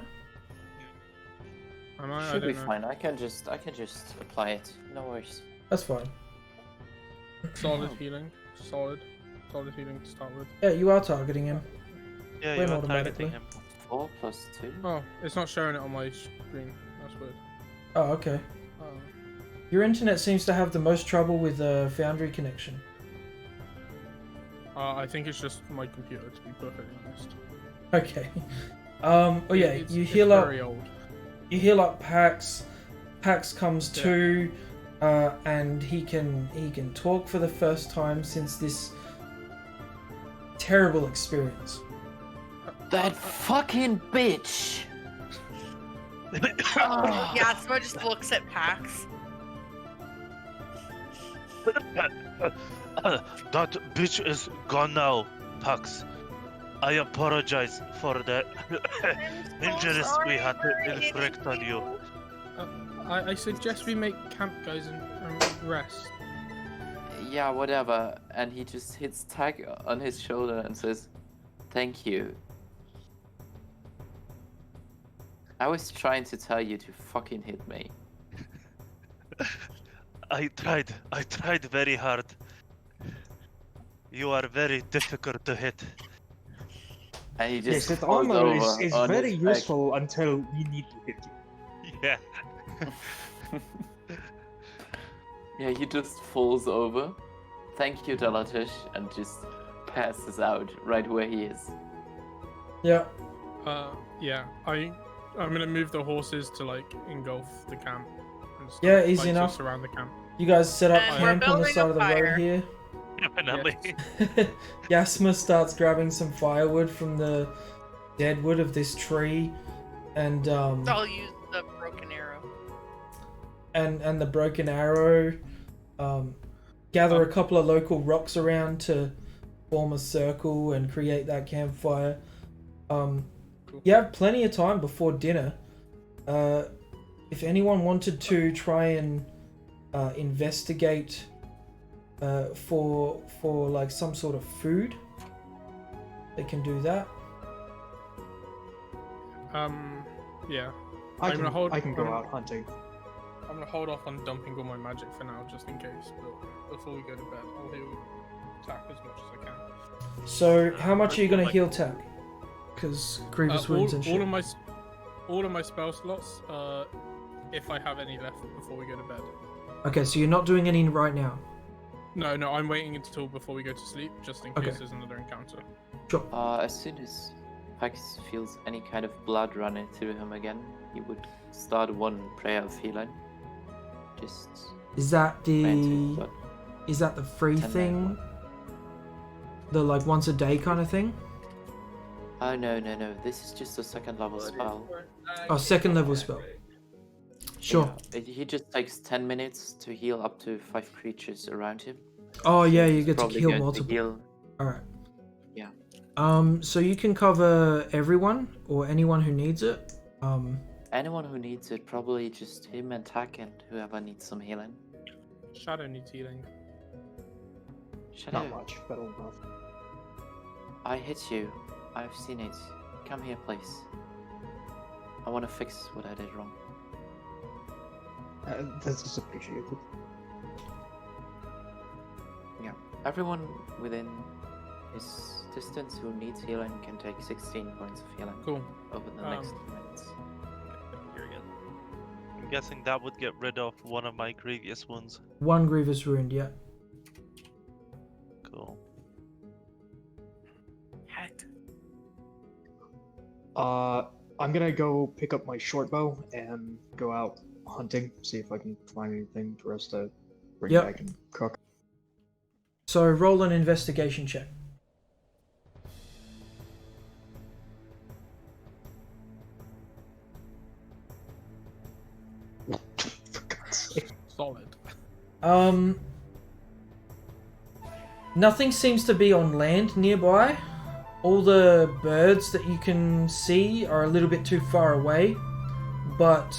Am I? I Should be don't know. fine. I can just apply it. No worries. That's fine. Solid healing. Solid healing to start with. Yeah, you are targeting him. Yeah, When you are automatically? targeting him. 4 plus 2. Oh, it's not showing it on my screen. That's weird. Oh, okay. Your internet seems to have the most trouble with the Foundry connection. I think it's just my computer, to be perfectly honest. Okay. Oh yeah, It's heal up. very old. You heal up Pax. Pax comes Yeah. to, and he can talk for the first time since this terrible experience. That fucking bitch! Yeah, so I just looks at Pax. That bitch is gone now, Pax. I apologize for the injuries we had to inflict on you. I suggest we make camp, guys, and rest. Yeah, whatever. And he just hits Tag on his shoulder and says, "Thank you. I was trying to tell you to fucking hit me." I tried very hard. You are very difficult to hit. And he Yes, just that falls armor is over on very his back. useful until we need to hit you. Yeah. Yeah, he just falls over. Thank you, Dalatish, and just passes out right where he is. Yeah. Yeah. I'm gonna move the horses to like engulf the camp. And stuff, Yeah, easy like, to enough. surround the camp. You guys set up And we're camp on the building side a of the fire. road here. Definitely. Yasma starts grabbing some firewood from the deadwood of this tree, and I'll use the broken arrow. and the broken arrow. Gather a couple of local rocks around to form a circle and create that campfire. You have plenty of time before dinner. If anyone wanted to try and investigate for like some sort of food, they can do that. Yeah. I I'm gonna hold- can go I'm- out hunting. I'm gonna hold off on dumping all my magic for now, just in case. But before we go to bed, I'll heal attack as much as I can. So how much are you gonna heal Tack? Because grievous wounds and shit. All of my spell slots. If I have any left before we go to bed. Okay, so you're not doing any right now. No, I'm waiting until before we go to sleep, just in case Okay. there's another encounter. Sure. As soon as Pax feels any kind of blood running through him again, he would start one prayer of healing. Just Is that granted, the but is that the free 10 thing? minutes. The like once a day kind of thing? Oh no, this is just a second level spell. Oh, second level spell. Sure. Yeah, he just takes 10 minutes to heal up to 5 creatures around him. Oh yeah, you He's get to probably heal going multiple. heal- All right. Yeah. So you can cover everyone or anyone who needs it. Anyone who needs it, probably just him and Tak and whoever needs some healing. Shadow needs healing. Shadow, Not much, but enough. I hit you. I've seen it. Come here, please. I want to fix what I did wrong. This is appreciated. Yeah. Everyone within his distance who needs healing can take 16 points of healing Cool. over the next minutes. Here again. I'm guessing that would get rid of one of my grievous wounds. One grievous wound. Yeah. Cool. Heck. I'm gonna go pick up my short bow and go out hunting, see if I can find anything for us to bring Yep. back and cook. So roll an investigation check. For God's sake. Solid. Nothing seems to be on land nearby. All the birds that you can see are a little bit too far away, but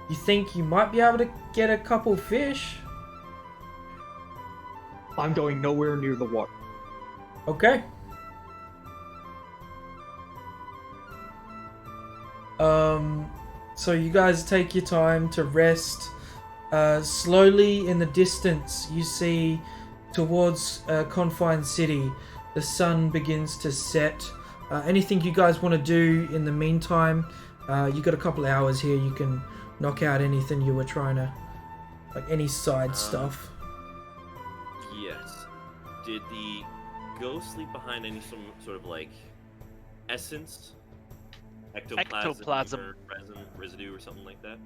you think you might be able to get a couple fish. I'm going nowhere near the water. Okay. So you guys take your time to rest. Slowly in the distance, you see towards Confine City, the sun begins to set. Anything you guys want to do in the meantime, you got a couple hours here. You can knock out anything you were trying to, like any side stuff. Yes. Did the ghost leave behind any some sort of like essence? Ectoplasm. Or resin, residue or something like that?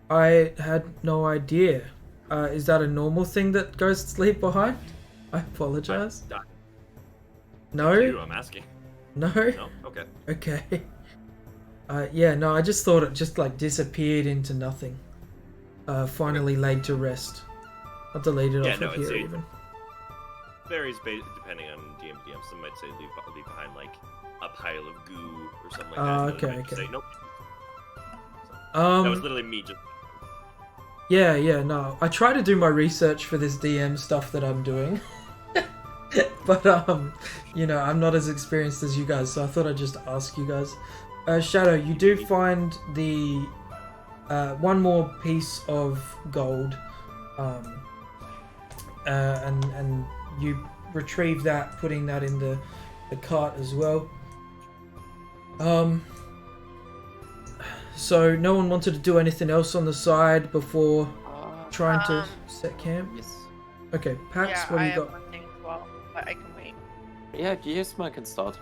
I had no idea. Is that a normal thing that ghosts leave behind? I apologize. No? I'm asking. No? No? Okay. Okay. Yeah, no, I just thought it just like disappeared into nothing. Finally laid to rest. I'll delete it Yeah, off no, of it's here a- even. Varies depending on DM to DM. Some might say leave behind like a pile of goo or something like that. Others okay, might just okay. Say, nope. So, that was Um, literally me just. yeah, no. I try to do my research for this DM stuff that I'm doing. But, you know, I'm not as experienced as you guys, so I thought I'd just ask you guys. Shadow, you do find the one more piece of gold, and you retrieve that, putting that in the cart as well. So no one wanted to do anything else on the side before trying to set camp? Yes. Okay, Pax, Yeah, what do I you have got? one thing as well, but I can wait. Yeah, Yasma can start.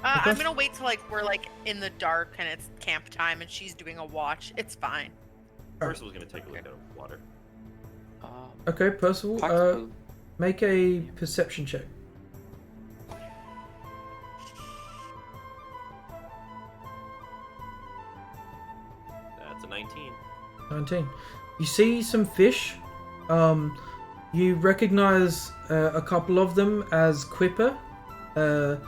Okay. I'm gonna wait till like we're like in the dark and it's camp time and she's doing a watch. It's fine. Percival's gonna take a look at water. Okay, Percival, Pax will- make a perception check. That's a 19. 19. You see some fish. You recognize a couple of them as Quipper, a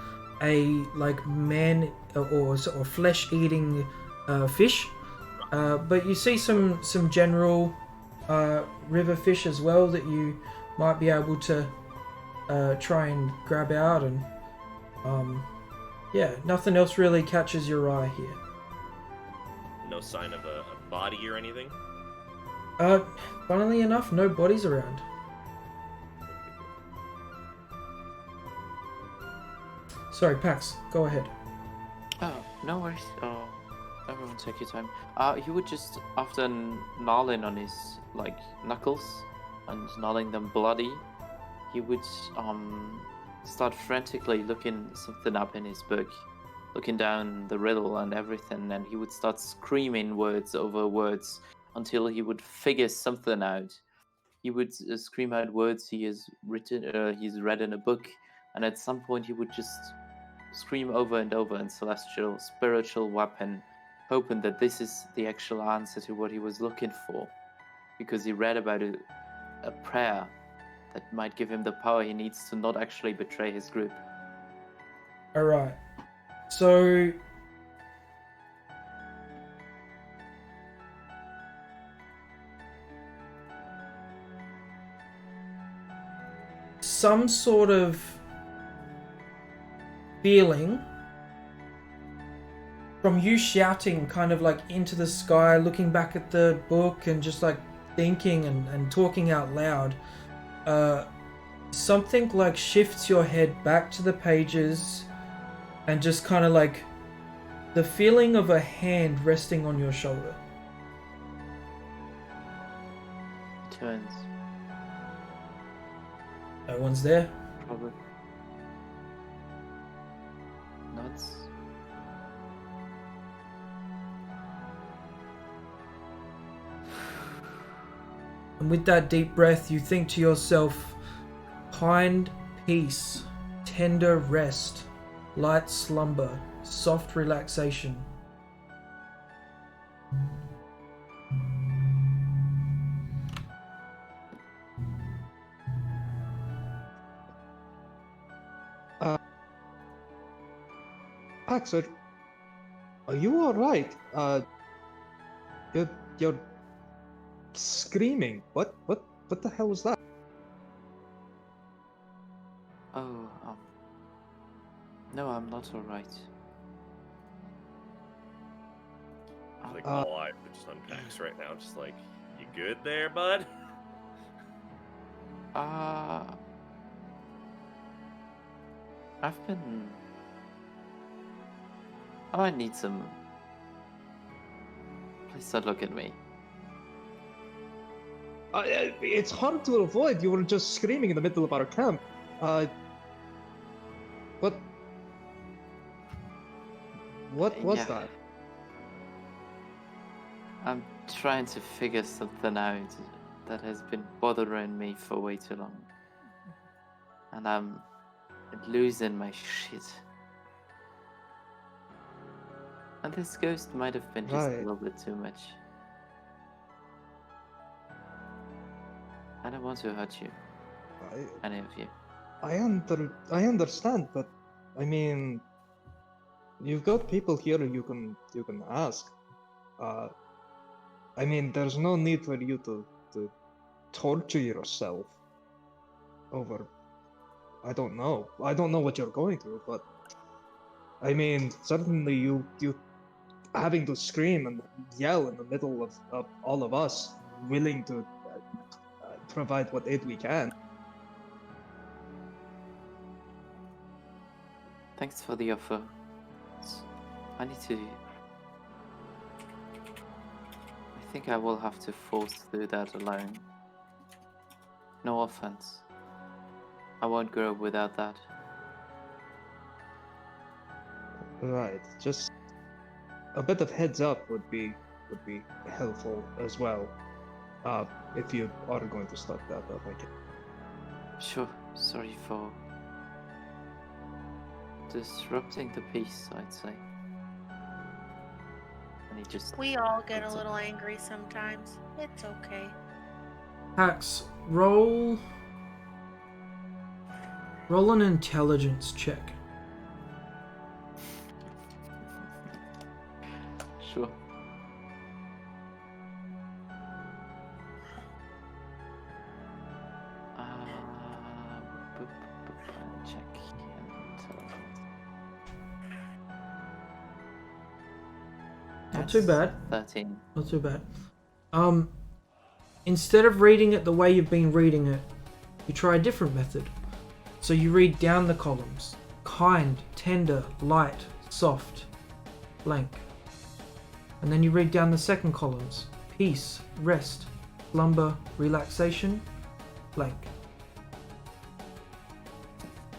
like man or flesh-eating fish. But you see some general river fish as well that you might be able to try and grab out, and yeah, nothing else really catches your eye here. No sign of a body or anything. Funnily enough, no bodies around. Sorry, Pax, go ahead. Oh, no worries. Everyone take your time. He would just, after gnawing on his, like, knuckles and gnawing them bloody, he would, start frantically looking something up in his book, looking down the riddle and everything, and he would start screaming words over words until he would figure something out. He would scream out words he has written, he's read in a book, and at some point he would just scream over and over in celestial, spiritual weapon, hoping that this is the actual answer to what he was looking for, because he read about a prayer that might give him the power he needs to not actually betray his group. Alright. So some sort of feeling from you shouting kind of like into the sky, looking back at the book and just like thinking and talking out loud, something like shifts your head back to the pages and just kind of like the feeling of a hand resting on your shoulder. Turns. No one's there. Probably. Nods. And with that deep breath, you think to yourself, kind peace, tender rest, light slumber, soft relaxation. Pax, are you alright? You're screaming. What the hell was that? Oh, no, I'm not alright. Like all eyes are just on Pax right now, just like, you good there, bud? I've been... Oh, I need some... Please don't look at me. It's hard to avoid. You were just screaming in the middle of our camp. What was Yeah. that? I'm trying to figure something out that has been bothering me for way too long. And I'm losing my shit. And this ghost might have been just a Right. little bit too much. I don't want to hurt you, any of you. I understand, but I mean, you've got people here you can ask. I mean, there's no need for you to torture yourself over. I don't know what you're going through, but I mean, certainly you having to scream and yell in the middle of all of us, willing to provide what aid we can. Thanks for the offer. I need to... I think I will have to force through that alone. No offense. I won't grow without that. Right. Just a bit of heads up would be helpful as well. If you are going to start that up, I guess. Sure, sorry for disrupting the peace, I'd say. And he just We all get a puts up- little angry sometimes. It's okay. Pax, roll an intelligence check. Sure. Check intelligence. Not too bad. 13. Not too bad. Instead of reading it the way you've been reading it, you try a different method. So you read down the columns. Kind, tender, light, soft, blank. And then you read down the second columns. Peace, rest, slumber, relaxation, blank.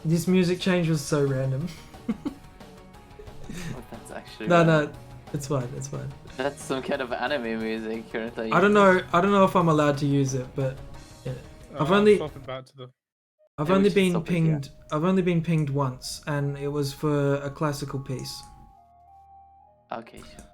This music change was so random. Oh, that's actually No, it's fine, it's fine. That's some kind of anime music currently. I don't know if I'm allowed to use it, but yeah. I've only Swap it back to the. I've Yeah, we only should been stop it here. pinged. I've only been pinged once, and it was for a classical piece. Okay, sure.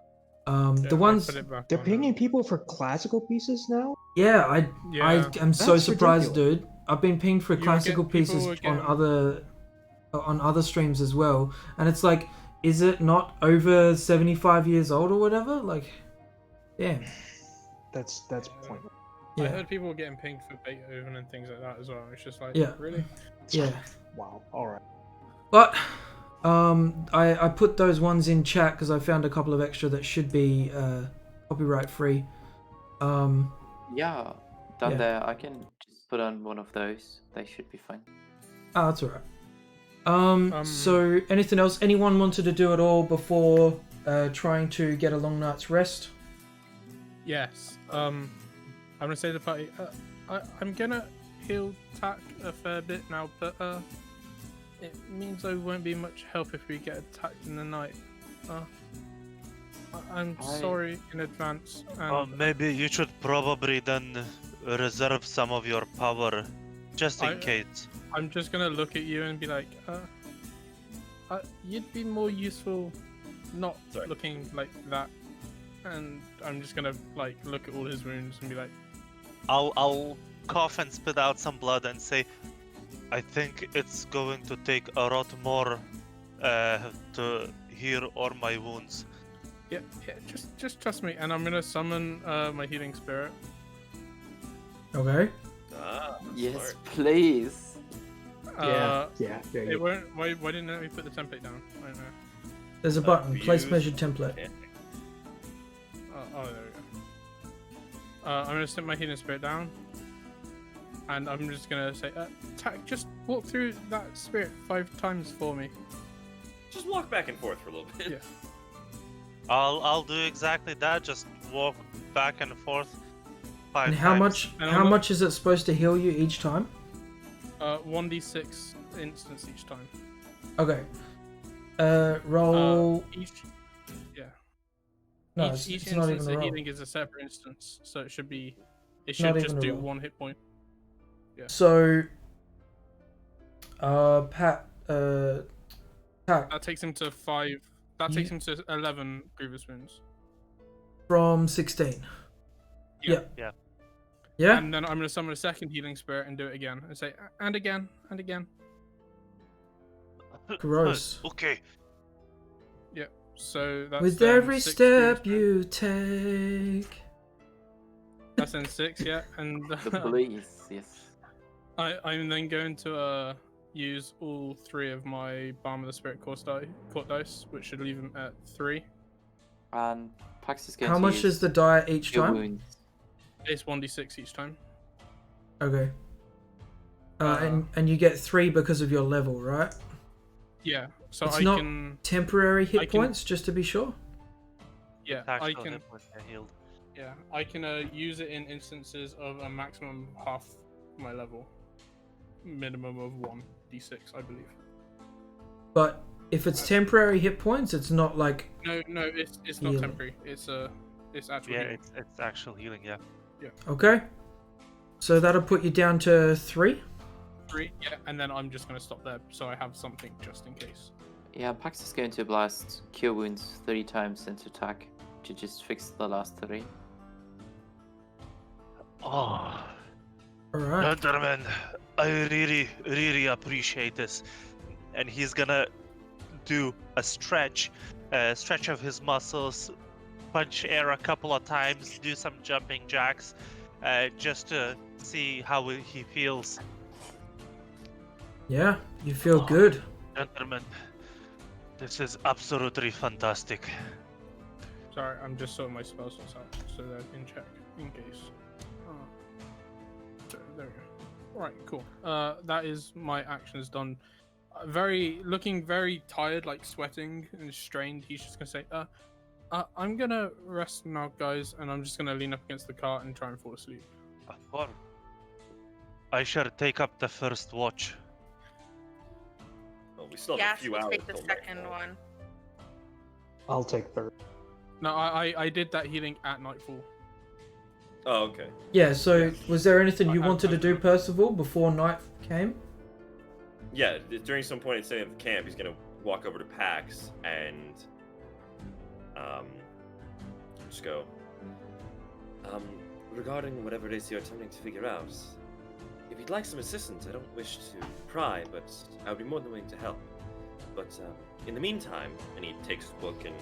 Yeah, The I ones, put it back They're on, pinging people for classical pieces now? yeah, I Yeah. am so That's surprised, ridiculous. dude. I've been pinged for You were classical getting- people pieces were on other streams as well, and it's like, is it not over 75 years old or whatever? Like, damn. That's pointless. I Yeah, heard people were getting pinged for Beethoven and things like that as well. It's just like, Yeah. really? yeah. Wow. All right. But I put those ones in chat because I found a couple of extra that should be copyright free. Yeah, down Yeah. there, I can just put on one of those. They should be fine. Oh, that's alright. So anything else anyone wanted to do at all before trying to get a long night's rest? Yes. I'm gonna say to the party. I'm gonna heal Tack a fair bit now, but it means I won't be much help if we get attacked in the night. I'm sorry in advance. And Maybe you should probably then reserve some of your power, just in case. I'm just gonna look at you and be like, you'd be more useful not Sorry. looking like that. And I'm just gonna like look at all his wounds and be like, I'll cough and spit out some blood and say, I think it's going to take a lot more to heal all my wounds. yeah, just trust me. And I'm gonna summon my healing spirit. Okay. Ah, Yes, smart. please. Yeah. There It you go. won't. Why didn't let me put the template down? I don't know. There's a button. Place Views. measured template. Okay. Oh, there we go. I'm gonna set my healing spirit down, and I'm just gonna say, Tack, just walk through that spirit 5 times for me. Just walk back and forth for a little bit. Yeah. I'll do exactly that. Just walk back and forth 5 And how times. much? And How I'm- much is it supposed to heal you each time? 1d6 instance each time. Okay. Roll. Each. Yeah. No, each it's not instance even a of roll. healing is a separate instance, so it should be. It Not should even just a do roll. 1 hit point. So, Tack. That takes him to 5. That takes him to 11 grievous wounds. From 16. Yeah. Yeah. Yeah. And then I'm gonna summon a second healing spirit and do it again, and say, and again, and again. Gross. Okay. So that's With then every 6 step grievous you take. That's in 6, yeah. And The police, yes. I'm then going to use all 3 of my Balm of the Spirit court dice, which should leave him at 3. And Pax is going How to much use is the die each your time? wounds. It's 1d6 each time. Okay. And you get 3 because of your level, right? Yeah. So It's I not- can. Temporary hit I can- points, just to be sure. Yeah. Tack I still can. hit when they're healed. Yeah. I can use it in instances of a maximum half my level. Minimum of 1d6, I believe. But If it's temporary hit points, it's not like No, it's not Healing. temporary. It's actual. Yeah, healing. it's actual healing. Yeah. okay. So that'll put you down to 3. 3, yeah, and then I'm just gonna stop there so I have something just in case. Yeah, Pax is going to blast Cure Wounds 3 times into attack to just fix the last 3. Oh, All right. gentlemen, I really appreciate this. And he's gonna do a stretch of his muscles, punch air a couple of times, do some jumping jacks, just to see how he feels. Yeah, you feel good. Gentlemen, this is absolutely fantastic. Sorry, I'm just sorting my spell slots out so they're in check in case. So there we go. Alright, cool. That is my actions done. Looking very tired, like sweating and strained. He's just gonna say, I'm gonna rest now, guys, and I'm just gonna lean up against the cart and try and fall asleep. Well, I shall take up the first watch. Well, we still have Yes, a few we'll hours. take the till second nightfall. one. I'll take third. No, I did that healing at nightfall. Oh, okay. Yeah, so Yeah. was there anything you I- wanted to do, Percival, before night came? Yeah, during some point in setting up the camp, he's gonna walk over to Pax and just go. Regarding whatever it is you're attempting to figure out, if you'd like some assistance, I don't wish to pry, but I would be more than willing to help. But in the meantime, and he takes his book and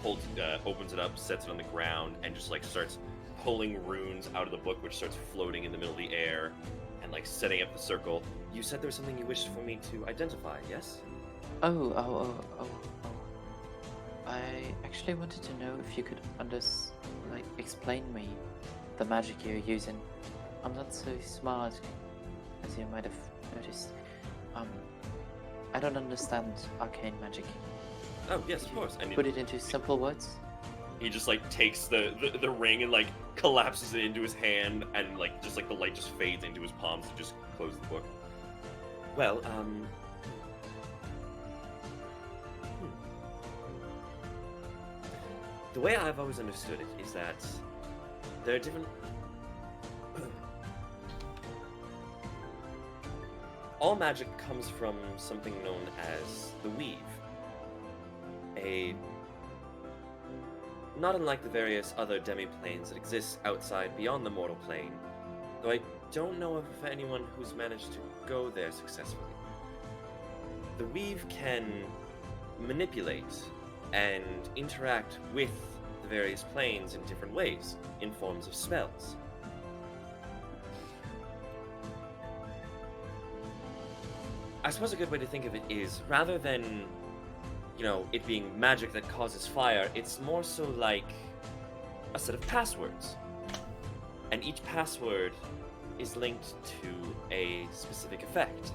opens it up, sets it on the ground, and just like starts pulling runes out of the book, which starts floating in the middle of the air, and like setting up the circle. You said there was something you wished for me to identify, yes? Oh. I actually wanted to know if you could explain me the magic you're using. I'm not so smart, as you might have noticed. I don't understand arcane magic. Oh, yes, of course. And Put it into simple words. he just like takes the ring and like collapses it into his hand, and like just like the light just fades into his palms and just closes the book. Well, the way I've always understood it is that there are different. All magic comes from something known as the weave. Not unlike the various other demi-planes that exist outside beyond the mortal plane, though I don't know of anyone who's managed to go there successfully. The weave can manipulate and interact with the various planes in different ways, in forms of spells. I suppose a good way to think of it is, rather than, it being magic that causes fire, it's more so like a set of passwords. And each password is linked to a specific effect.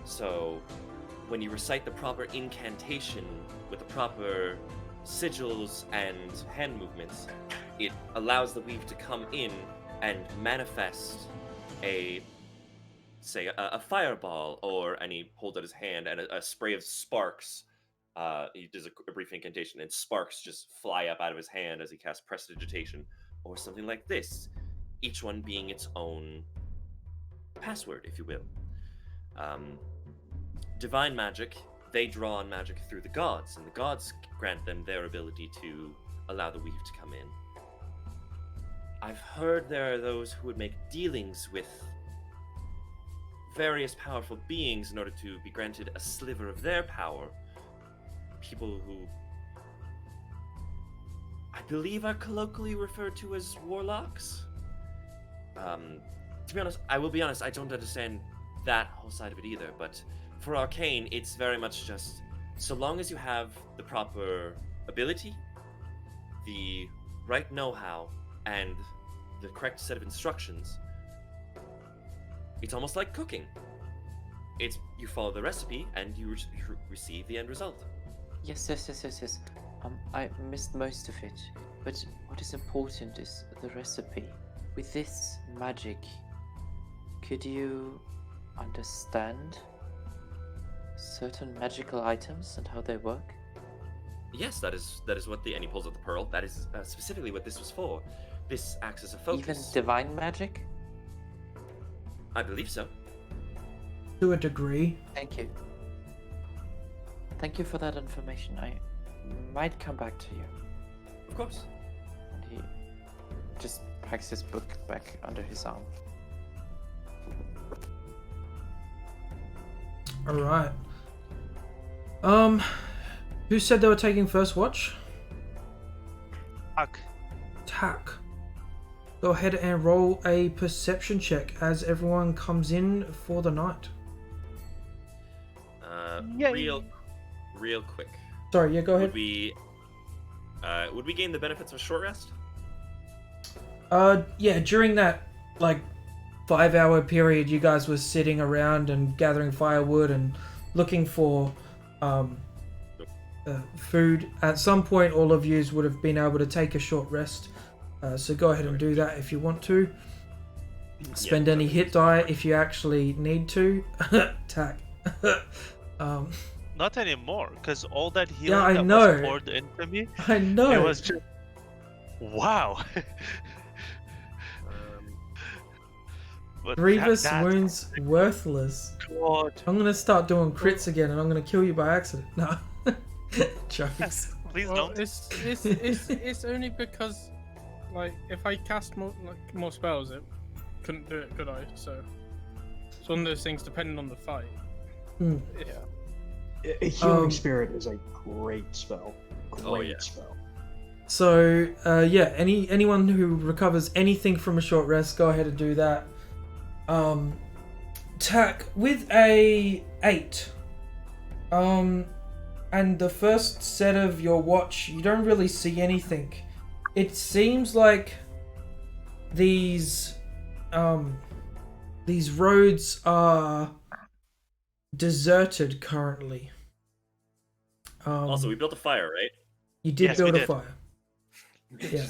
So, when you recite the proper incantation with the proper sigils and hand movements, it allows the weave to come in and manifest a fireball, and he holds out his hand, and a spray of sparks. He does a brief incantation, and sparks just fly up out of his hand as he casts Prestidigitation, or something like this. Each one being its own password, if you will. Divine magic, they draw on magic through the gods, and the gods grant them their ability to allow the weave to come in. I've heard there are those who would make dealings with various powerful beings in order to be granted a sliver of their power. People who I believe are colloquially referred to as warlocks. To be honest, I don't understand that whole side of it either, but for arcane, it's very much just, so long as you have the proper ability, the right know-how, and the correct set of instructions, it's almost like cooking. You follow the recipe, and you receive the end result. Yes. I missed most of it, but what is important is the recipe. With this magic, could you understand certain magical items and how they work? Yes, that is what and he pulls out the pearl. That is specifically what this was for. This acts as a focus. Even divine magic? I believe so. To a degree. Thank you. Thank you for that information. I might come back to you. Of course. And he just packs his book back under his arm. Alright. Who said they were taking first watch? Fuck. Tack. Go ahead and roll a perception check as everyone comes in for the night. Yay. Real quick. Sorry, yeah, go ahead. Would we gain the benefits of a short rest? Yeah, during that, 5-hour period, you guys were sitting around and gathering firewood and looking for, food. At some point, all of you would have been able to take a short rest. So go ahead and do that if you want to. Spend any hit die if you actually need to. Tack. Not anymore, because all that healing I that know. was poured into me, I know. it was just wow. But Grievous that- wounds worthless. God. I'm gonna start doing crits again, and I'm gonna kill you by accident. No, jokes. Please Well, don't. it's only because, if I cast more spells, it couldn't do it, could I? So it's one of those things depending on the fight. Hmm. A healing Um, spirit is a great spell. Great yeah. spell. So yeah, anyone who recovers anything from a short rest, go ahead and do that. Tack with a 8. And the first set of your watch, you don't really see anything. It seems like these roads are deserted currently. Also, we built a fire, right? You did Yes, we build a did. fire. Yeah.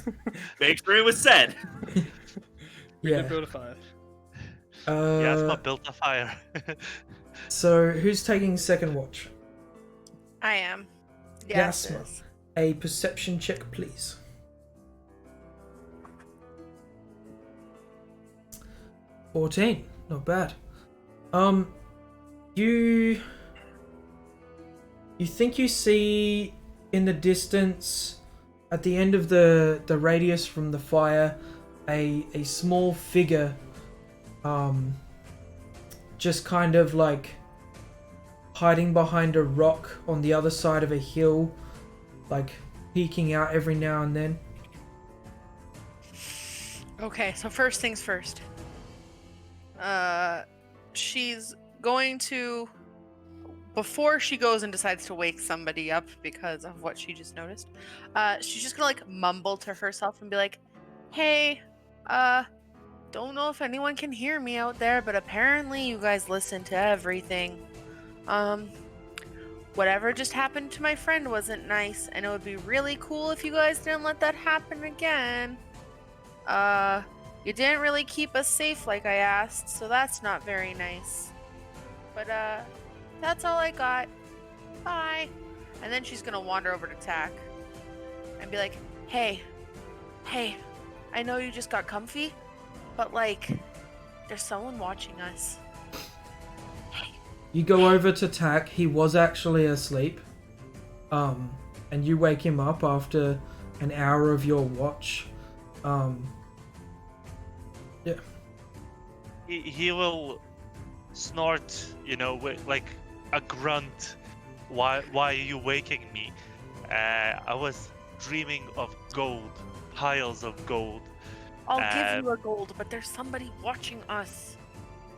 Make sure it was said. We Yeah. did build a fire. Yasma built a fire. So who's taking second watch? I am. Yasma. Yes. A perception check, please. $14. Not bad. You think you see in the distance, at the end of the radius from the fire, a small figure, just kind of hiding behind a rock on the other side of a hill, peeking out every now and then. Okay, so first things first. She's going to, before she goes and decides to wake somebody up because of what she just noticed, she's just gonna mumble to herself and be like, "Hey, don't know if anyone can hear me out there, but apparently you guys listen to everything. Whatever just happened to my friend wasn't nice, and it would be really cool if you guys didn't let that happen again. You didn't really keep us safe like I asked, so that's not very nice. But, that's all I got. Bye." And then she's gonna wander over to Tack and be like, Hey, I know you just got comfy, but there's someone watching us. You go over to Tack. He was actually asleep. And you wake him up after an hour of your watch. Yeah. He will snort, like a grunt. Why are you waking me? I was dreaming of gold, piles of gold. I'll give you a gold, but there's somebody watching us.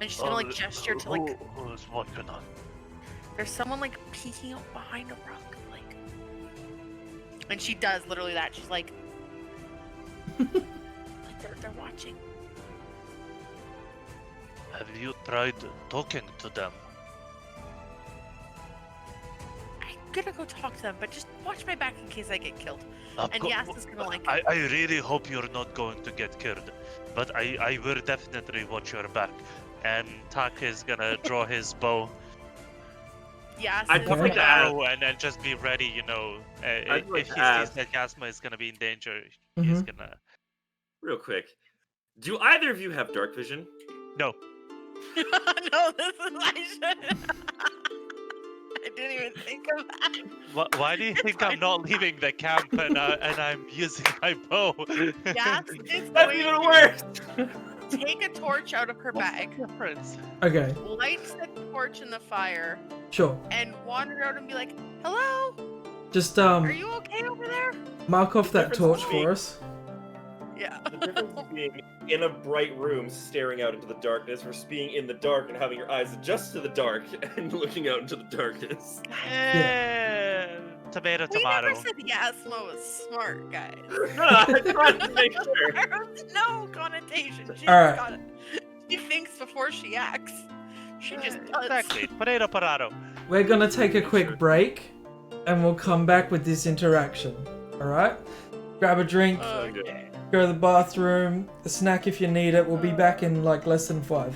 And she's gonna gesture to who's watching us? there's someone peeking out behind a rock, and she does literally that. She's like they're watching. Have you tried talking to them? I'm gonna go talk to them, but just watch my back in case I get killed. Of And cour- Yas is gonna I really hope you're not going to get killed, but I will definitely watch your back. And Tak is gonna draw his bow. Yas I'd is Cover like the to ask- arrow and then just be ready, I'd like if he to sees ask- that Yasma is gonna be in danger, Mhm. he's gonna... Real quick, do either of you have dark vision? No. no, this is I should. I didn't even think of that. Why do you think I'm fine. not leaving the camp and I'm using my bow? Yas is That's going even to worse. take a torch out of her What's bag, the difference? Okay, lights the torch in the fire, sure. and wander out and be like, "Hello, Just are you okay over there?" mark off The that difference torch being- for us. Yeah. The difference is being in a bright room staring out into the darkness versus being in the dark and having your eyes adjust to the dark and looking out into the darkness. Tomato, We tomato. never said Yasma was smart, guys. No, I tried to make sure. There's no connotation. Alright. She thinks before she acts. She just does. Exactly. Potato, potato. We're gonna take a quick break, and we'll come back with this interaction. All right? Grab a drink, Okay. go to the bathroom, a snack if you need it. We'll be back in like less than 5.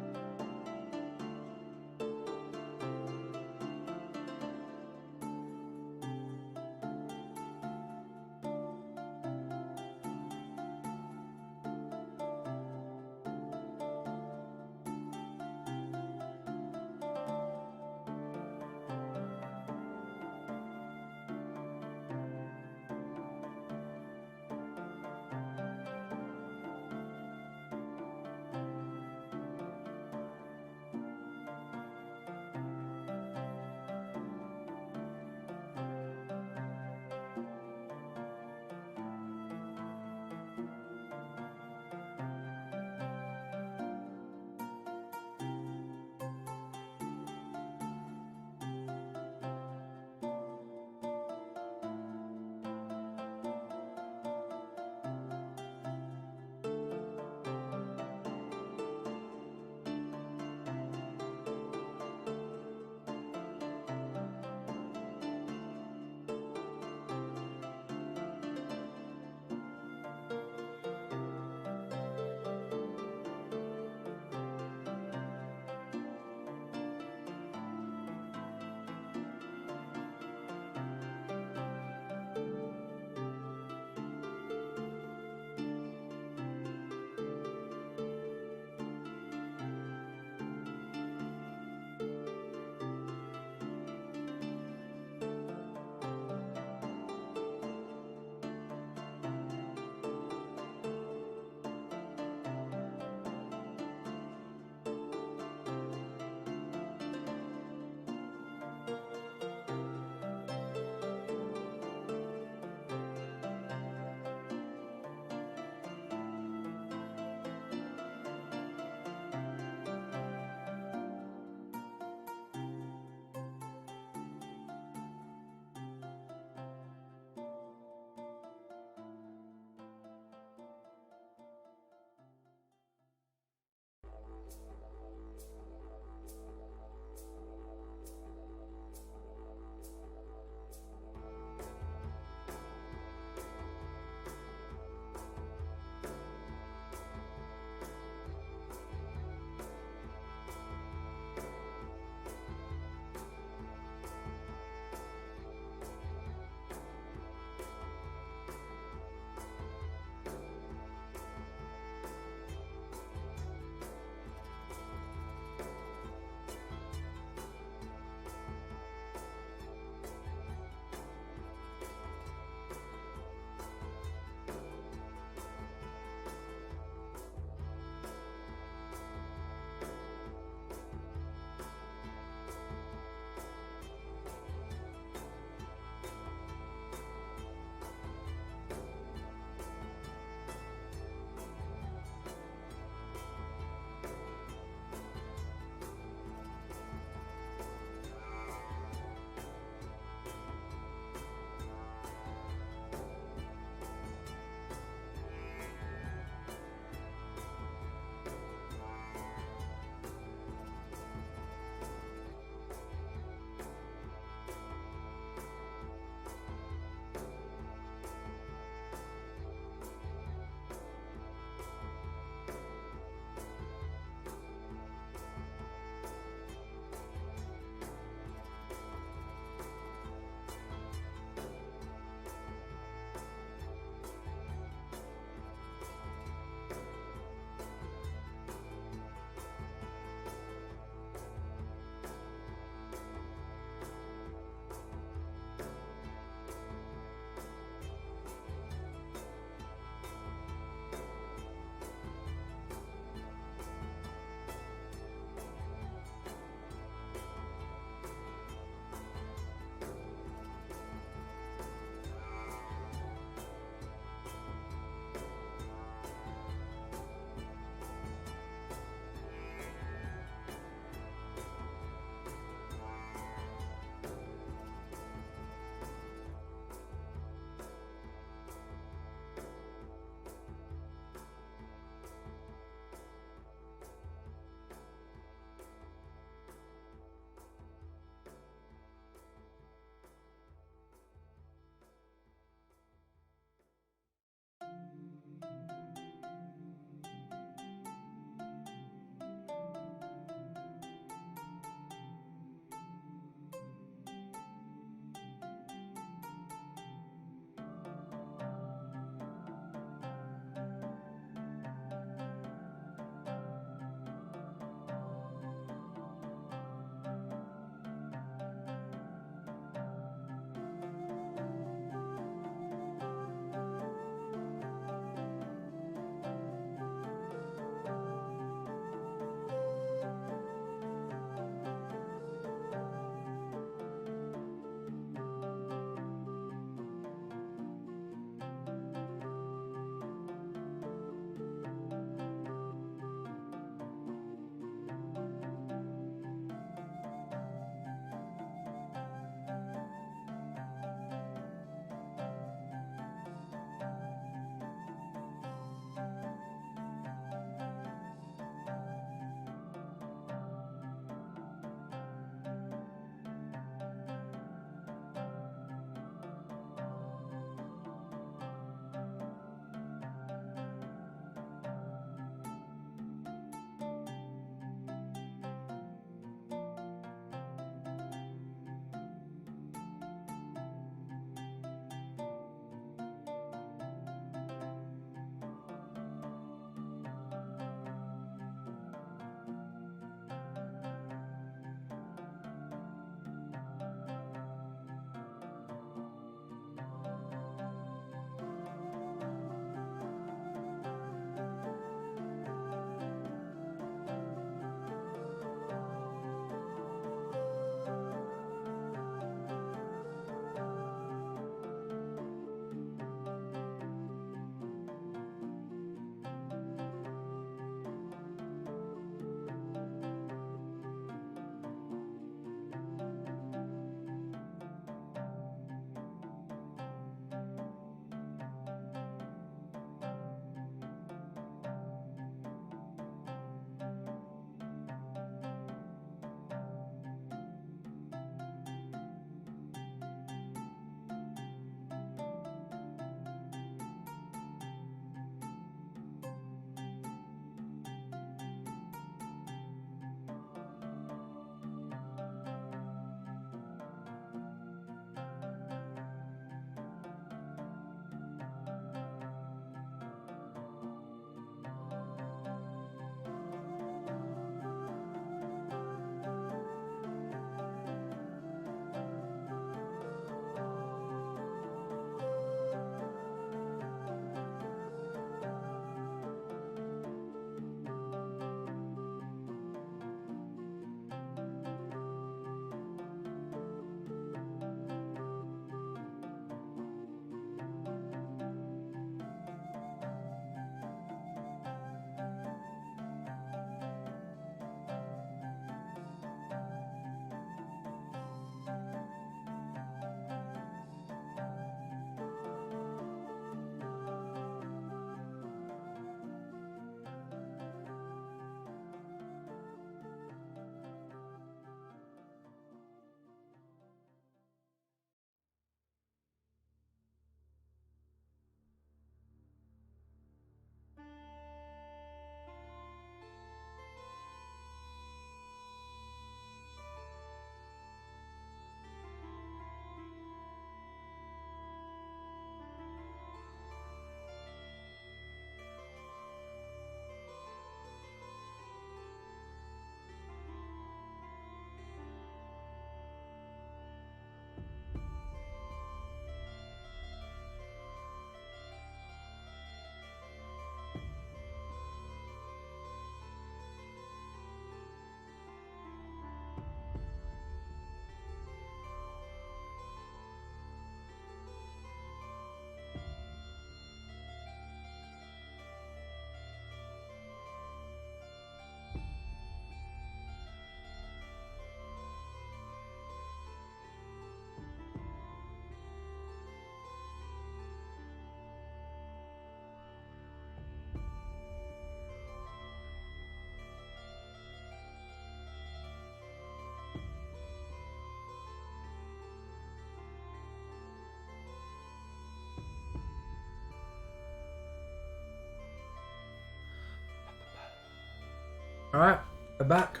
Alright, we're back.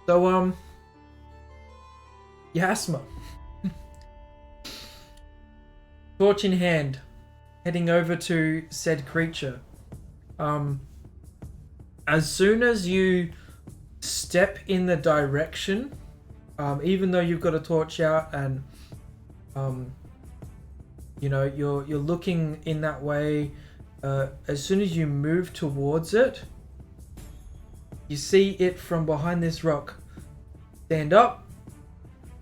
So, Yasma. Torch in hand, heading over to said creature. As soon as you step in the direction, even though you've got a torch out and, you know, you're looking in that way, as soon as you move towards it, you see it from behind this rock stand up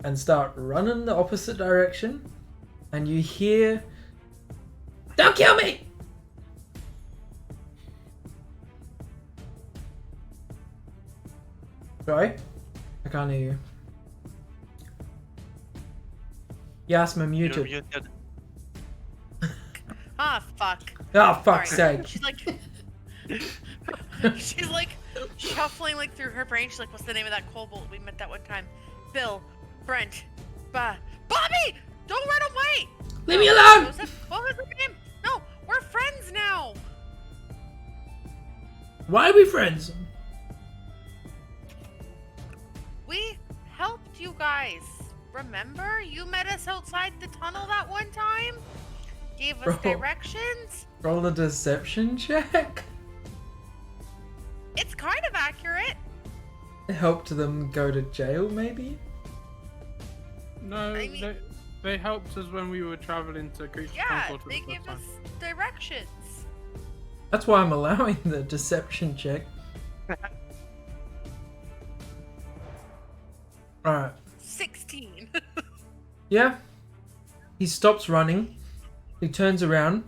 and start running the opposite direction, and you hear, "Don't kill me!" Sorry? I can't hear you. Yasma You're muted. muted. Ah, fuck. Oh, fuck's Sorry. sake. She's like, she's like shuffling like through her brain. She's like, "What's the name of that kobold we met that one time? Bill, Brent, Bobby! Don't run away! Leave me alone! Joseph, what was his name? No, we're friends now. Why are we friends? We helped you guys. Remember? You met us outside the tunnel that one time. Gave us Bro. directions. Roll a deception check. It's kind of accurate. Helped them go to jail, maybe? No, I mean- they helped us when we were traveling to Creature Yeah, Concord for they the gave first time. us directions. That's why I'm allowing the deception check. Alright. 16. Yeah. He stops running. He turns around.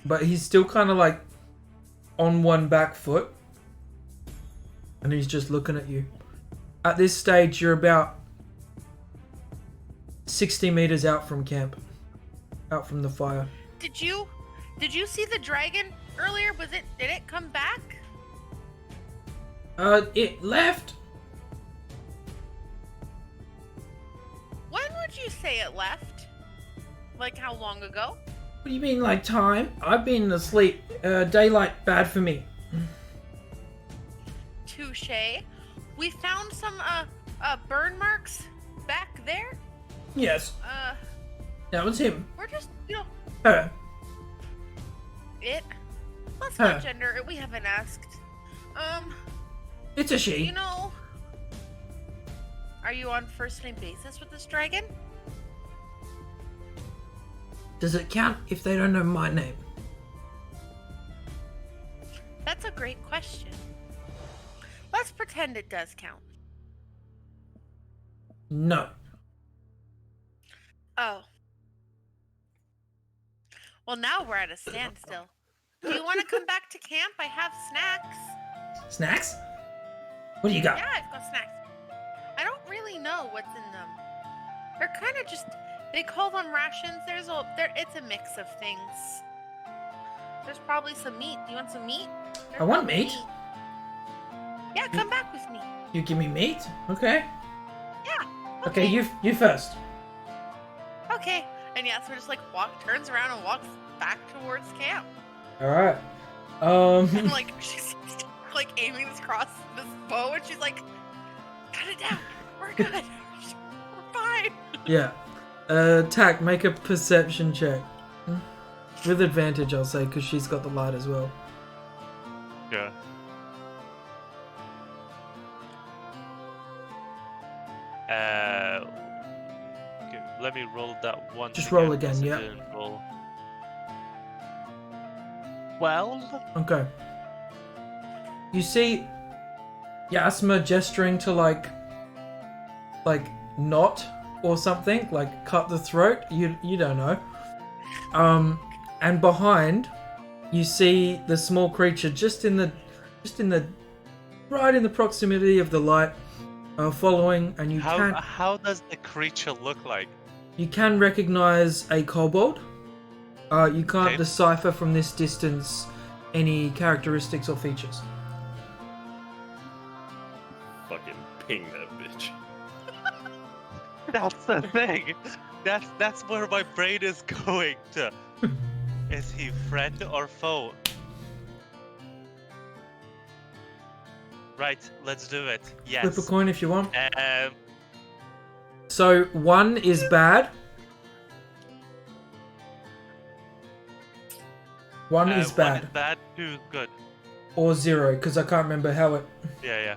But he's still kind of like on one back foot. And he's just looking at you. At this stage, you're about 60 meters out from camp. Out from the fire. Did you see the dragon earlier? Did it come back? It left. When would you say it left? Like how long ago? What do you mean, like time? I've been asleep. Daylight bad for me. Touche. We found some burn marks back there. Yes, that was him. We're just, Her. it. Let's Huh. not gender it. We haven't asked. It's a she. You know, are you on first name basis with this dragon? Does it count if they don't know my name? That's a great question. Let's pretend it does count. No. Oh. Well, now we're at a standstill. Do you want to come back to camp? I have snacks. Snacks? What do you got? Yeah, I've got snacks. I don't really know what's in them. They're kind of just, they call them rations. It's a mix of things. There's probably some meat. Do you want some meat? There's I want probably meat. Yeah, come back with me. You give me meat? Okay. Yeah. Okay, you first. Okay. And yeah, so just like turns around and walks back towards camp. Alright. And like she's like aiming this bow, and she's like, "Cut it down. We're good. We're fine." Yeah. Tack, make a perception check. With advantage, I'll say, because she's got the light as well. Yeah. Okay, let me roll that one. Just roll again, because I yeah. didn't roll. Well, Okay. You see Yasma gesturing to like knot or something, like cut the throat. You don't know. And behind you see the small creature just in the right in the proximity of the light, following, and you how does the creature look like? can recognize a kobold. You can't Okay. decipher from this distance any characteristics or features. Fucking ping that bitch. That's the thing. That's where my brain is going to. Is he friend or foe? Right, let's do it. Yes. Flip a coin if you want. Um, So 1 is bad. 1 is 1 bad. is bad, 2 is good. Or 0, because I can't remember how it... Yeah.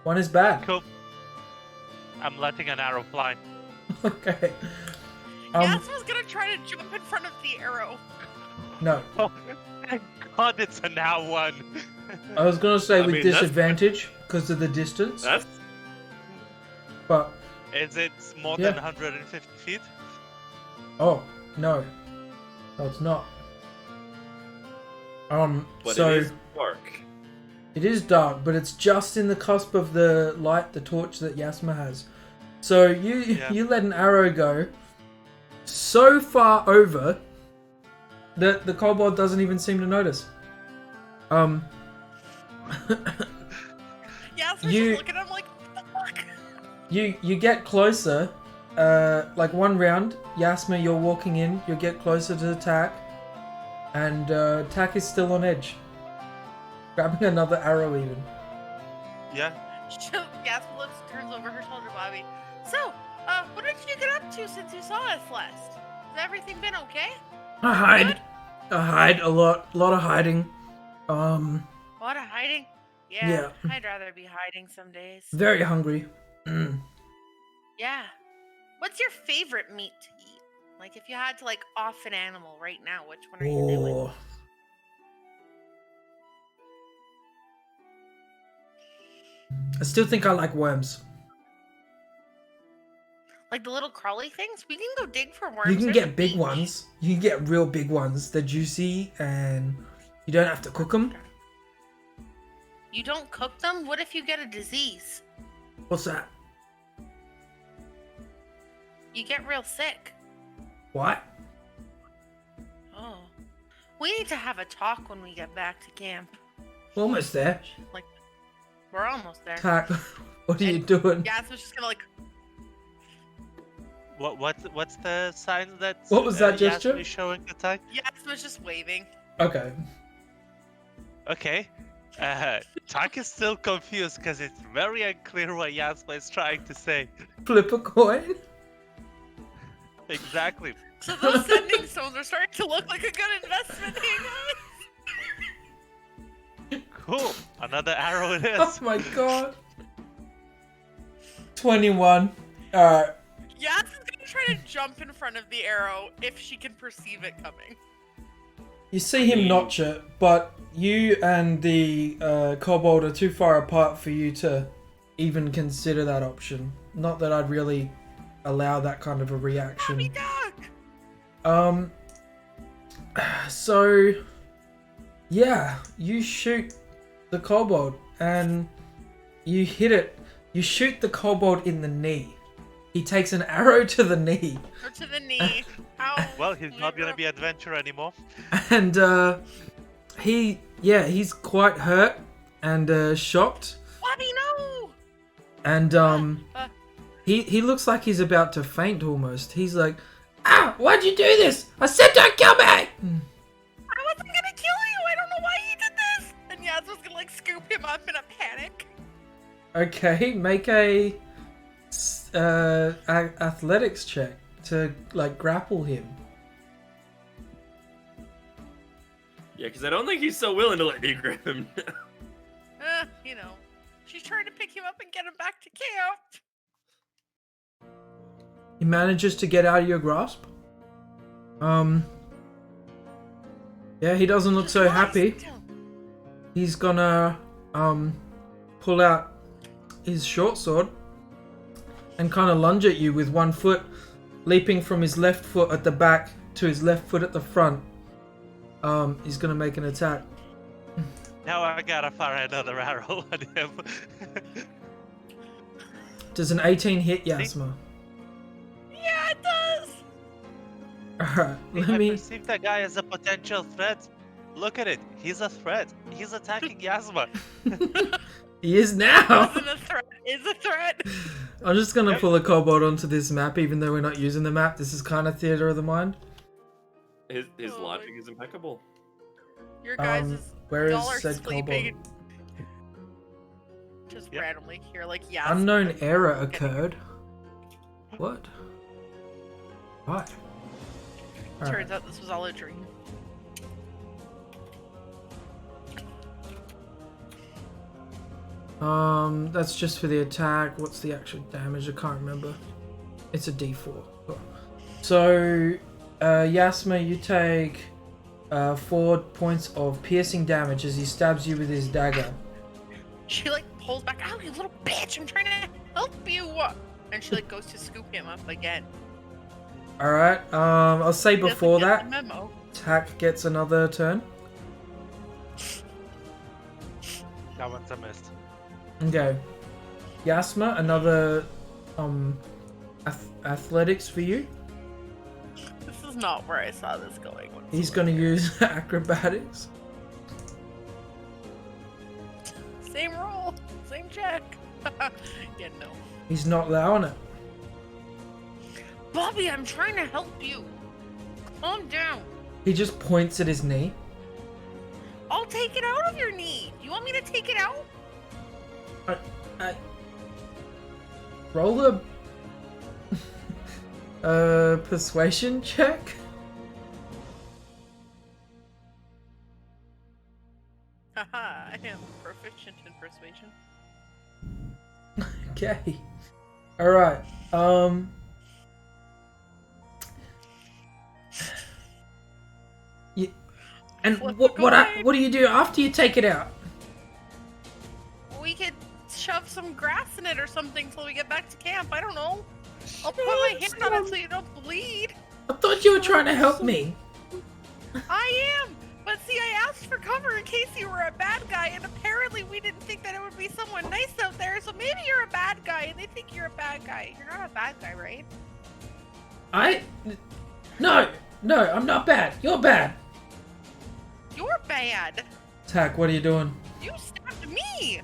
1 is bad. Cool. I'm letting an arrow fly. Okay. Yasma's gonna try to jump in front of the arrow. No. Oh, thank God it's a now 1. I was going to say I with mean, that's- disadvantage because of the distance. That's But, Is it more Yeah. than 150 feet? oh, no. No, it's not. but So it is dark. it is dark, but it's just in the cusp of the light, the torch that Yasma has. So you let an arrow go so far over that the kobold doesn't even seem to notice. Yasma's You- just looking at him like, what the fuck? You get closer, like one round, Yasma, you're walking in, you get closer to attack, and attack is still on edge. Grabbing another arrow even. Yeah. Yasma looks, turns over her shoulder, Bobby. So, what did you get up to since you saw us last? Has everything been okay? I hide a lot of hiding. A lot of hiding? Yeah. I'd rather be hiding some days. Very hungry. Yeah. What's your favorite meat to eat? Like, if you had to, like, off an animal right now, which one are you doing? Oh. I still think I like worms. Like the little crawly things? We can go dig for worms. You can There's a get big beach. ones. You can get real big ones. They're juicy and you don't have to cook them. You don't cook them? What if you get a disease? What's that? You get real sick. What? Oh. We need to have a talk when we get back to camp. We're almost there. Like, we're almost there. Tack, what are you And doing? Yasma's just gonna, like, What's the sign that? What was that Yasmin gesture? is showing the time? Yasma's just waving. Okay. Okay. Tak is still confused because it's very unclear what Yasma is trying to say. Flip a coin. Exactly. So those sending stones are starting to look like a good investment, hey guys? Cool. Another arrow it Oh is. my god. 21. Alright. Yasma's gonna try to jump in front of the arrow if she can perceive it coming. You see him notch it, but you and the kobold are too far apart for you to even consider that option. Not that I'd really allow that kind of a reaction. Bobby Duck! So, yeah, you shoot the kobold and you hit it. You shoot the kobold in the knee. He takes an arrow to the knee. Or to the knee. Ow. Well, he's not gonna be adventure anymore. And he's quite hurt and shocked. Bobby, no! And he looks like he's about to faint almost. He's like, "Ah, why'd you do this? I said don't kill me!" I wasn't gonna kill you! I don't know why you did this! And Yasma's gonna, like, scoop him up in a panic. Okay, make a athletics check to like grapple him. Yeah, because I don't think he's so willing to let you grab him. You know. She's trying to pick him up and get him back to camp. He manages to get out of your grasp. Yeah, he doesn't look so happy. He's gonna pull out his short sword and kind of lunge at you with one foot, leaping from his left foot at the back to his left foot at the front. He's gonna make an attack. Now I gotta fire another arrow on him. Does an 18 hit Yasma? Yeah, it does! Alright, I let me... perceive that guy as a potential threat. Look at it. He's a threat. He's attacking Yasma. He is now! Isn't a threat. Is a threat. I'm just gonna pull a kobold onto this map, even though we're not using the map. This is kind of theater of the mind. His Oh, logic is impeccable. Your guys' Where y'all are is said sleeping. kobold? Yep. randomly hear like yeah. Unknown error occurred. What? Right. Turns out this was all a dream. That's just for the attack. What's the actual damage? I can't remember. It's a D4. So, Yasma, you take 4 points of piercing damage as he stabs you with his dagger. She like pulls back. Ow, you little bitch! I'm trying to help you. And she like goes to scoop him up again. All right. I'll say before Doesn't get that, the memo. Tack gets another turn. That one's a miss. Okay. Yasma, another athletics for you. This is not where I saw this going. He's gonna use acrobatics. Same roll, same check. Yeah, no. He's not allowing it. Bobby, I'm trying to help you. Calm down. He just points at his knee. I'll take it out of your knee. You want me to take it out? Roll a persuasion check. Haha, I am proficient in persuasion. Okay. All right. And Flip what the what coin. what do you do after you take it out? We could shove some grass in it or something till we get back to camp. I don't know. I'll put my hand on it so you don't bleed. I thought you were trying to help me. I am! But see, I asked for cover in case you were a bad guy, and apparently we didn't think that it would be someone nice out there, so maybe you're a bad guy, and they think you're a bad guy. You're not a bad guy, right? No, I'm not bad. You're bad. You're bad! Tack, what are you doing? You stabbed me!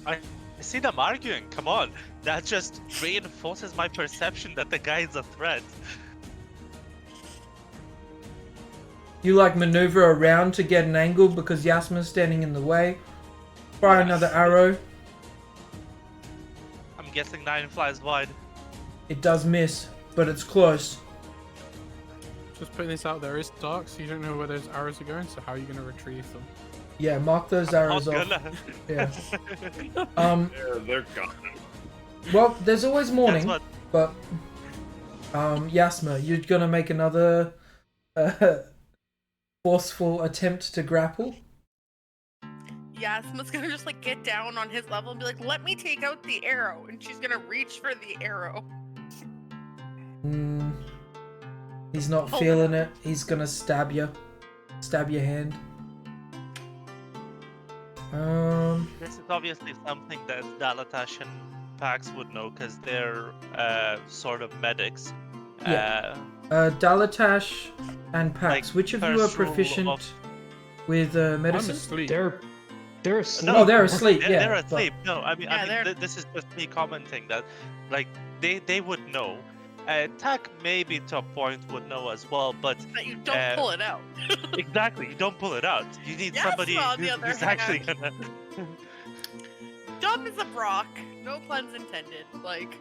I see them arguing. Come on. That just reinforces my perception that the guy is a threat. You like maneuver around to get an angle because Yasma's standing in the way. Fire another arrow. I'm guessing 9 flies wide. It does miss, but it's close. Just putting this out there, it's dark, so you don't know where those arrows are going, so how are you going to retrieve them? Yeah, mark those I'm arrows not off. gonna. Yeah. They're gone. Well, there's always morning, Guess but Yasma, you're gonna make another forceful attempt to grapple. Yasma's gonna just like get down on his level and be like, let me take out the arrow, and she's gonna reach for the arrow. He's not Oh. feeling it. He's gonna stab you. Stab your hand. This is obviously something that Dalatash and Pax would know because they're sort of medics. Yeah. Dalatash and Pax, Like, which of you are first rule proficient of- with I'm medicine? asleep. They're asleep. Oh, they're asleep. They're, yeah, they're but- asleep. No, I mean, Yeah, this is just me commenting that, like, they would know. Tak maybe to a point would know as well, but But you don't pull it out. exactly, you don't pull it out. You need Yasma, somebody on the who's, other who's actually hand. gonna. Dumb as a rock. No puns intended. Like,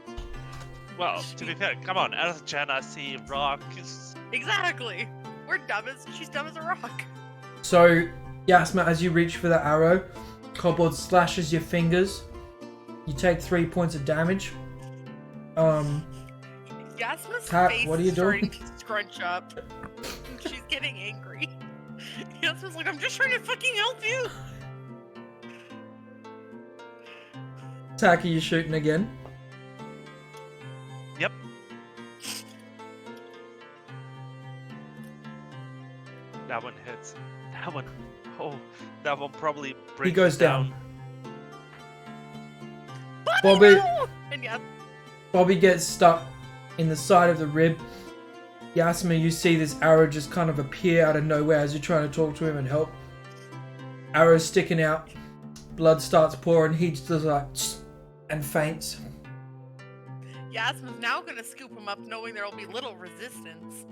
Well, to be fair, come on, Earth Genasi, Rock. exactly. She's dumb as a rock. So, Yasma, as you reach for the arrow, Kobold slashes your fingers. You take 3 points of damage. Yasma's Tak, face what are you is starting doing? to scrunch up. She's getting angry. Yasma's like, I'm just trying to fucking help you. Tak, are you shooting again? Yep. That one hits. That one. Oh, that one probably brings He goes it down. Bobby, Bobby, no! And Bobby gets stuck in the side of the rib. Yasma, you see this arrow just kind of appear out of nowhere as you're trying to talk to him and help. Arrow sticking out. Blood starts pouring. He just does like and faints. Yasma's now gonna scoop him up, knowing there'll be little resistance.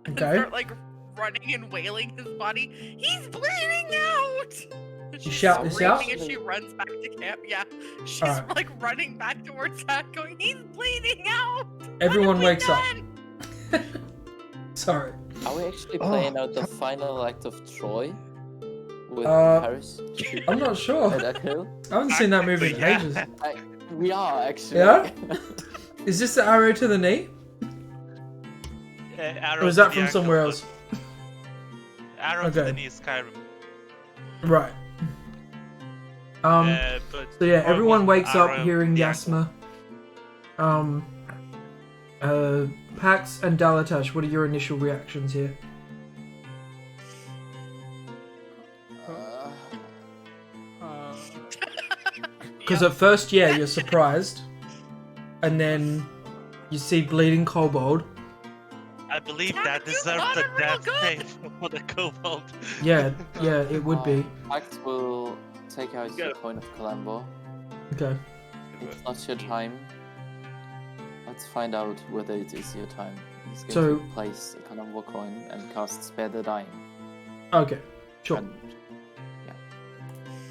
And Okay. start like running and wailing his body. He's bleeding out. She's shout this out? screaming and she runs back to camp. Yeah, she's Alright. like running back towards Zach, going, "He's bleeding out." Everyone What have wakes we up. done?" Sorry. Are we actually playing out the final act of Troy with Uh, Paris I'm not sure. at Hill? I haven't seen that movie in Yeah. ages. We are actually. Yeah? Is this the arrow to the knee? Arrow Or is to that the from ankle, somewhere but else? Arrow to the Okay. knee, Skyrim. Right. But So yeah, Troy everyone was wakes up arrow hearing to the ankle. Yasma. Pax and Dalatash, what are your initial reactions here? Uh, Because at first, yeah, you're surprised, and then you see bleeding kobold. I believe Damn, that you deserves got a it real death good. save for the kobold. Yeah, yeah, it would be. Act will take out Yeah. the coin of Columbo. Okay. It's not your time. Let's find out whether it is your time. He's going So- to place a Columbo coin and cast Spare the Dying. Okay. Sure. And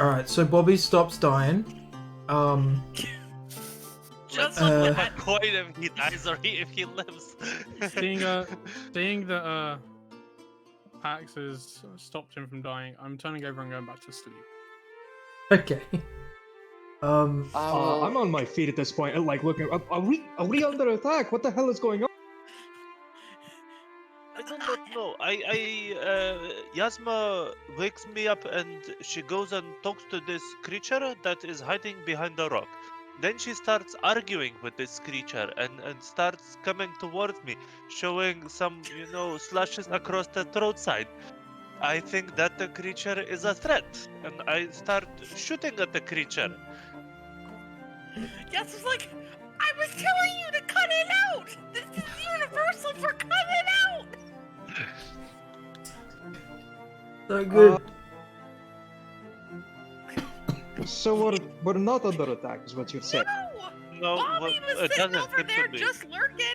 All right. So Bobby stops dying. Just Uh, like Flip that. a coin if he dies or if he lives. seeing that Pax has stopped him from dying, I'm turning over and going back to sleep. Okay. I'm on my feet at this point, like looking. Are we under attack? What the hell is going on? I do not know. Yasma wakes me up and she goes and talks to this creature that is hiding behind the rock. Then she starts arguing with this creature and starts coming towards me, showing some, slashes across the throat side. I think that the creature is a threat, and I start shooting at the creature. Yes, it's like, I was telling you to cut it out. This is universal for cut it out. so good. So we're not under attack, is what you've said. No, No, Bobby was it sitting doesn't over seem there to be. just lurking,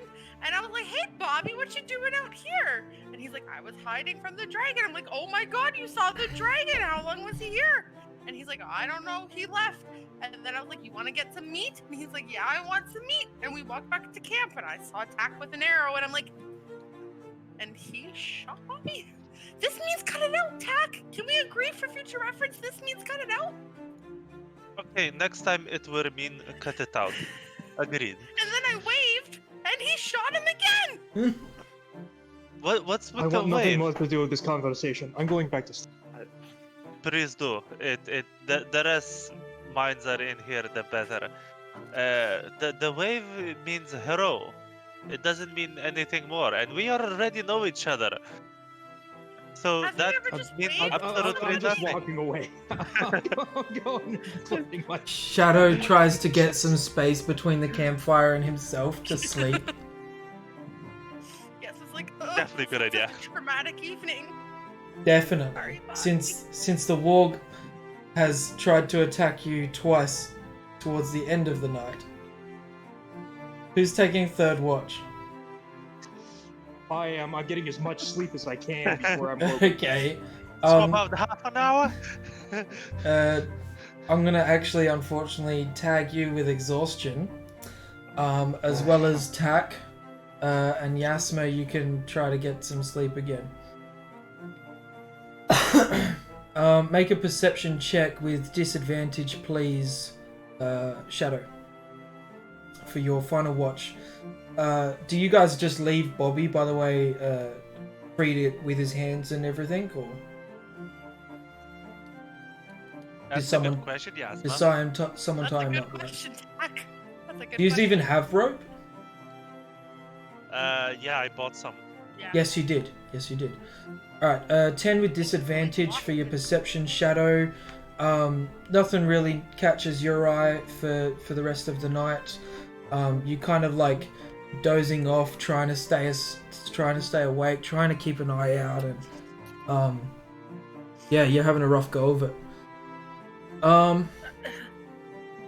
and I was like, "Hey, Bobby, what you doing out here?" And he's like, "I was hiding from the dragon." I'm like, "Oh my God, you saw the dragon? How long was he here?" And he's like, "I don't know. He left." And then I was like, "You want to get some meat?" And he's like, "Yeah, I want some meat." And we walked back to camp, and I saw Tack with an arrow, and I'm like, and he shot Bobby. This means cut it out, Tack. Can we agree for future reference? This means cut it out. Okay, next time it will mean cut it out. Agreed. And then I waved, and he shot him again. What's I with the want nothing wave? more to do with this conversation. I'm going back to sleep. Please do. The less minds are in here, the better. The wave means hero. It doesn't mean anything more, and we already know each other. So Have you that ever just means waved? absolutely I'm just nothing. walking away. I'm going and putting my Shadow tries to get some space between the campfire and himself to sleep. Yes, it's like Definitely good such idea. a traumatic evening. Definitely. Sorry, Bobby. Since the warg has tried to attack you twice towards the end of the night. Who's taking third watch? I'm getting as much sleep as I can before I'm woken. Okay. So about half an hour. I'm gonna actually, unfortunately, tag you with exhaustion, as well as Tack, and Yasma. You can try to get some sleep again. Make a perception check with disadvantage, please, Shadow, for your final watch. Do you guys just leave Bobby, by the way, free with his hands and everything, or That's a good question, Yasma. does someone That's tie a him good up? question, Tack. That's a good Do you question. even have rope? Yeah, I bought some. Yeah. Yes, you did. Yes, you did. Alright, 10 with disadvantage for your perception, Shadow. Nothing really catches your eye for the rest of the night. You kind of like dozing off, trying to stay awake, trying to keep an eye out, and yeah, you're having a rough go of it.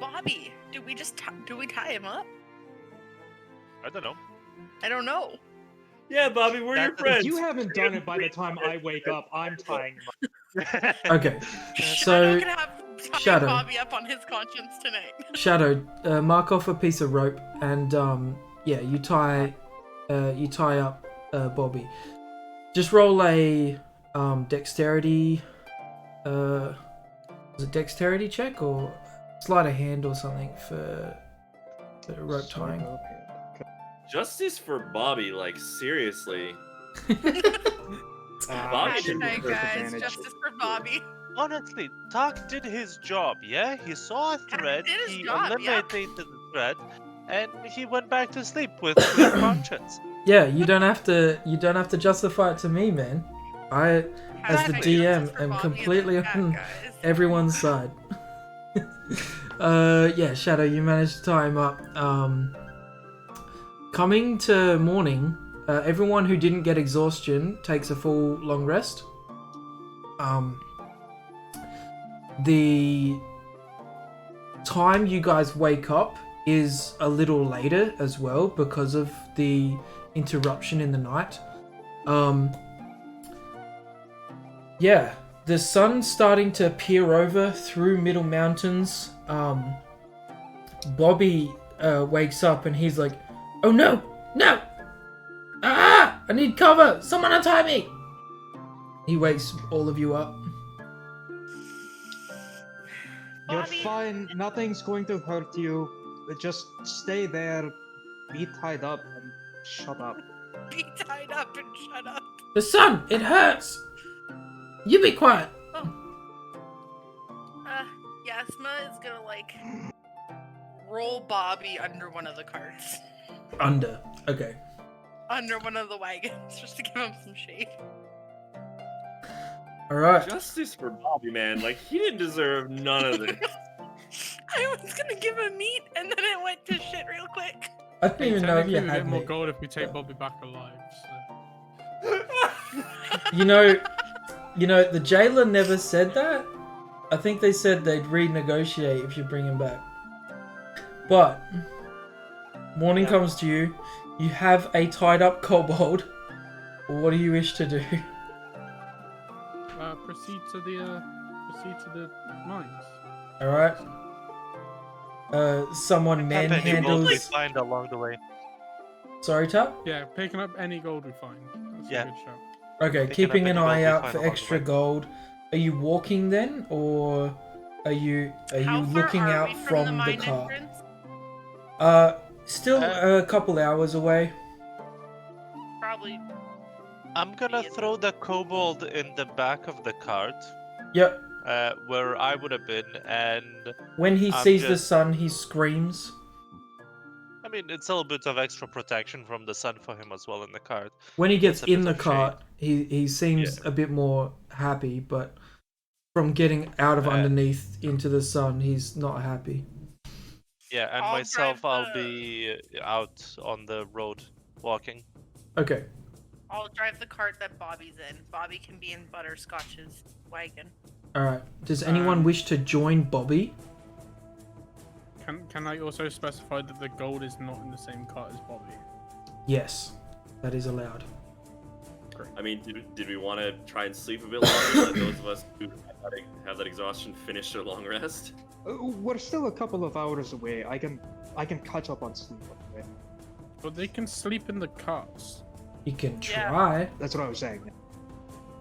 Bobby, do we tie him up? I don't know. I don't know. Yeah, Bobby, we're your That's- friends. If you haven't done it by the time I wake up, I'm tying him up. Okay. Shadow So, can have tying Shadow. Bobby up on his conscience tonight. Shadow, mark off a piece of rope and yeah, you tie up Bobby. Just roll a dexterity. Was it dexterity check or sleight of hand or something for rope tying? Justice for Bobby, like seriously. I Good should night, get guys. advantage. Justice for Bobby. Honestly, Doc did his job, yeah? He saw a threat, did his he job, yep. eliminated the threat, and he went back to sleep with clear conscience. Yeah, you don't have to justify it to me, man. I, as the Hashtag DM, justice for am Bobby in the completely chat, on guys. everyone's side. Yeah, Shadow, you managed to tie him up. Coming to morning, everyone who didn't get exhaustion takes a full long rest. The time you guys wake up is a little later as well because of the interruption in the night. Yeah, the sun's starting to peer over through Middle Mountains. Bobby wakes up and he's like, "Oh no, no! Ah! I need cover! Someone untie me!" He wakes all of you up. You're Bobby. fine. Nothing's going to hurt you. Just stay there, be tied up, and shut up. Be tied up and shut up. The sun, it hurts! You be quiet! Yasma is gonna like roll Bobby under one of the carts. Under. Okay. Under one of the wagons, just to give him some shade. Alright. Justice for Bobby, man. Like, he didn't deserve none of this. I was gonna give him meat, and then it went to shit real quick. I don't even know if you Technically, we had get more me. gold if we take Bobby back alive. So. You know, the jailer never said that. I think they said they'd renegotiate if you bring him back. But morning Yeah. comes to you. You have a tied up kobold. What do you wish to do? Proceed to the mines. All right. Someone Pepper, you will be manhandles. find along the way. Sorry, Tap. Yeah, picking up any gold we find. That's Yeah. a good shout. Okay, Picking keeping up an any gold eye we out find for along the extra way. gold. Are you walking then, or are you How far looking are out we from the the mine car? entrance? Still a couple hours away. Probably. I'm gonna Yeah. throw the kobold in the back of the cart, Yep. where I would have been, and When he I'm sees the just- sun, he screams. I mean, it's a little bit of extra protection from the sun for him as well in the cart. When he gets It's a in bit the of cart, he seems a bit more happy, but from getting out of underneath into the sun, he's not happy. Yeah, and I'll myself, drive I'll the- be out on the road walking. Okay. I'll drive the cart that Bobby's in. Bobby can be in Butterscotch's wagon. All right. Does anyone wish to join Bobby? Can I also specify that the gold is not in the same cart as Bobby? Yes, that is allowed. I mean, did we want to try and sleep a bit longer? Let those of us who have that exhaustion finish their long rest. We're still a couple of hours away. I can catch up on sleep. Okay? But they can sleep in the carts. You can Yeah. try. That's what I was saying.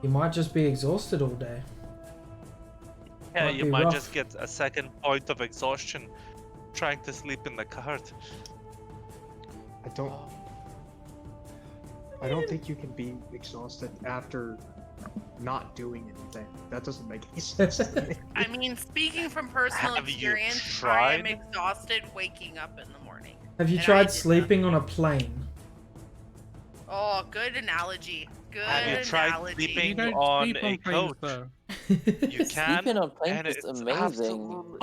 You might just be exhausted all day. Yeah, Might you be might rough. just get a second point of exhaustion trying to sleep in the cart. I don't think you can be exhausted after not doing anything. That doesn't make any sense to me. I mean, speaking from personal Have you experience, I am tried? exhausted waking up in the morning. Have you And I tried did sleeping on a plane? Oh, good analogy. Good Have you tried analogy. You sleeping don't on sleep a on planes, coach? though. You can, Sleeping on planes and is it's amazing. absolutely-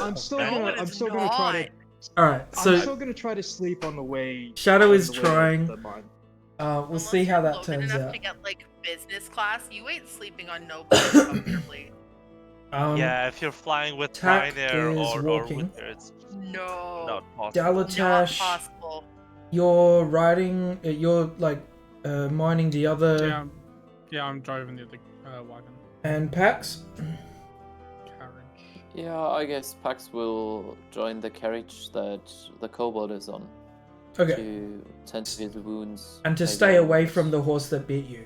I'm still No, gonna it's try to. All right. I'm So still gonna try to sleep on the way. Shadow on is the way trying. to the mine. we'll Unless see how you're that loaded turns enough out. to get like business class, you ain't sleeping on no plane comfortably. Yeah, if you're flying with Tack Ryanair is or walking. with it's No. not possible. Not Dalatash, possible. you're riding. You're like mining the other, I'm driving the other wagon. and Pax. Carriage. Yeah, I guess Pax will join the carriage that the kobold is on Okay. to tend to his wounds. And to maybe stay away onwards. from the horse that bit you.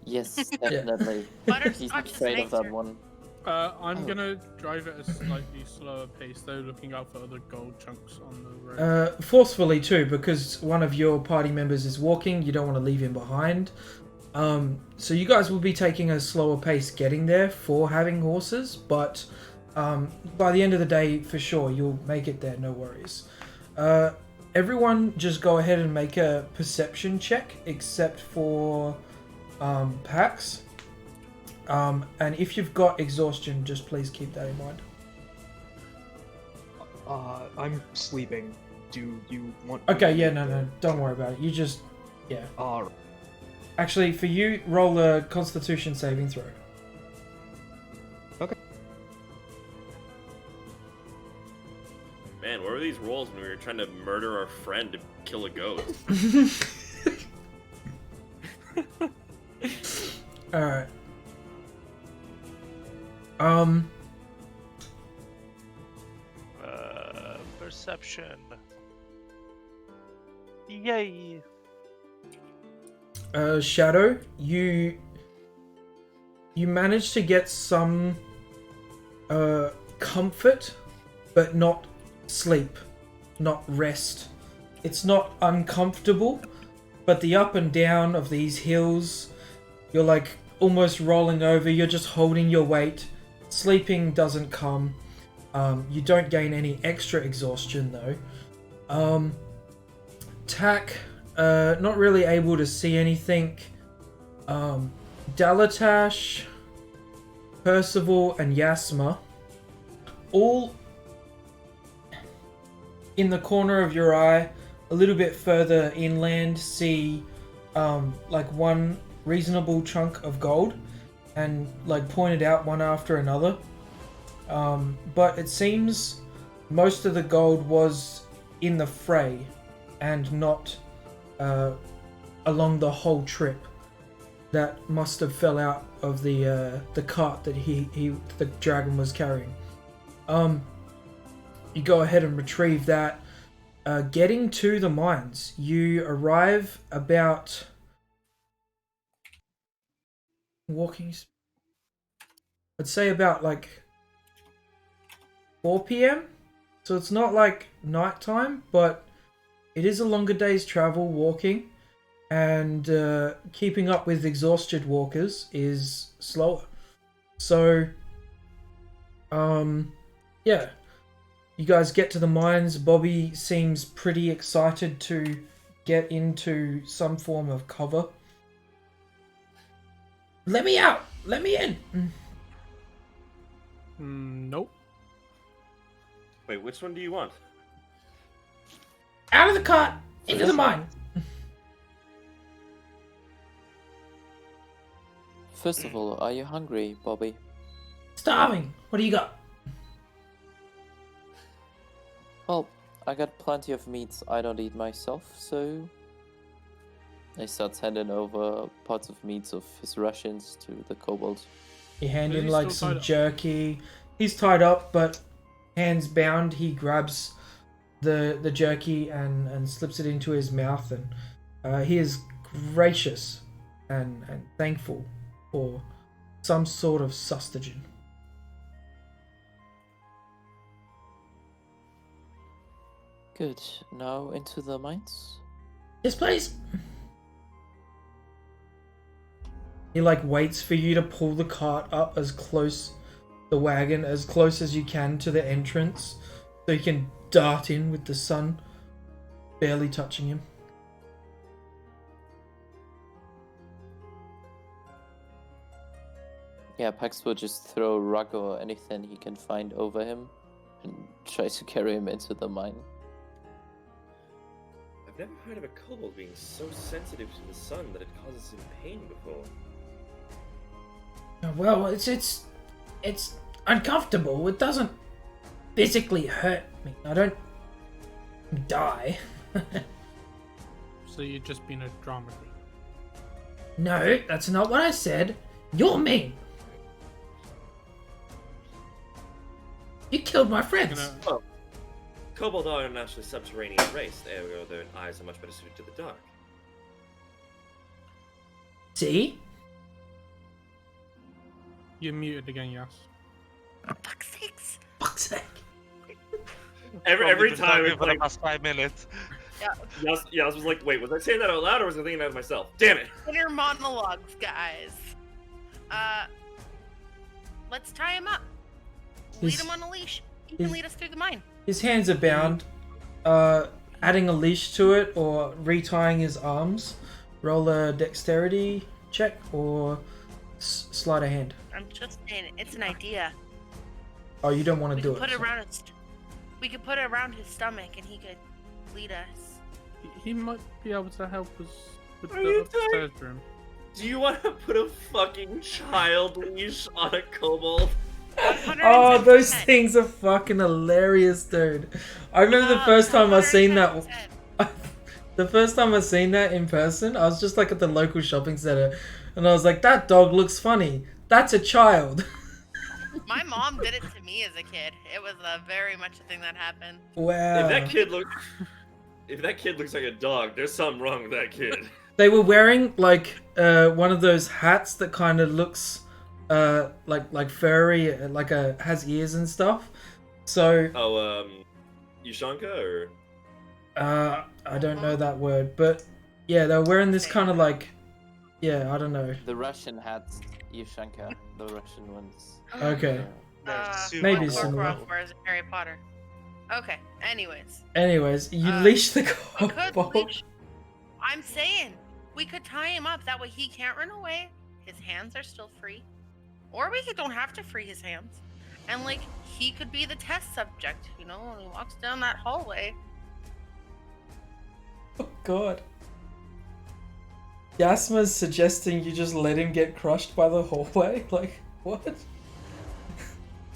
Yes, definitely. He's Butterscotch is afraid of that nicer. one. I'm Oh. gonna drive at a slightly slower pace though, looking out for other gold chunks on the road. Forcefully too, because one of your party members is walking. You don't want to leave him behind. So you guys will be taking a slower pace getting there for having horses, but by the end of the day, for sure, you'll make it there. No worries. Everyone, just go ahead and make a perception check, except for Pax. And if you've got exhaustion, just please keep that in mind. I'm sleeping. Do you want? Okay, yeah, no, don't worry about it. You just, yeah. Alright. Actually, for you, roll a Constitution saving throw. Man, what were these rolls when we were trying to murder our friend to kill a goat? Alright. Perception. Yay! Shadow, you managed to get some comfort, but not sleep, not rest. It's not uncomfortable, but the up and down of these hills, you're like almost rolling over, you're just holding your weight. Sleeping doesn't come. You don't gain any extra exhaustion though. Tack, not really able to see anything. Dalatash, Percival, and Yasma, all in the corner of your eye, a little bit further inland, see like one reasonable chunk of gold, and like pointed out one after another. But it seems most of the gold was in the fray and not along the whole trip. That must have fell out of the cart that the dragon was carrying. You go ahead and retrieve that. Getting to the mines, you arrive about I'd say about like 4 p.m. So it's not like nighttime, but it is a longer day's travel walking, and keeping up with exhausted walkers is slower. So, yeah. You guys get to the mines. Bobby seems pretty excited to get into some form of cover. Let me out! Let me in! Nope. Wait, which one do you want? Out of the cart! Into the mine! First of all, are you hungry, Bobby? Starving! What do you got? Well, I got plenty of meats I don't eat myself, so he starts handing over pots of meats of his rations to the kobold. You hand Is him he like still some tied up? jerky. He's tied up, but hands bound. He grabs the jerky and slips it into his mouth, and he is gracious and thankful for some sort of sustenance. Good. Now into the mines? Yes, please. He like waits for you to pull the cart up the wagon as close as you can to the entrance, so you can dart in with the sun barely touching him. Yeah, Pax will just throw a rug or anything he can find over him and try to carry him into the mine. I've never heard of a kobold being so sensitive to the sun that it causes him pain before. Well, it's uncomfortable. It doesn't physically hurt me. I don't die. So you've just been a drama queen. No, that's not what I said. You're mean. You killed my friends. Gonna- Oh. Kobold are a naturally subterranean race. Ergo, their eyes are much better suited to the dark. See? You're muted again, Yas. Fuck's sakes. Fuck's sake. Every Been time talking it's for the like past 5 minutes. Yas was like, wait, was I saying that out loud or was I thinking that to myself? Damn it! Inner monologues, guys. Let's tie him up. Lead He's- him on a leash. He can he's- lead us through the mine. His hands are bound. Adding a leash to it or retying his arms. Roll a dexterity check or sleight of hand. I'm just saying, it's an idea. Oh, you don't want to We do could it. put it so- around his. We could put it around his stomach, and he could lead us. He might be able to help us with Are the you upstairs room. Do you want to put a fucking child leash on a kobold? Oh, those 110%. things are fucking hilarious, dude. I remember the first time I seen that. 110%. The first time I seen that in person, I was just like at the local shopping center, and I was like, "That dog looks funny. That's a child." My mom did it to me as a kid. It was very much a thing that happened. Wow. If that kid looks like a dog, there's something wrong with that kid. They were wearing like one of those hats that kind of looks like furry, like has ears and stuff. So Oh, Yushanka or I don't know that word, but yeah, they were wearing this kind of like, yeah, I don't know. The Russian hats, Yushanka, the Russian ones. Okay. Super Maybe cool. similar. Whereas Harry Potter. Okay. Anyways, you Uh, leash the We could kobold. leash. I'm saying we could tie him up. That way he can't run away. His hands are still free, or don't have to free his hands. And like he could be the test subject. You know, when he walks down that hallway. Oh god. Yasma's suggesting you just let him get crushed by the hallway? Like, what?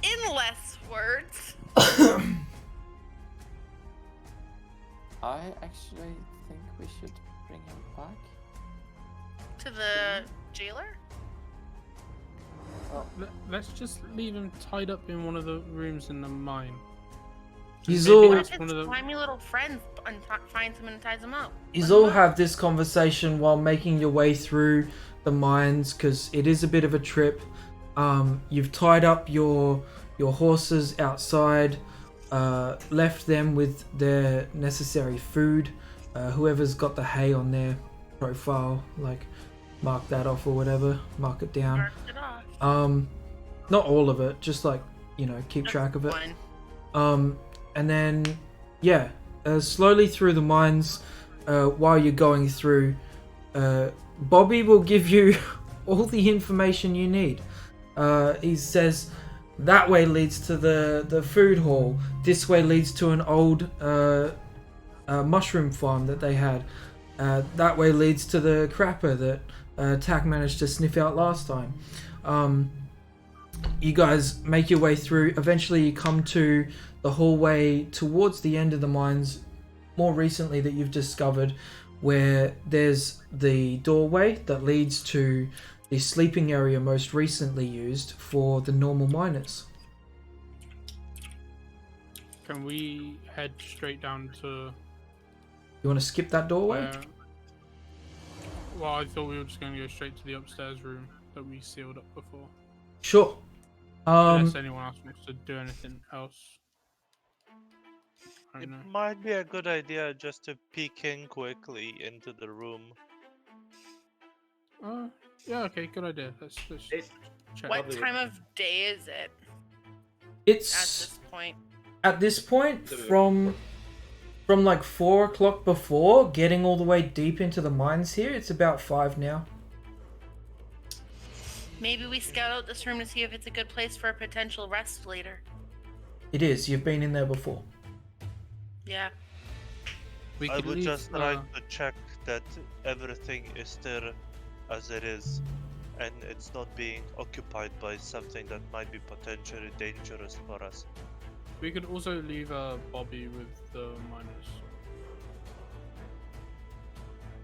In less words. I actually think we should bring him back. To the jailer? Let's just leave him tied up in one of the rooms in the mine. He's Maybe all- that's His one of the. slimy little friends finds him and ties him up. You Let all him up. have this conversation while making your way through the mines because it is a bit of a trip. You've tied up your horses outside, left them with their necessary food. Whoever's got the hay on their profile, like mark that off or whatever, mark it down. Marked it off. Not all of it, just like, keep Just track of it. one. And then, yeah, slowly through the mines, while you're going through, Bobby will give you all the information you need. He says, that way leads to the food hall. This way leads to an old mushroom farm that they had. That way leads to the crapper that Tack managed to sniff out last time. You guys make your way through. Eventually you come to the hallway towards the end of the mines, more recently that you've discovered, where there's the doorway that leads to the sleeping area most recently used for the normal miners. Can we head straight down to You want to skip that doorway? where? Well, I thought we were just going to go straight to the upstairs room that we sealed up before. Sure. Unless anyone else wants to do anything else. I It don't know. might be a good idea just to peek in quickly into the room. Yeah, okay, good idea. Let's It- check. What Probably time of day is it at It's this point? at this point So we- from like 4 o'clock before, getting all the way deep into the mines here. It's about 5 now. Maybe we scout out this room to see if it's a good place for a potential rest later. It is. You've been in there before. Yeah. We I could would leave, just like to check that everything is still as it is, and it's not being occupied by something that might be potentially dangerous for us. we could also leave Bobby with the miners.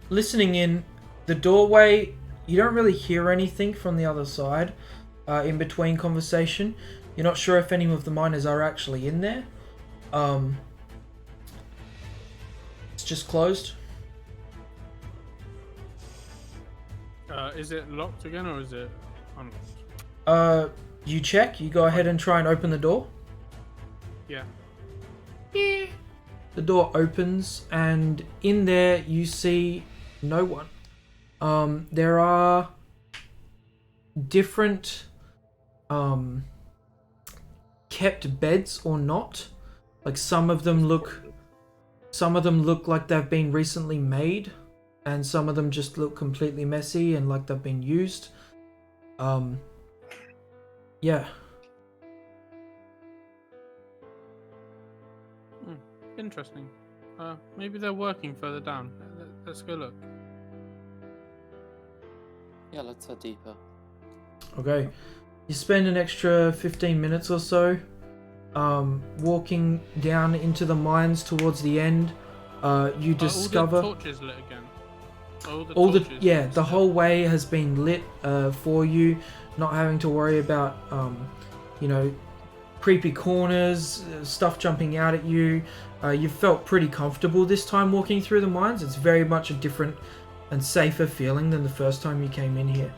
listening in, the doorway, you don't really hear anything from the other side in between conversation. You're not sure if any of the miners are actually in there. It's just closed. Is it locked again or is it unlocked? You check, you go ahead and try and open the door. Yeah. The door opens, and in there you see no one. There are different kept beds or not. Like some of them look like they've been recently made, and some of them just look completely messy and like they've been used. Yeah. Interesting. Maybe they're working further down. Let's go look. Yeah, let's head deeper. Okay. You spend an extra 15 minutes or so walking down into the mines towards the end. You discover... all the torches lit again. The whole way has been lit for you, not having to worry about creepy corners, stuff jumping out at you. You felt pretty comfortable this time walking through the mines. It's very much a different and safer feeling than the first time you came in here.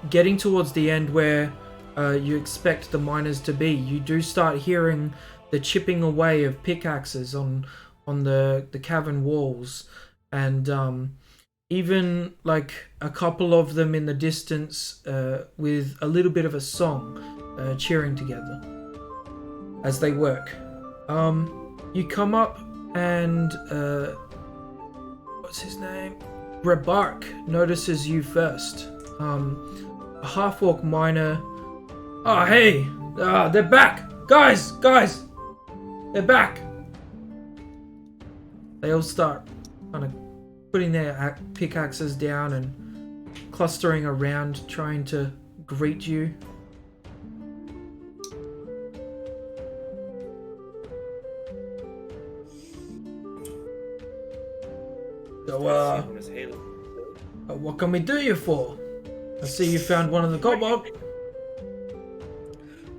Getting towards the end where you expect the miners to be, you do start hearing the chipping away of pickaxes on the cavern walls, and even like a couple of them in the distance with a little bit of a song cheering together as they work. You come up and what's his name? Rebark notices you first. A half-orc miner. Oh, hey! They're back! Guys! They're back! They all start kind of putting their pickaxes down and clustering around, trying to greet you. So, what can we do you for? I see you found one of the kobold.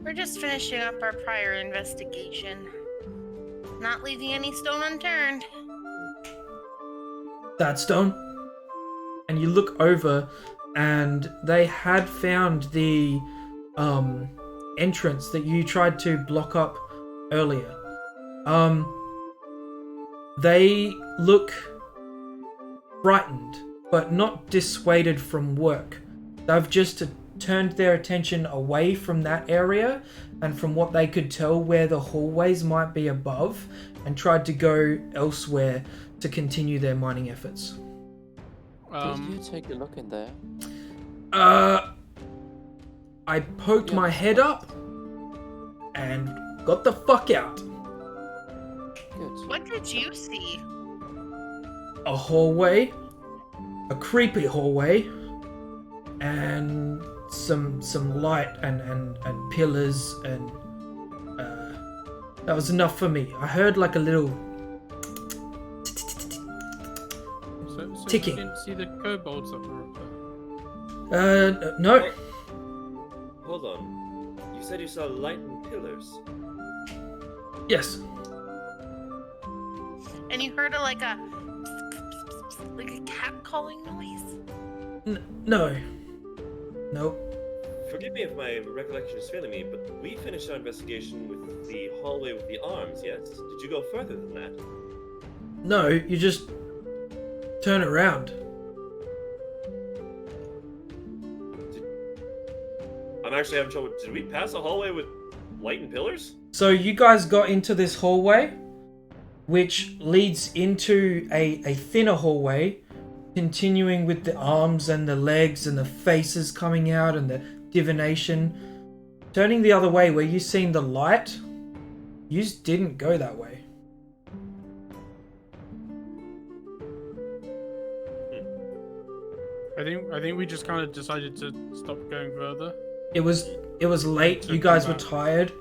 We're just finishing up our prior investigation. Not leaving any stone unturned. That stone? And you look over, and they had found the entrance that you tried to block up earlier. They look frightened, but not dissuaded from work. They've just turned their attention away from that area and from what they could tell where the hallways might be above, and tried to go elsewhere to continue their mining efforts. Did you take a look in there? I poked my head up and got the fuck out. Good. What did you see? A hallway, a creepy hallway, and some light and pillars, and that was enough for me. I heard like a little So ticking. you didn't see the kobolds that were up there? No. Hold on. You said you saw light and pillars. Yes. And you heard like a cat calling noise? No. Nope. Forgive me if my recollection is failing me, but we finished our investigation with the hallway with the arms, yes? Did you go further than that? No, you just turn around. I'm actually having trouble. Did we pass a hallway with light and pillars? So you guys got into this hallway, which leads into a thinner hallway, continuing with the arms and the legs and the faces coming out and the divination. Turning the other way where you seen the light, you just didn't go that way. I think we just kind of decided to stop going further. It was late. You guys were tired.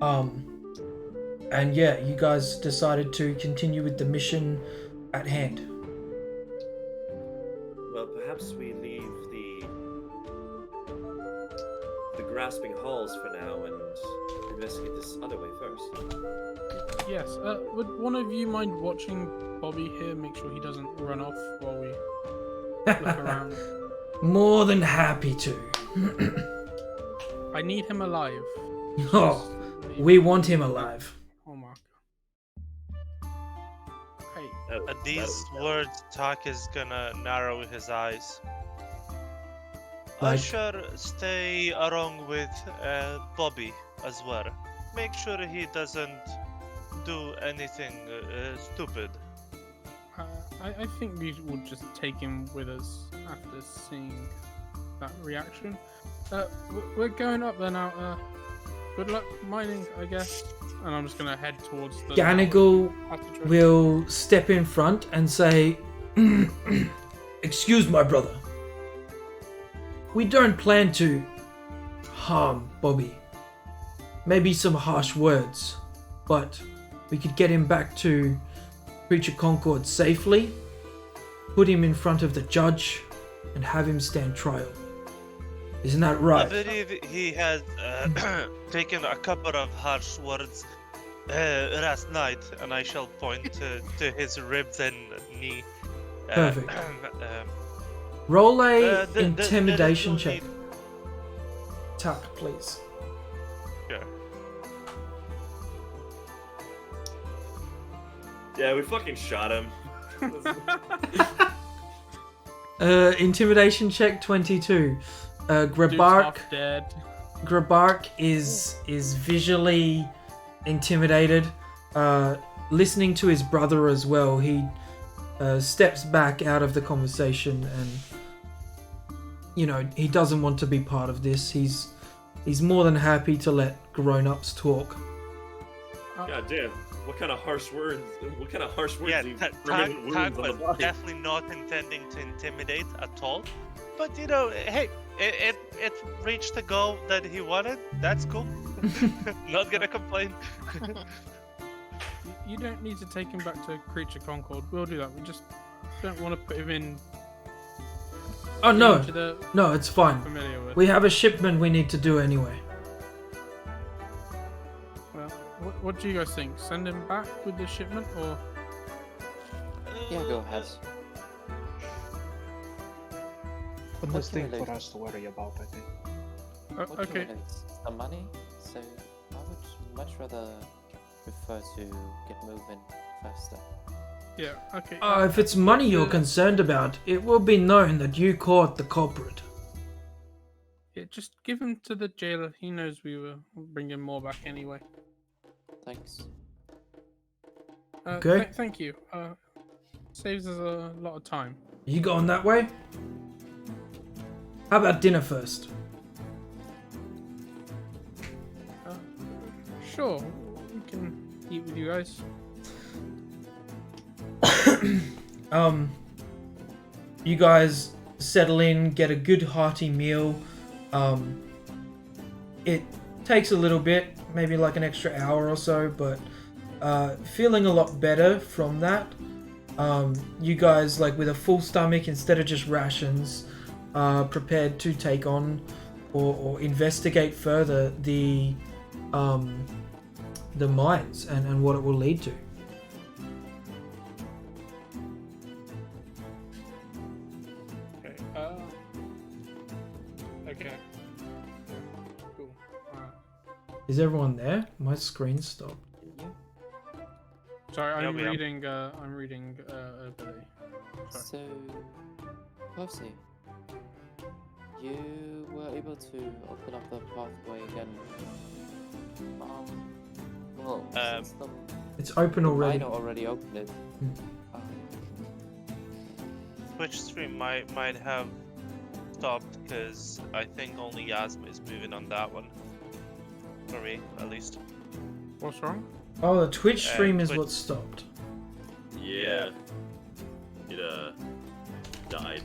And yeah, you guys decided to continue with the mission at hand. Well, perhaps we leave the grasping halls for now and investigate this other way first. Yes. Would one of you mind watching Bobby here? Make sure he doesn't run off while we look around. More than happy to. I need him alive. Oh, we want him alive. Oh my god. Hey, At these words, Tak is gonna narrow his eyes. Like- Usher, stay along with Bobby as well. Make sure he doesn't do anything stupid. I think we will just take him with us after seeing that reaction. We're going up there now. Good luck mining, I guess. And I'm just gonna head towards the. Ganigal passageway. will step in front and say, "Excuse my brother. We don't plan to harm Bobby. Maybe some harsh words, but we could get him back to Creature Concord safely, put him in front of the judge, and have him stand trial. Isn't that I right?" believe he has taken a couple of harsh words last night, and I shall point to his ribs and knee. Perfect. Roll a the intimidation little check. Tuck, please. Sure. Yeah, we fucking shot him. Intimidation check 22. Dude's Grabark half dead. Grabark is visually intimidated. Listening to his brother as well, he steps back out of the conversation, and he doesn't want to be part of this. He's more than happy to let grown-ups talk. God damn. What kind of harsh words? What kind of harsh words? Yeah, do you Tak permanent wounds on the was body? definitely not intending to intimidate at all. But hey, it reached the goal that he wanted. That's cool. Not gonna complain. You don't need to take him back to Creature Concord. We'll do that. We just don't want to put him in. Oh no, danger that no, it's we're fine. familiar with. We have a shipment we need to do anyway. Well, what do you guys think? Send him back with the shipment, or Yeah, go ahead. But this thing What for us to worry about, I think. What okay? relates? The money? So I would much rather prefer to get moving faster. Yeah. Okay. If it's money you're Yeah. concerned about, it will be known that you caught the culprit. Yeah, just give him to the jailer. He knows we will bring him more back anyway. Thanks. Okay. Thank you. Saves us a lot of time. You going that way? How about dinner first? Sure, we can eat with you guys. You guys settle in, get a good hearty meal. It takes a little bit, maybe like an extra hour or so, but feeling a lot better from that. You guys, like with a full stomach instead of just rations, prepared to take on or investigate further the mines and what it will lead to. Okay. Okay. Cool. Is everyone there? My screen stopped. Sorry, I'm Yeah, we are. reading. I'm reading. Ability. Sorry. So, Percy, you were able to open up the pathway again. Well, since the It's open already. miner already opened it. Twitch stream might have stopped because I think only Yasma is moving on that one. For me, at least. What's wrong? Oh, the Twitch stream is Twitch- what stopped. Yeah. It died.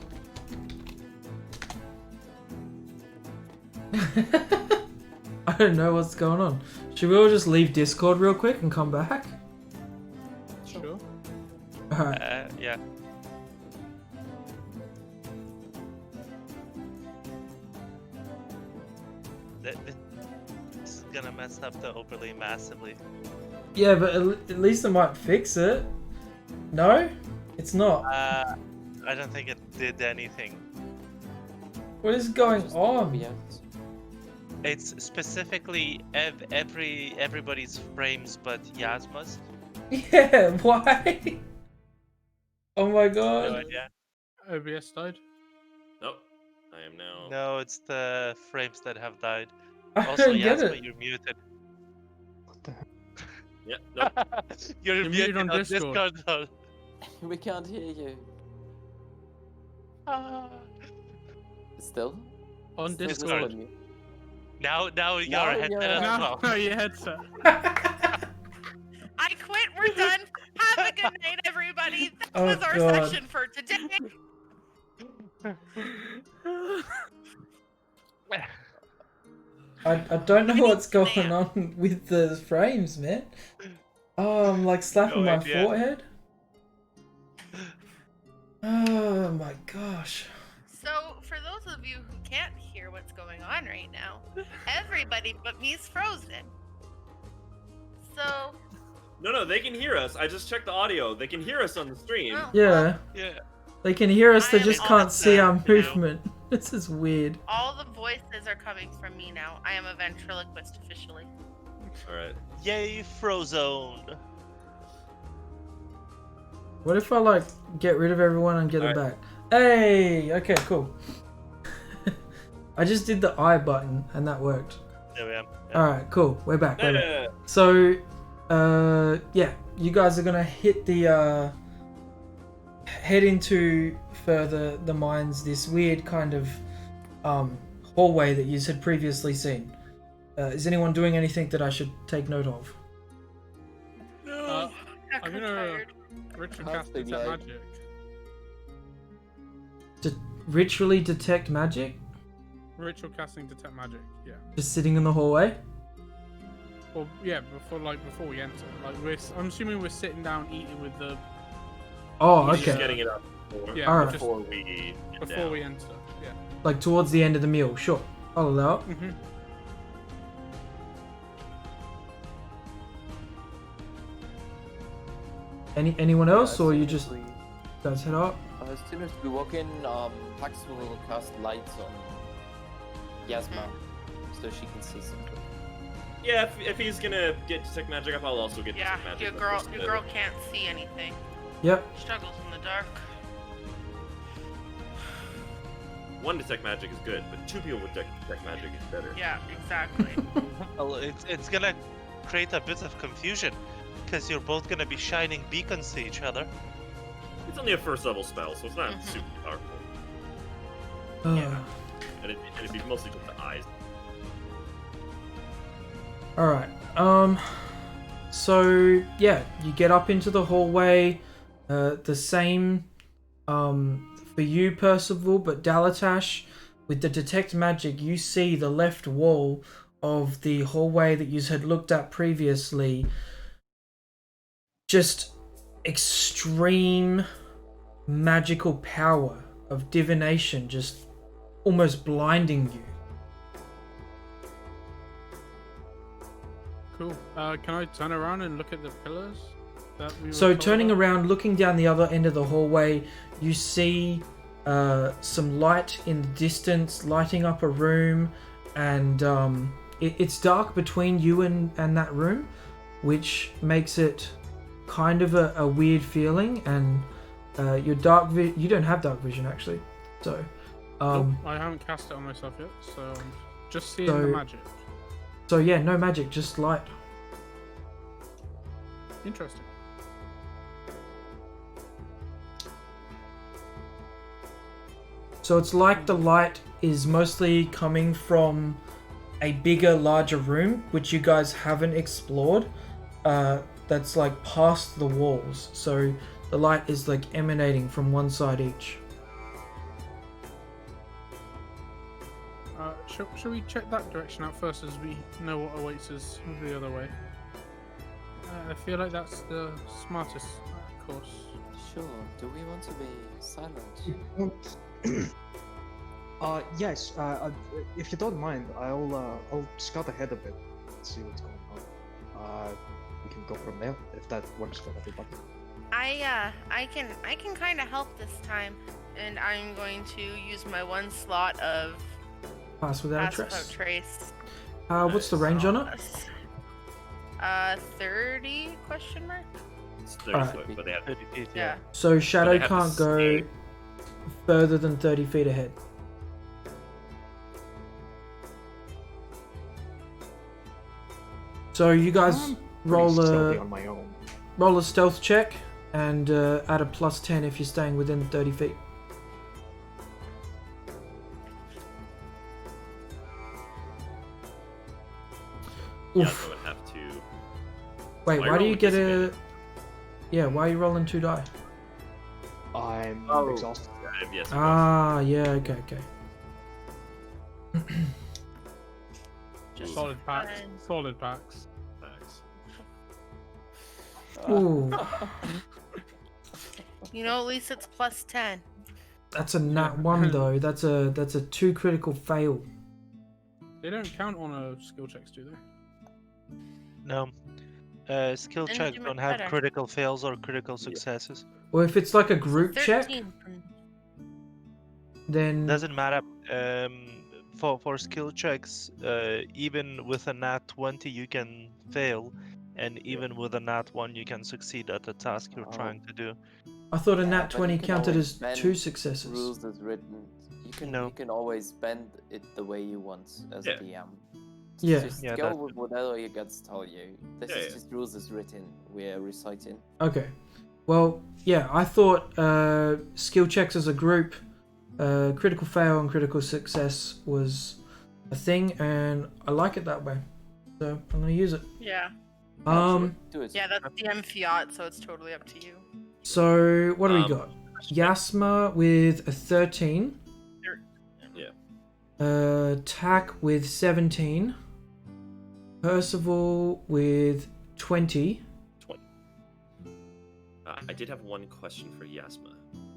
I don't know what's going on. Should we all just leave Discord real quick and come back? Sure. Alright. Yeah. This is gonna mess up the overlay massively. Yeah, but at least it might fix it. No? It's not. I don't think it did anything. What is going Just on? OBS. It's specifically everybody's frames but Yasma's. Yeah, why? Oh my No god. idea. OBS died. Nope. I am now. No, it's the frames that have died. I Also, don't get Yasma, it. you're muted. What the heck? Yeah. Nope. You're muted on Discord. though. We can't hear you. Ah. Still? On Still Discord. on mute. Now you're Now headset you're as on. well. No, your headset. I quit. We're done. Have a good night, everybody. That Oh, was our God. session for today. I don't know We need what's to going nap. on with the frames, man. Oh, I'm like slapping No my idea. forehead. Oh my gosh. So, for those of you who can't hear what's going on right now, everybody but me is frozen. So, No, they can hear us. I just checked the audio. They can hear us on the stream. oh, Yeah, well, Yeah. they can hear us, they I am just all can't see set, our you know. movement. This is weird. all the voices are coming from me now. I am a ventriloquist officially. All right. Yay, Frozone. What if I like get rid of everyone and get it back? Hey, okay, cool. I just did the I button and that worked. There we are. Alright, cool. We're back. We're back. Yeah. So, yeah, you guys are gonna hit the head into further the mines, this weird kind of hallway that you had previously seen. Is anyone doing anything that I should take note of? Uh, Heck, I'm I'm gonna tired. Richard Half cast the detect leg. magic. Ritually detect magic? Ritual casting detect magic. Yeah. Just sitting in the hallway? Well, yeah. Before we enter, I'm assuming we're sitting down eating with the Oh, He's just okay. getting it up before, yeah Alright. just before we get before down. we enter. Yeah. Like towards the end of the meal. Sure, I'll allow it. Mm-hmm. Anyone else, or you as soon just as we- guys head up? As soon as we walk in, Pax will cast lights on Yasma so she can see something. Yeah, if he's gonna get detect magic up, I'll also get Yeah, detect magic. your up girl, first, your but- girl can't see anything. Yep. Struggles in the dark. One detect magic is good, but two people with detect magic is better. Yeah, exactly. Well, it's gonna create a bit of confusion because you're both gonna be shining beacons to each other. It's only a first level spell, so it's not Mhm. super powerful, Uh, and it'd be mostly just the eyes. all right. So yeah, you get up into the hallway. The same for you, Percival, but Dalatash, with the detect magic, you see the left wall of the hallway that you had looked at previously. Just extreme magical power of divination, just almost blinding you. Cool. Can I turn around and look at the pillars? That we were So told turning about? around, looking down the other end of the hallway, you see some light in the distance, lighting up a room, and it's dark between you and that room, which makes it kind of a weird feeling. And your you don't have dark vision actually, so Nope, I haven't cast it on myself yet, so I'm just seeing the So- magic. so yeah, no magic, just light. Interesting. So it's like the light is mostly coming from a bigger, larger room, which you guys haven't explored. That's like past the walls. So the light is like emanating from one side each. Shall we check that direction out first as we know what awaits us the other way? I feel like that's the smartest course. Sure. Do we want to be silent? Yes. If you don't mind, I'll scout ahead a bit and see what's going on. We can go from there if that works for everybody. I can kind of help this time, and I'm going to use my one slot of Pass without a Pass Without trace. Trace. What's the range on it? 30 question mark? It's 30 Alright. foot, but they have 30 feet, Yeah. So Shadow have to can't go stay- further than 30 feet ahead. So you guys I'm roll pretty stealthy a on my own. roll a stealth check and add a +10 if you're staying within 30 feet. Yeah, Oof. I would have to. Wait, I why do roll you with get a? disadvantage. Yeah, why are you rolling 2 die? I'm Oh. exhausted. Yes. Ah, yeah, okay. Just Solid packs. fine. Solid packs. Thanks. Ooh, You know, at least it's +10. that's a nat 1 though. That's a 2 critical fail. They don't count on skill checks, do they? No. Skill Then checks do don't much have better. critical fails or critical successes. Or if it's like a So group check, 13 from- then Doesn't matter. For skill checks, even with a nat 20 you can fail, and even with a nat 1 you can succeed at the task you're Oh. trying to do. I thought a Yeah, nat but 20 you can counted always as bend 2 successes. Rules as written. No. You can always bend it the way you want as Yeah. a DM. Yeah. Just Yeah, go that's with whatever your guts tell you. This Yeah, is yeah. just rules as written. We're reciting. Okay. Well, yeah, I thought skill checks as a group, critical fail and critical success was a thing, and I like it that way. So I'm gonna use it. Yeah. Do it. Yeah, that's DM Fiat, so it's totally up to you. So what do we Um, got? Yasma with a 13. Yeah. Tack with 17. Percival with 20. 20. I did have one question for Yasma.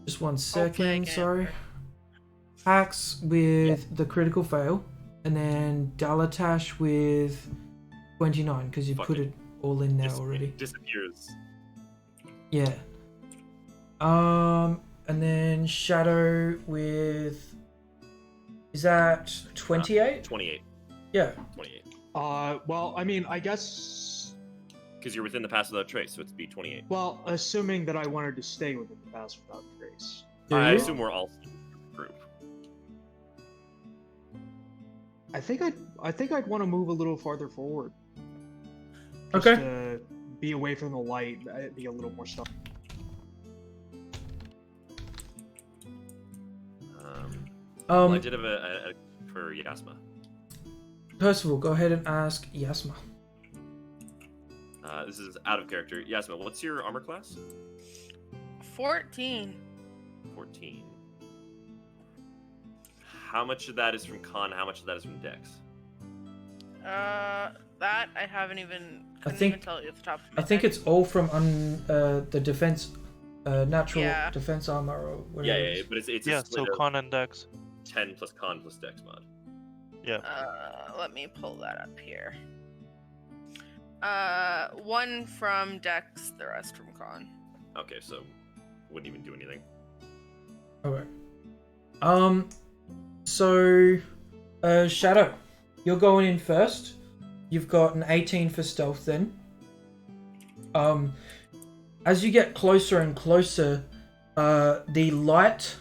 Just one Hopefully I second, can sorry. answer. Pax with the critical fail. And then Dalatash with 29, because you Fuck put it. it all in there already. Disappears. Yeah. And then Shadow with... Is that 28? 28. Yeah. 28. Well, I mean, I guess. Because you're within the pass without trace, so it's be 28. Well, assuming that I wanted to stay within the Pass Without Trace. Do I you? assume we're all group. I think I'd want to move a little farther forward. Okay. To be away from the light, be a little more stuff. Well, I did have a for Yasma. Percival, go ahead and ask Yasma. This is out of character. Yasma, what's your armor class? 14. 14. How much of that is from con? How much of that is from dex? That I haven't even. Couldn't think- even tell you at the top of my I think head. it's all from the defense, natural Yeah. defense armor or whatever. Yeah, but it's Yeah, a so split of con and dex. 10 plus con plus dex mod. Yeah. Let me pull that up here. 1 from Dex, the rest from Con. Okay, so wouldn't even do anything. Okay. So, Shadow, you're going in first. You've got an 18 for stealth then. As you get closer and closer, the light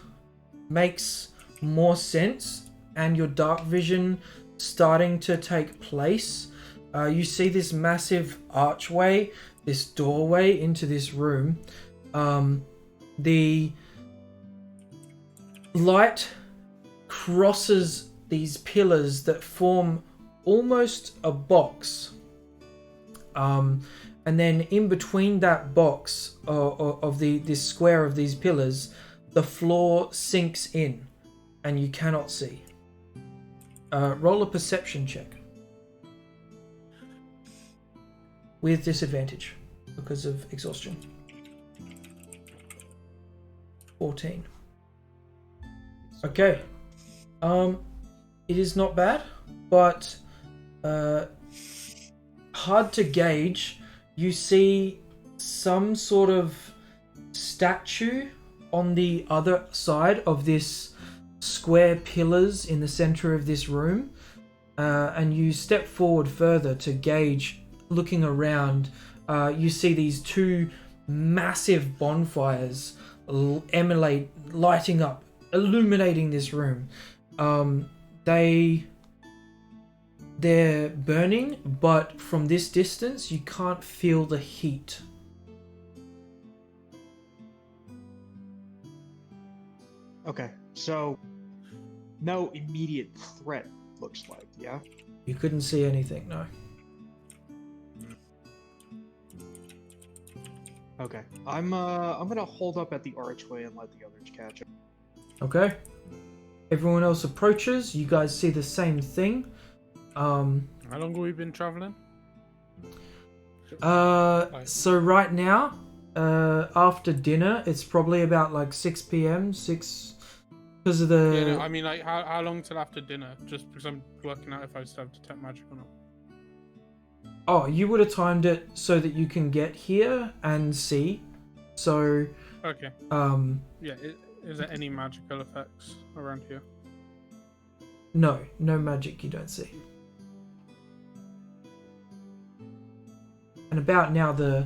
makes more sense and your dark vision starting to take place. You see this massive archway, this doorway into this room. The light crosses these pillars that form almost a box. And then in between that box of this square of these pillars, the floor sinks in and you cannot see. Roll a perception check. With disadvantage because of exhaustion. 14. Okay. It is not bad, but hard to gauge. You see some sort of statue on the other side of this square pillars in the center of this room, and you step forward further to gauge. Looking around, you see these two massive bonfires lighting up, illuminating this room. They're burning, but from this distance you can't feel the heat. Okay, so no immediate threat, looks like, yeah? You couldn't see anything, no. Okay, I'm gonna hold up at the archway and let the others catch it. Okay. Everyone else approaches. You guys see the same thing. How long have we been traveling? So right now, after dinner, it's probably about like 6 p.m. 6 because of the. Yeah, no, I mean, like, how long till after dinner? Just because I'm working out if I still have detect magic or not. Oh, you would have timed it so that you can get here and see. So. Okay. Yeah. Is there any magical effects around here? No magic you don't see. And about now the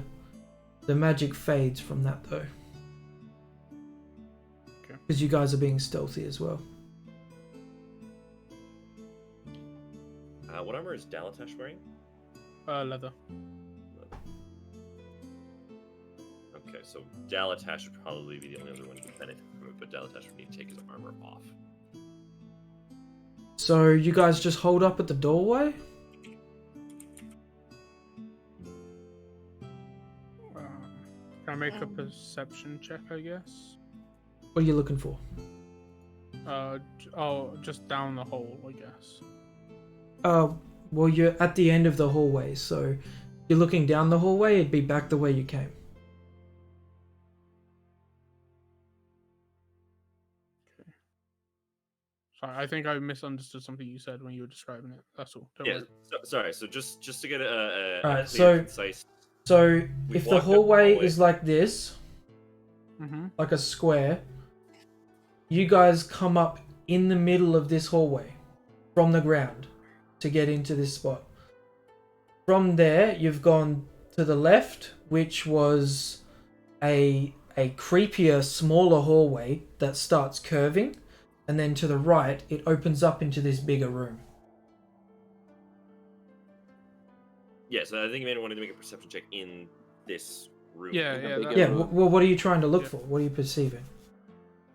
magic fades from that though. Okay. Because you guys are being stealthy as well. What armor is Dalatash wearing? Leather. Okay, so Dalatash would probably be the only other one to benefit from it, but Dalatash would need to take his armor off. So you guys just hold up at the doorway? Can I make a perception check, I guess? What are you looking for? Just down the hole, I guess. Well, you're at the end of the hallway, so you're looking down the hallway, it'd be back the way you came. Okay. Sorry, I think I misunderstood something you said when you were describing it. That's all. Don't Yeah, worry. sorry. So just to get a Alright, clear, so- concise. So We if the walked up the hallway hallway. is like this, Mm-hmm. like a square, you guys come up in the middle of this hallway from the ground to get into this spot. From there, you've gone to the left, which was a creepier, smaller hallway that starts curving, and then to the right, it opens up into this bigger room. Yeah, so I think Amanda wanted to make a perception check in this room. Yeah, In a yeah. bigger That, Yeah, room. well, what are you trying to look Yeah. for? What are you perceiving?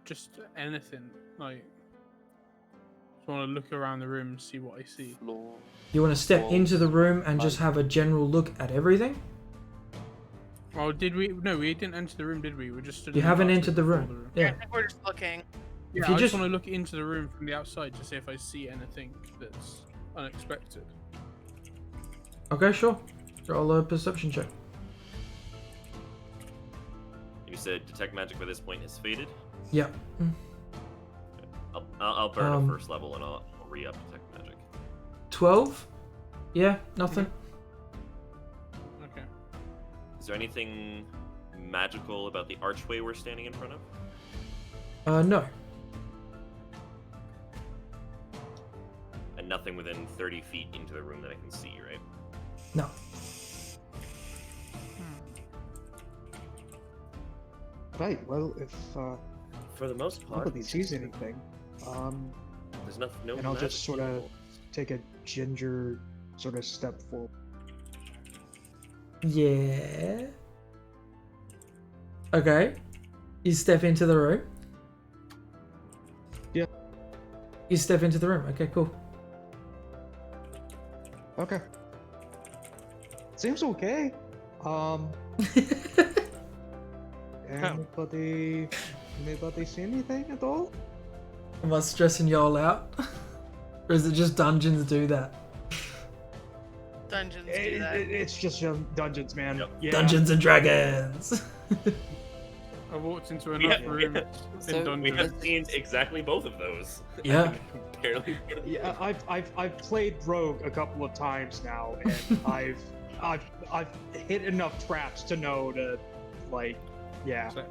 just anything. Like, just want to look around the room and see what I see. Floor. You want to step Walls, into the room and just height. have a general look at everything? Oh, did we? No, we didn't enter the room, did we? We just stood. You in the haven't outside entered the before room. I Yeah. think we're just looking. Yeah, If you I just- just want to look into the room from the outside to see if I see anything that's unexpected. Okay, sure. Roll a perception check. You said detect magic by this point has faded. Yeah. I'll burn a Um, first level and I'll re-up detect magic. 12? Yeah, nothing. Okay. Is there anything magical about the archway we're standing in front of? No. And nothing within 30 feet into the room that I can see, right? No. Right, well, if For the most part, nobody sees anything, there's nothing. No and I'll magic just sort of involved. take a ginger sort of step forward. Yeah. Okay. You step into the room? Yeah. You step into the room. Okay, cool. Okay. Seems okay. Anybody see anything at all? Am I stressing y'all out? Or is it just dungeons do that? Dungeons do that. It's just Dungeons, man. Yep. Yeah. Dungeons and Dragons! I walked into We enough have- rooms So in We dungeons. have seen exactly both of those. Yeah. Barely. Yeah, I've played Rogue a couple of times now, and I've hit enough traps to know to, like, yeah. So,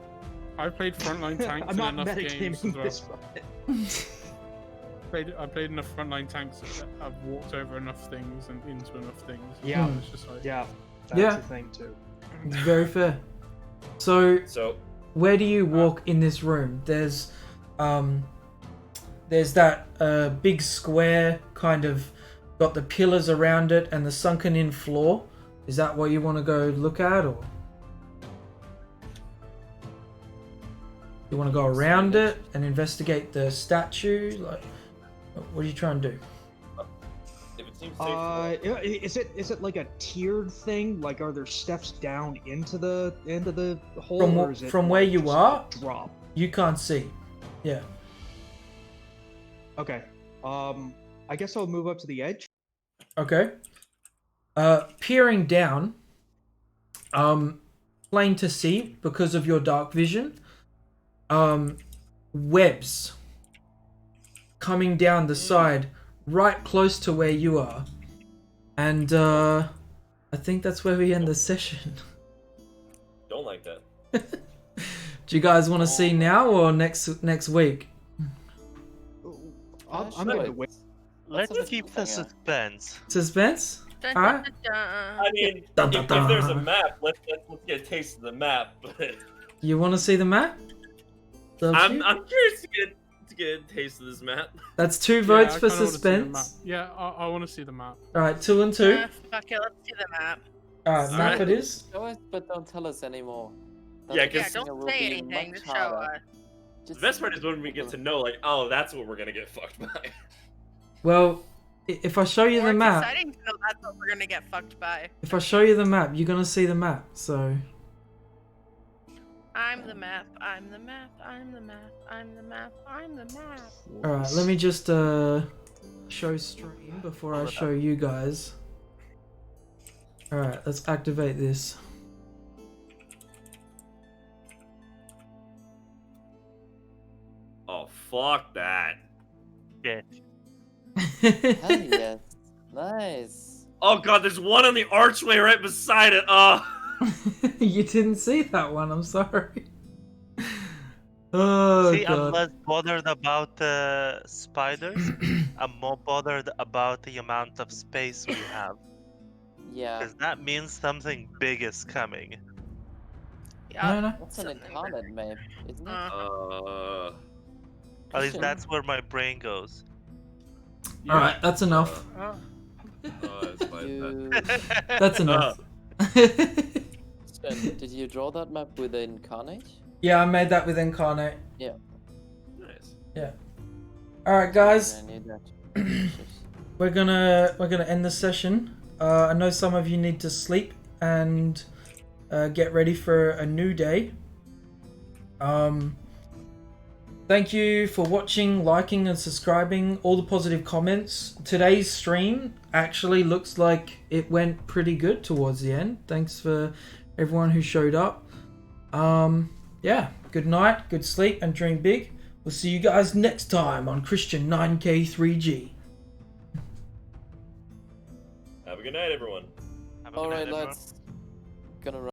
I've played frontline tanks I'm in not enough games metagaming as well. this run. I played enough frontline tanks that I've walked over enough things and into enough things. Yeah. It's just like, Yeah, that's Yeah. the thing too. It's very fair. So, So where do you walk in this room? There's that big square, kind of got the pillars around it and the sunken in floor. Is that what you want to go look at, or you want to go around it and investigate the statue? Like, what are you trying to do? if it seems safe, Is it like a tiered thing? Like, are there steps down into the hole, or is it From where like you just are? a drop? You can't see. Yeah. Okay. I guess I'll move up to the edge. Okay. Peering down, plain to see because of your dark vision. Webs coming down the side, right close to where you are, and I think that's where we end the session. don't like that. Do you guys want to see now or next week? I'm sure. gonna wait. Let's That's a keep good the thing, yeah. suspense. Suspense. Dun, Alright. dun, dun, dun. I mean, Dun, dun, if there's a dun. map, let's get a taste of the map. But You want to see the map? Don't you? I'm curious to get a taste of this map. That's 2 Yeah, votes I for kinda wanna see the map. suspense. Yeah, I want to see the map. All right, 2 and 2. Fuck it, let's see the map. All right, map Alright. it is. Show us, but don't tell us anymore. Yeah, That 'cause- Yeah, singer don't will say be anything. much Just show harder. us. The best part is when we get to know, like, oh, that's what we're gonna get fucked by. Well, if I show you Or the it's map, exciting to know that's what we're gonna get fucked by. if I show you the map, you're gonna see the map. So, I'm the map. I'm the map. I'm the map. I'm the map. I'm the map. all right, let me just show stream before I show you guys. All right, let's activate this. Oh, fuck that. Yeah. Hell yes. Nice. Oh god, there's one on the archway right beside it. Oh. You didn't see that one. I'm sorry. Oh See, I'm god. less bothered about spiders. I'm more bothered about the amount of space we have. Yeah. Because that means something big is coming. No, no. That's an Something incarnate map, isn't it? At least Question. that's where my brain goes. All right, that's enough. You... That's enough. Sven, did you draw that map with Incarnate? Yeah, I made that with Incarnate. Nice. All right, guys. I need that. We're gonna end the session. I know some of you need to sleep and get ready for a new day. Thank you for watching, liking, and subscribing. All the positive comments. Today's stream actually looks like it went pretty good towards the end. Thanks for everyone who showed up. Yeah. Good night, good sleep, and dream big. We'll see you guys next time on Christian 9K3G. Have a good night, everyone. Have a good night, Alright, everyone. lads. Gonna